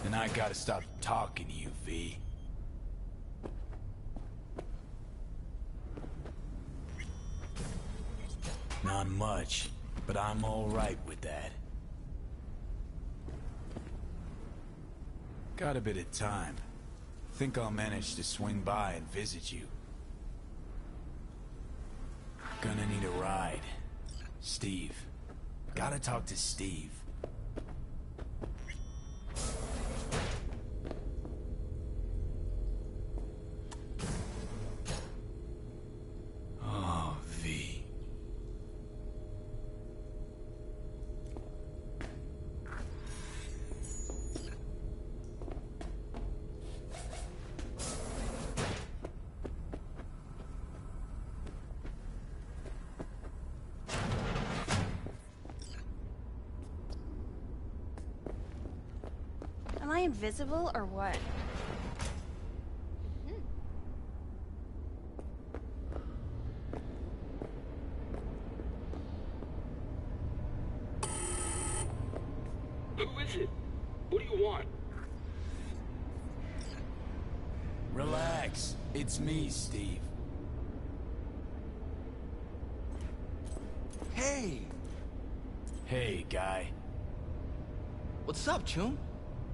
And I gotta stop talking to you, V. Not much, but I'm all right with that. Got a bit of time. think I'll manage to swing by and visit you. Gonna need a ride. Steve. Gotta talk to Steve. Oh, V. Am I invisible or what? Who is it? What do you want? Relax. It's me, Steve. Hey! Hey, guy. What's up, Chum?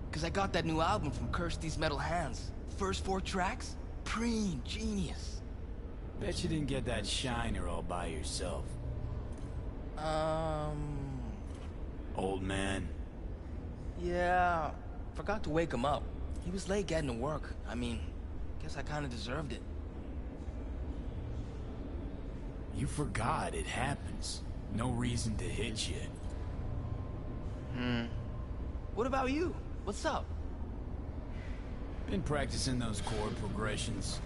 Cause I got that new album from Kirsty's Metal Hands. First 4 tracks? Preen, genius. Bet you didn't get that shiner all by yourself. Old man. Yeah, forgot to wake him up. He was late getting to work. I mean, guess I kinda deserved it. You forgot it happens. No reason to hit you. What about you? What's up? Been practicing those chord progressions.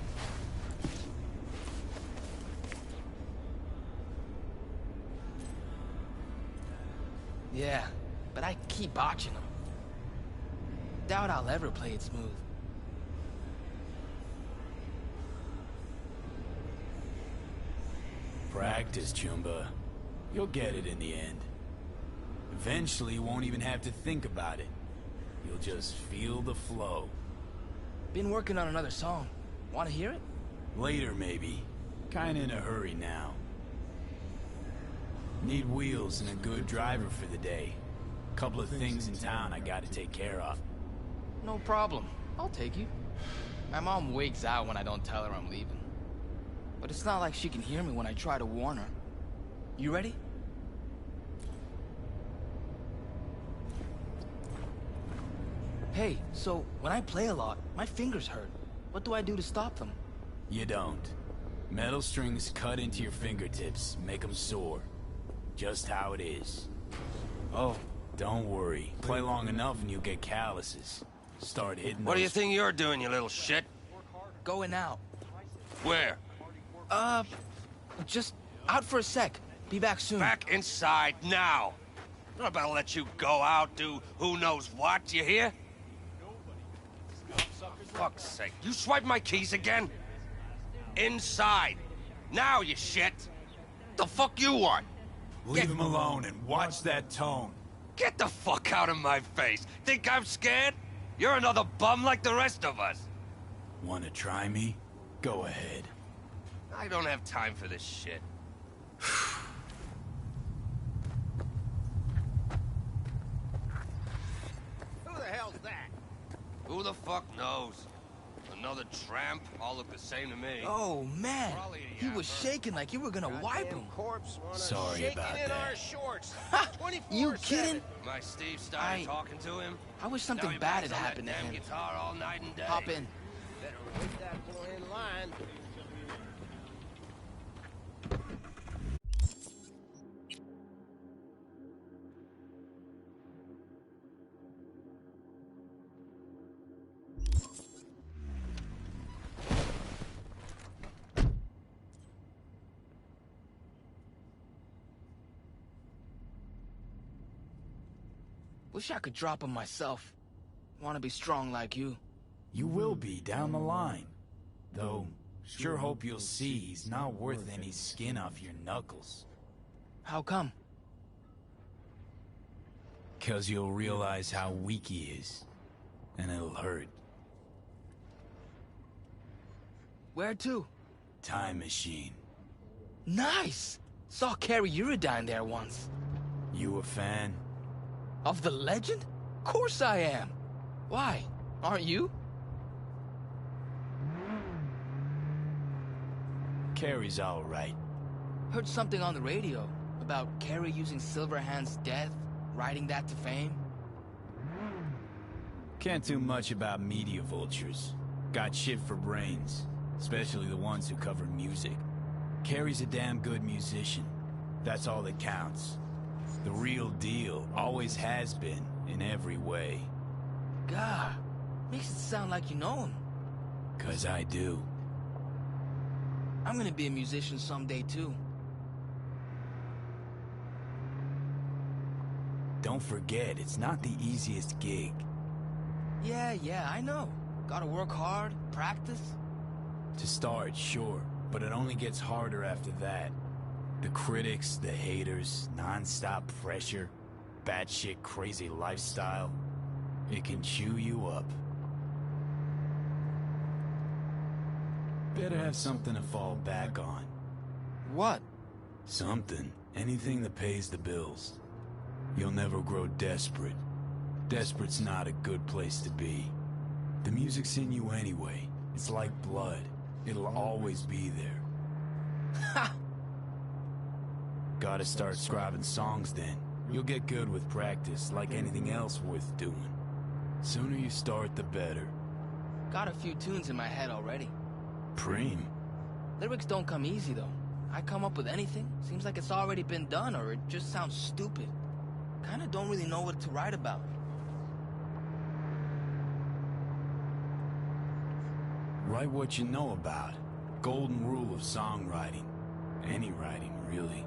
Yeah, but I keep botching them. Doubt I'll ever play it smooth. Practice, Chumba. You'll get it in the end. Eventually, you won't even have to think about it. You'll just feel the flow. Been working on another song. Want to hear it? Later, maybe. Kinda in a hurry now. Need wheels and a good driver for the day. Couple of things in town I gotta take care of. No problem. I'll take you. My mom wigs out when I don't tell her I'm leaving. But it's not like she can hear me when I try to warn her. You ready? Hey, so when I play a lot, my fingers hurt. What do I do to stop them? You don't. Metal strings cut into your fingertips, make them sore. Just how it is. Oh. Don't worry. Play long enough and you'll get calluses. Start hitting What do you those... think you're doing, you little shit? Going out. Where? Just out for a sec. Be back soon. Back inside now. I'm not about to let you go out, do who knows what, you hear? Fuck's sake, you swipe my keys again? Inside. Now, you shit. The fuck you want? Leave him alone and watch that tone. Get the fuck out of my face. Think I'm scared? You're another bum like the rest of us. Wanna try me? Go ahead. I don't have time for this shit. Who the hell's that? Who the fuck knows? Another tramp? All look the same to me. Oh, man. He was shaking like you were gonna wipe him. Sorry about in that. our shorts. You kidding? My Steve started talking to him. I wish something bad had happened to him. Guitar all night and day. Hop in. Better wait that boy in line. Wish I could drop him myself. Want to be strong like you. You will be down the line. Though, sure hope you'll see he's not worth any skin off your knuckles. How come? 'Cause you'll realize how weak he is. And it'll hurt. Where to? Time machine. Nice! Saw Carrie Uridine there once. You a fan? Of the legend? Course I am. Why? Aren't you? Carrie's all right. Heard something on the radio about Carrie using Silverhand's death, riding that to fame. Can't do much about media vultures. Got shit for brains, especially the ones who cover music. Carrie's a damn good musician. That's all that counts. The real deal, always has been, in every way. God, makes it sound like you know him. 'Cause I do. I'm gonna be a musician someday, too. Don't forget, it's not the easiest gig. Yeah, I know. Gotta work hard, practice. To start, sure, but it only gets harder after that. The critics, the haters, non-stop pressure, batshit crazy lifestyle. It can chew you up. Better have something to fall back on. What? Something. Anything that pays the bills. You'll never grow desperate. Desperate's not a good place to be. The music's in you anyway. It's like blood. It'll always be there. Ha! Gotta start scribing songs then. You'll get good with practice, like anything else worth doing. Sooner you start, the better. Got a few tunes in my head already. Preem. Lyrics don't come easy, though. I come up with anything, seems like it's already been done, or it just sounds stupid. Kinda don't really know what to write about. Write what you know about. Golden rule of songwriting. Any writing, really.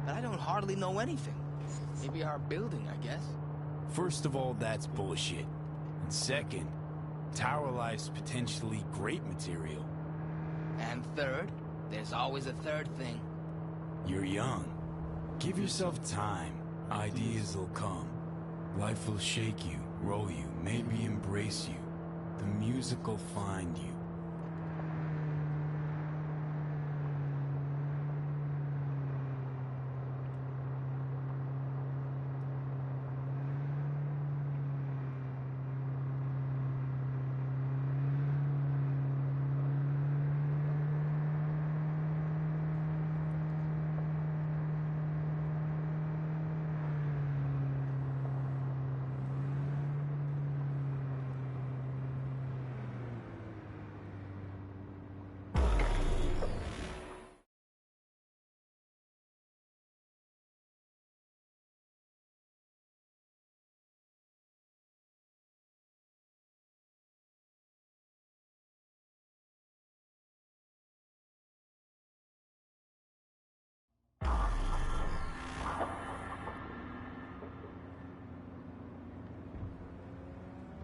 But I don't hardly know anything. Maybe our building, I guess. First of all, that's bullshit. And second, Tower Life's potentially great material. And third, there's always a third thing. You're young. Give yourself time. Ideas will come. Life will shake you, roll you, maybe embrace you. The music will find you.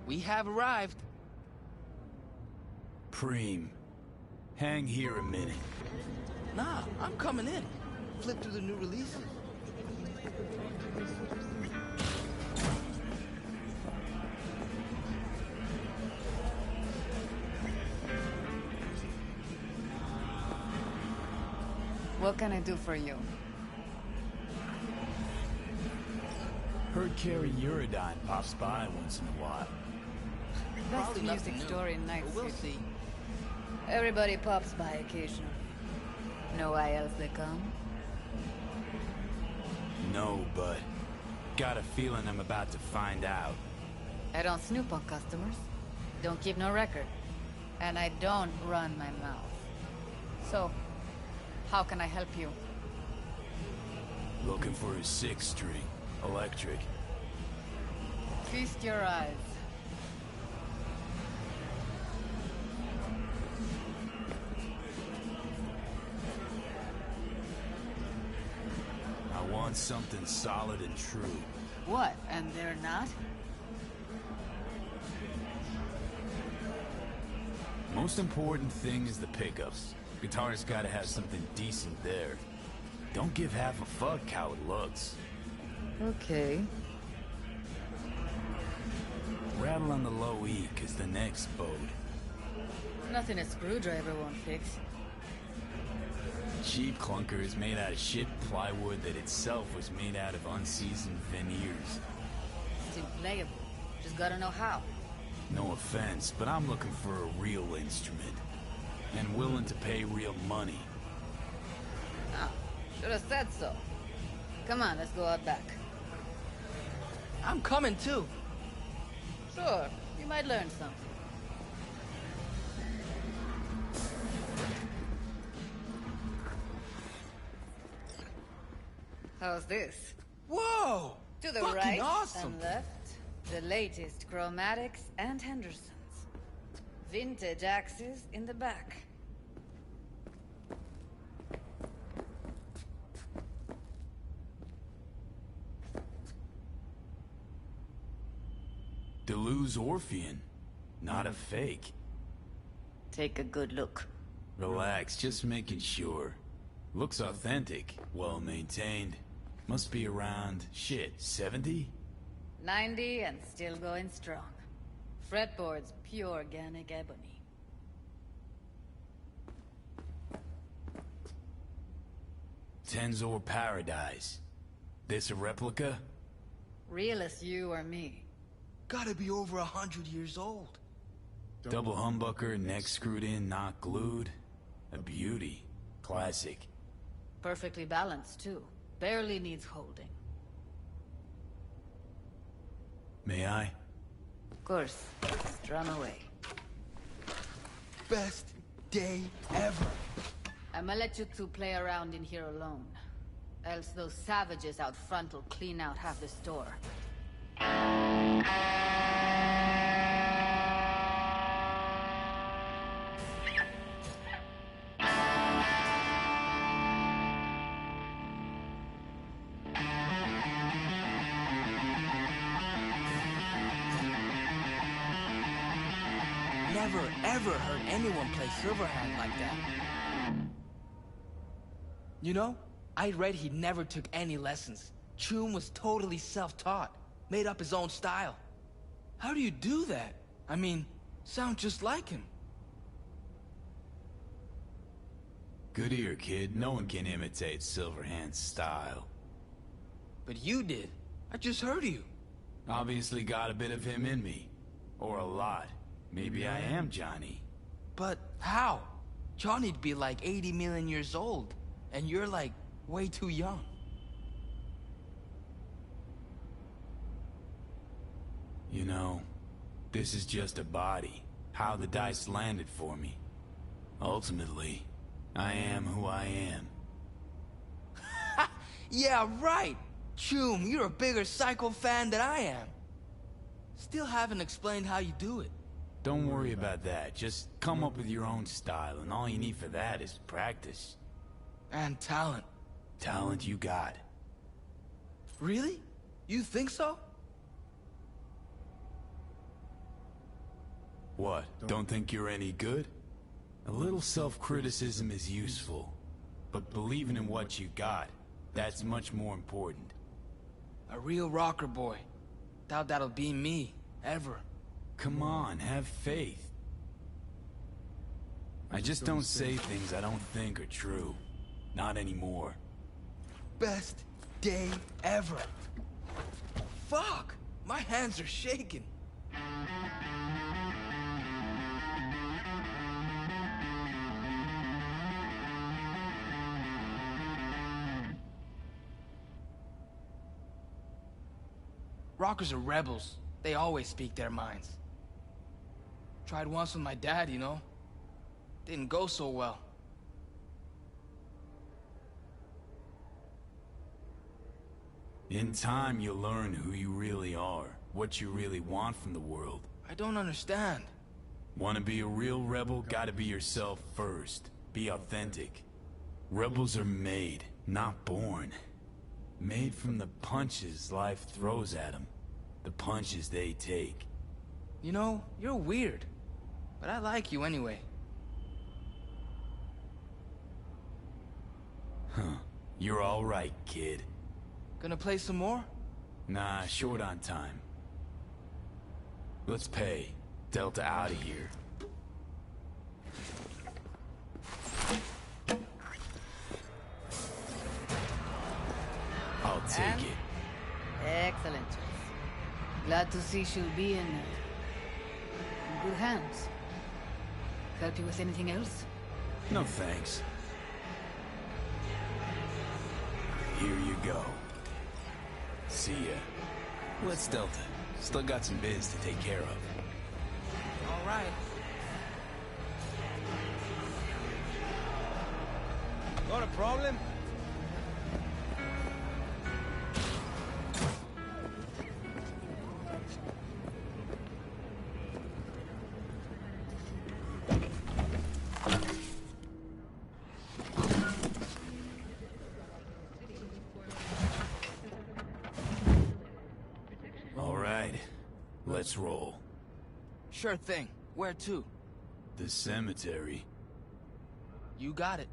We have arrived. Preem. Hang here a minute. Nah, I'm coming in. Flip through the new releases. What can I do for you? Heard Carrie Uridine pops by once in a while. Best music store in Night City. We'll see. Everybody pops by occasionally. Know why else they come? No, but got a feeling I'm about to find out. I don't snoop on customers. Don't keep no record. And I don't run my mouth. So, how can I help you? Looking for a 6-string. Electric. Feast your eyes. I want something solid and true. What, and they're not? Most important thing is the pickups. Guitar's gotta have something decent there. Don't give half a fuck how it looks. Okay. Rattle on the low E, 'cause the neck's bowed. Nothing a screwdriver won't fix. Cheap clunker is made out of shit plywood that itself was made out of unseasoned veneers. Still playable. Just gotta know how. No offense, but I'm looking for a real instrument. And willing to pay real money. Oh, should have said so. Come on, let's go out back. I'm coming too. Sure, you might learn something. How's this? Whoa! To the Fucking right awesome. and left, the latest chromatics and Hendersons. Vintage axes in the back. Deleuze Orphean. Not a fake. Take a good look. Relax, just making sure. Looks authentic, well maintained. Must be around, shit, 70? 90 and still going strong. Fretboard's pure organic ebony. Tensor Paradise. This a replica? Real as you or me. Gotta be over 100 years old. Double humbucker, neck screwed in, not glued. A beauty. Classic. Perfectly balanced, too. Barely needs holding. May I? Of course. Strum away. Best day ever. I'ma let you two play around in here alone. Else those savages out front will clean out half the store. Never ever heard anyone play Silverhand like that. You know, I read he never took any lessons. Chum was totally self-taught, made up his own style. How do you do that? I mean, sound just like him. Good ear, kid. No one can imitate Silverhand's style. But you did. I just heard you. Obviously got a bit of him in me. Or a lot. Maybe I am Johnny. But how? Johnny'd be like 80 million years old, and you're like way too young. You know, this is just a body. How the dice landed for me. Ultimately, I am who I am. Yeah, right! Chum, you're a bigger Psycho fan than I am. Still haven't explained how you do it. Don't worry about that. Just come up with your own style, and all you need for that is practice. And talent. Talent you got. Really? You think so? What, don't think you're any good? A little self-criticism is useful, but believing in what you got, that's much more important. A real rocker boy. Doubt that'll be me, ever. Come on, have faith. I just don't say things I don't think are true. Not anymore. Best day ever. Fuck! My hands are shaking. Rockers are rebels. They always speak their minds. Tried once with my dad, you know? Didn't go so well. In time, you'll learn who you really are, what you really want from the world. I don't understand. Want to be a real rebel, gotta be yourself first. Be authentic. Rebels are made, not born. Made from the punches life throws at them. The punches they take. You know, you're weird. But I like you anyway. Huh. You're all right, kid. Gonna play some more? Nah, short on time. Let's pay. Delta out of here. I'll take it. Excellent choice. Glad to see she'll be in good hands. Help you with anything else? No thanks. Here you go. See ya. Let's Delta. Still got some biz to take care of. All right. Got a problem? All right. Let's roll. Sure thing. Where to? The cemetery. You got it.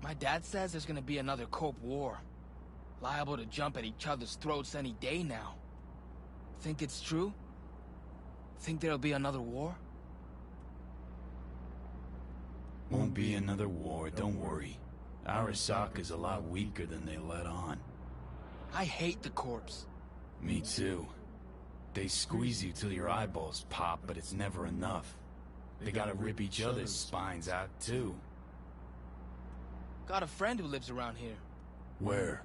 My dad says there's gonna be another Corp war. Liable to jump at each other's throats any day now. Think it's true? Think there'll be another war? Won't be another war, don't worry. Arasaka's a lot weaker than they let on. I hate the corpse. Me too. They squeeze you till your eyeballs pop, but it's never enough. They gotta rip each other's spines out too. Got a friend who lives around here. Where?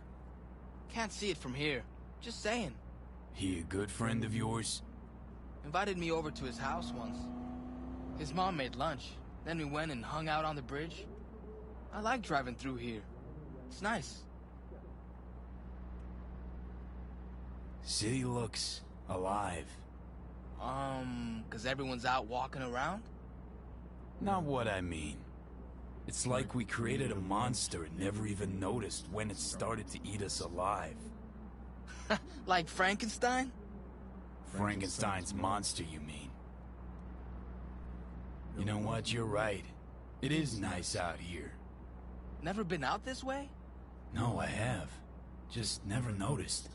Can't see it from here. Just saying. He a good friend of yours? Invited me over to his house once. His mom made lunch. Then we went and hung out on the bridge. I like driving through here. It's nice. City looks alive. 'Cause everyone's out walking around? Not what I mean. It's like we created a monster and never even noticed when it started to eat us alive. Like Frankenstein? Frankenstein's monster, you mean? You know what, you're right. It is nice out here. Never been out this way? No, I have. Just never noticed.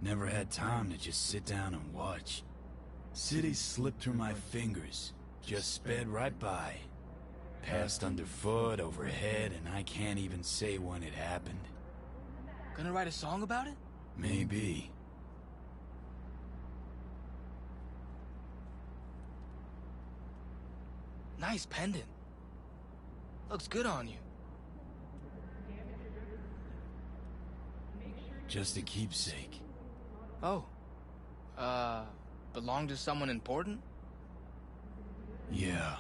Never had time to just sit down and watch. Cities slipped through my fingers, just sped right by. Passed underfoot, overhead, and I can't even say when it happened. Gonna write a song about it? Maybe. Nice pendant. Looks good on you. Just a keepsake. Oh. Belong to someone important? Yeah.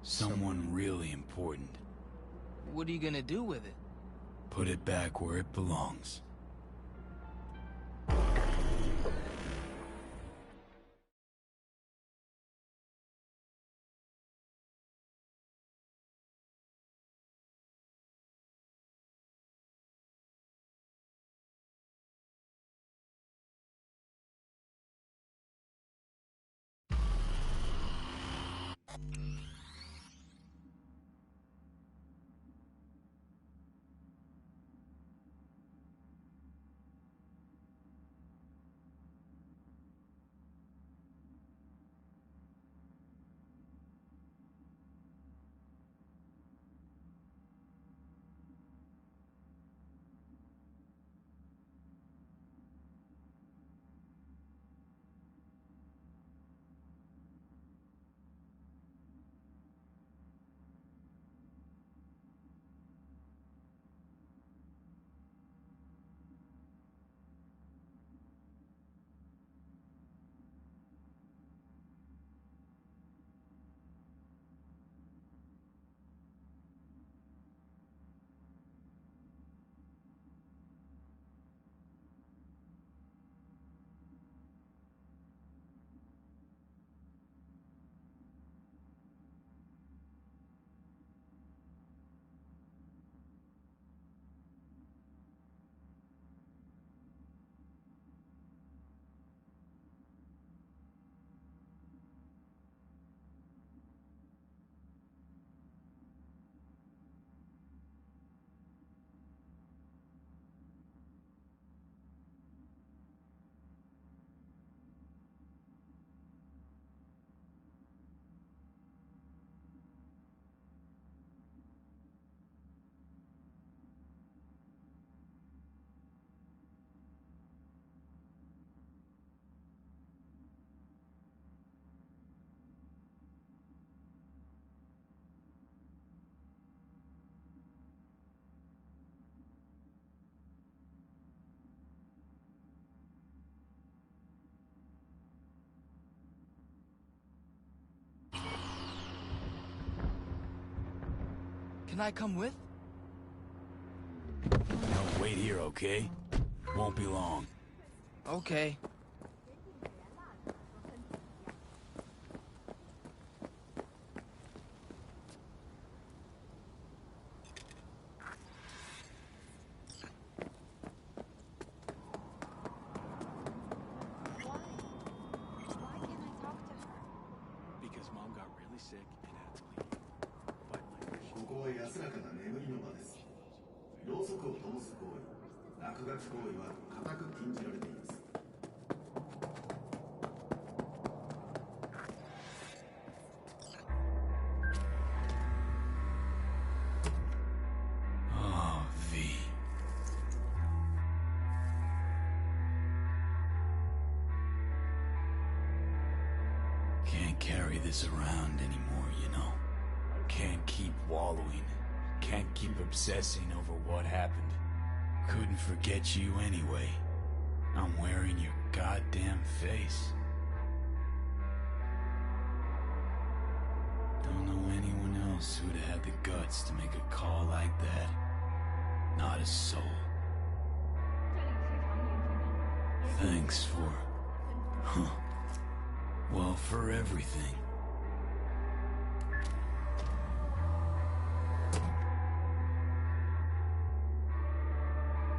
Someone really important. What are you gonna do with it? Put it back where it belongs. Can I come with? No, wait here, okay? Won't be long. Okay. Because Mom got really sick and had to leave. Finally, ここは安らかな眠りの場です。ろうそくを灯す行為、落書き行為は固く禁じられています。Oh, V. Can't carry this around anymore, you know? Can't keep wallowing. Can't keep obsessing over what happened. Couldn't forget you anyway. I'm wearing your goddamn face. Don't know anyone else who'd have had the guts to make a call like that. Not a soul. Thanks for... Huh. Well, for everything.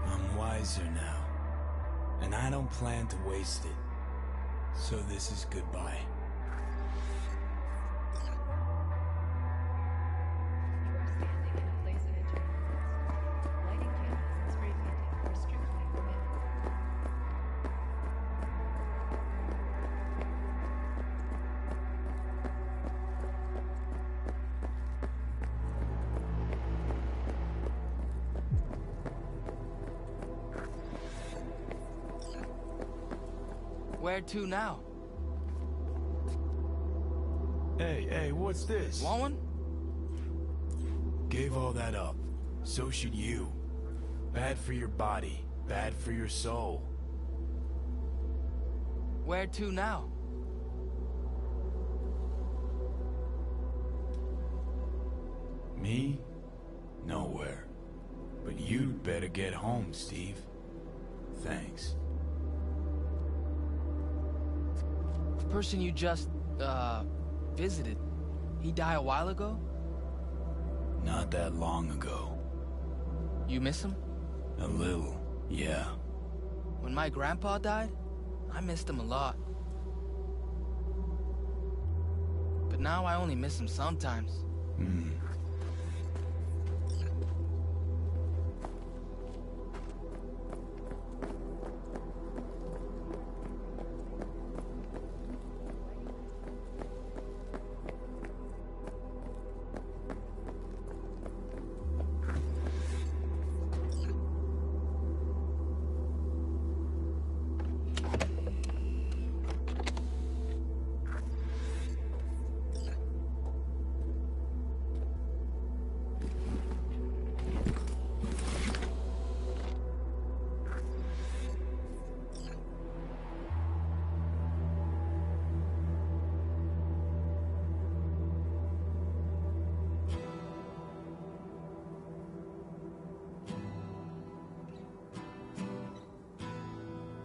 I'm wiser now. And I don't plan to waste it. So this is goodbye. Where to now? Hey, what's this? Want one? Gave all that up. So should you. Bad for your body. Bad for your soul. Where to now? Me? Nowhere. But you'd better get home, Steve. Thanks. The person you just, visited, he died a while ago? Not that long ago. You miss him? A little, yeah. When my grandpa died, I missed him a lot. But now I only miss him sometimes.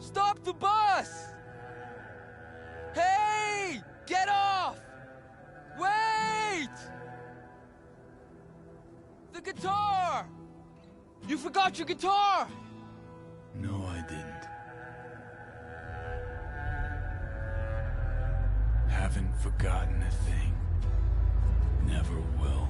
Stop the bus! Hey! Get off! Wait! The guitar! You forgot your guitar! No, I didn't. Haven't forgotten a thing. Never will.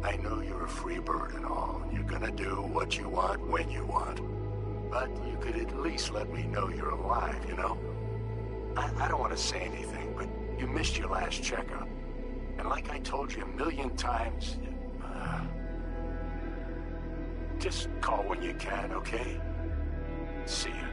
I know you're a free bird and all, and you're gonna do what you want when you want. But you could at least let me know you're alive, you know? I don't want to say anything, but you missed your last checkup. And like I told you a million times, just call when you can, okay? See ya.